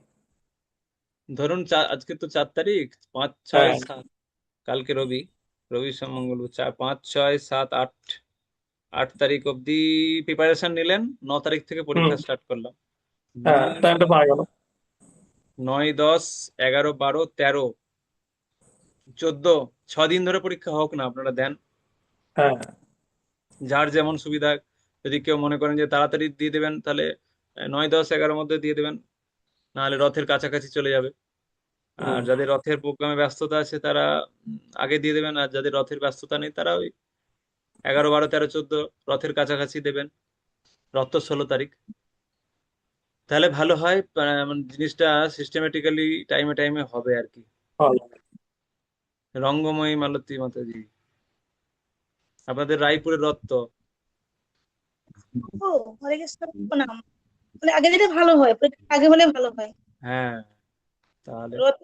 ধরুন আজকে তো 4 তারিখ, 5, 6, হ্যাঁ 7, কালকে রবি, সোম মঙ্গল 4, 5, 6, 7, 8, 8 তারিখ অব্দি প্রিপারেশন নিলেন, 9 তারিখ থেকে পরীক্ষা স্টার্ট করলাম। হ্যাঁ, টাইমটা পাওয়া গেল। 9, 10, 11, 12, 13, 14, 6 দিন ধরে পরীক্ষা হোক না, আপনারা দেন। হ্যাঁ যার যেমন সুবিধা। যদি কেউ মনে করেন যে তাড়াতাড়ি দিয়ে দেবেন তাহলে 9, 10, 11 মধ্যে দিয়ে দেবেন, নাহলে রথের কাছাকাছি চলে যাবে। আর যাদের রথের প্রোগ্রামে ব্যস্ততা আছে তারা আগে দিয়ে দেবেন, আর যাদের রথের ব্যস্ততা নেই তারা ওই 11, 12, 13, 14 রথের কাছাকাছি দেবেন। রথ তো 16 তারিখ, তাহলে ভালো হয়, মানে জিনিসটা সিস্টেমেটিক্যালি টাইমে টাইমে হবে আর কি। রঙ্গময়ী মালতী মাতাজি, আপনাদের রায়পুরের রথ তো। ও, হরে কৃষ্ণ প্রণাম। মানে আগে দিলে ভালো হয়, পরীক্ষা আগে হলে ভালো হয়। হ্যাঁ, তাহলে রথ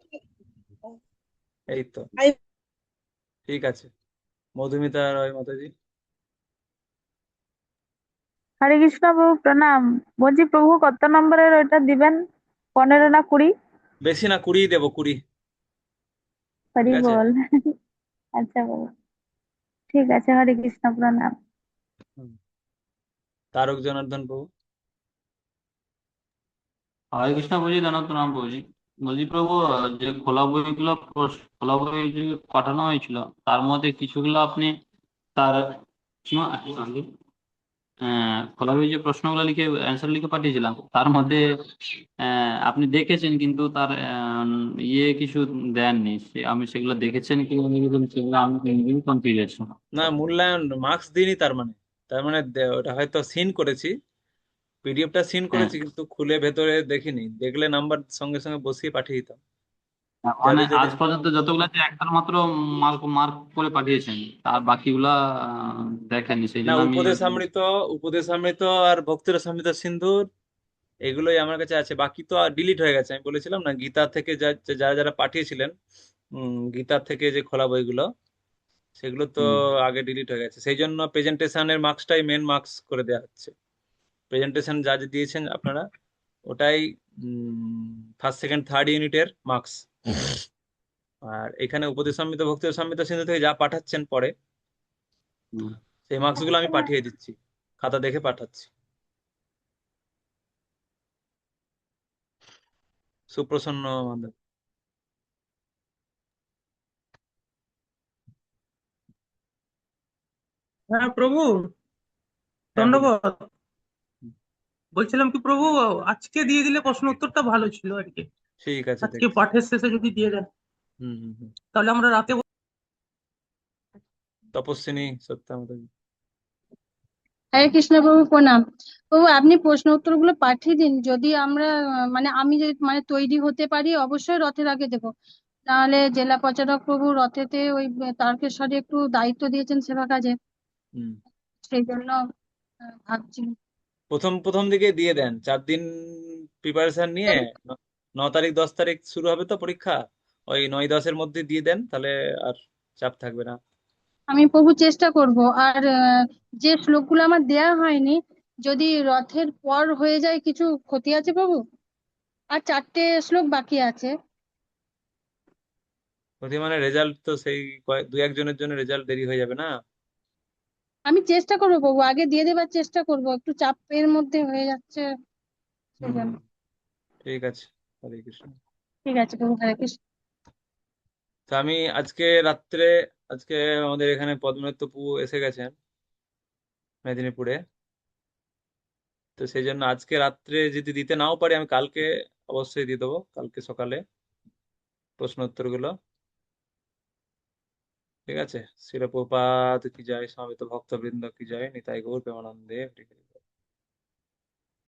এই তো আই- ঠিক আছে। মধুমিতা রয় মাতাজি। হরে কৃষ্ণ প্রভু প্রণাম। বলছি প্রভু কত নম্বরের ওইটা দিবেন? 15 না 20? বেশি না, 20 দেবো, 20। হরি ঠিক আছে। বল। আচ্ছা বাবু, ঠিক আছে, হরে কৃষ্ণ প্রণাম। হুম। তারক জনার্দন প্রভু। হরে কৃষ্ণ বলছি, দানব প্রণাম বলছি। বলছি প্রভু, যে খোলা বই যে পাঠানো হয়েছিল, তার মধ্যে কিছুগুলো আপনি তার খোলা বই যে প্রশ্নগুলো লিখে অ্যান্সার লিখে পাঠিয়েছিলাম, তার মধ্যে আপনি দেখেছেন কিন্তু তার কিছু দেননি। আমি সেগুলো দেখেছেন কি সেগুলো আমি নিজেই কনফিউজ আছি। না, মূল্যায়ন মার্কস দিইনি তার মানে। তার মানে ওটা হয়তো সিন করেছি, পিডিএফটা সিন হ্যাঁ, করেছি, কিন্তু খুলে ভেতরে দেখিনি। দেখলে নাম্বার সঙ্গে সঙ্গে বসিয়ে পাঠিয়ে দিতাম। মানে যাদের আজ যাদের পর্যন্ত যতগুলো আছে একটার মাত্র মার্ক মার্ক করে পাঠিয়েছেন, আর বাকিগুলা দেখেননি, সেই না, জন্য আমি উপদেশামৃত আর ভক্তিরসামৃত সিন্ধুর এগুলোই আমার কাছে আছে। বাকি তো ডিলিট হয়ে গেছে। আমি বলেছিলাম না, গীতা থেকে যারা যারা পাঠিয়েছিলেন, গীতা থেকে যে খোলা বইগুলো, সেগুলো তো আগে ডিলিট হয়ে গেছে। সেই জন্য প্রেজেন্টেশনের মার্কসটাই মেন মার্কস করে দেওয়া হচ্ছে। প্রেজেন্টেশন যা যা দিয়েছেন আপনারা, ওটাই ফার্স্ট সেকেন্ড থার্ড ইউনিটের মার্কস। আর এখানে উপদেশামৃত ভক্তিরসামৃত সিন্ধু থেকে যা পাঠাচ্ছেন পরে, সেই মার্কস গুলো আমি পাঠিয়ে দিচ্ছি, খাতা দেখে পাঠাচ্ছি। সুপ্রসন্ন মাধব। হ্যাঁ প্রভু, হ্যাঁ, বলুন। ধন্যবাদ। বলছিলাম কি প্রভু, আজকে দিয়ে দিলে প্রশ্ন উত্তরটা ভালো ছিল আর কি। ঠিক আছে, আজকে দেখছি। পাঠের শেষে যদি দিয়ে দেন, হুম হুম হুম। তাহলে আমরা রাতে তপস্বিনী সত্যা মাধবী। হরে কৃষ্ণ প্রভু প্রণাম। প্রভু আপনি প্রশ্ন উত্তরগুলো পাঠিয়ে দিন, যদি আমরা মানে আমি যদি মানে তৈরি হতে পারি অবশ্যই রথের আগে দেবো। তাহলে জেলা প্রচারক প্রভু রথেতে ওই তারকেশ্বরে একটু দায়িত্ব দিয়েছেন সেবা কাজে, হুম। সেই জন্য ভাবছি। প্রথম প্রথম দিকে দিয়ে দেন, 4 দিন প্রিপারেশন নিয়ে। 9 তারিখ 10 তারিখ শুরু হবে তো পরীক্ষা, ওই 9-10-এর মধ্যে দিয়ে দেন, তাহলে আর চাপ থাকবে না। আমি প্রভু চেষ্টা করব। আর যে শ্লোকগুলো আমার দেয়া হয়নি, যদি রথের পর হয়ে যায় কিছু ক্ষতি আছে প্রভু? আর 4টে শ্লোক বাকি আছে। যদি মানে রেজাল্ট তো সেই দু একজনের জন্য রেজাল্ট দেরি হয়ে যাবে না। আমি চেষ্টা করবো প্রভু, আগে দিয়ে দেবার চেষ্টা করব, একটু চাপের মধ্যে হয়ে যাচ্ছে হুম, সেজন্য। ঠিক আছে। হরে কৃষ্ণ। ঠিক আছে প্রভু, হরে কৃষ্ণ। তো আমি আজকে রাত্রে, আজকে আমাদের এখানে পদ্মনাথ পু এসে গেছেন মেদিনীপুরে। তো সেই জন্য আজকে রাত্রে যদি দিতে নাও পারি, আমি কালকে অবশ্যই দিয়ে দেবো, কালকে সকালে প্রশ্ন উত্তর গুলো। ঠিক আছে। শিল প্রপাত কি জয়, সমবেত ভক্তবৃন্দ কি জয়, নিতাই গৌর প্রেমানন্দে।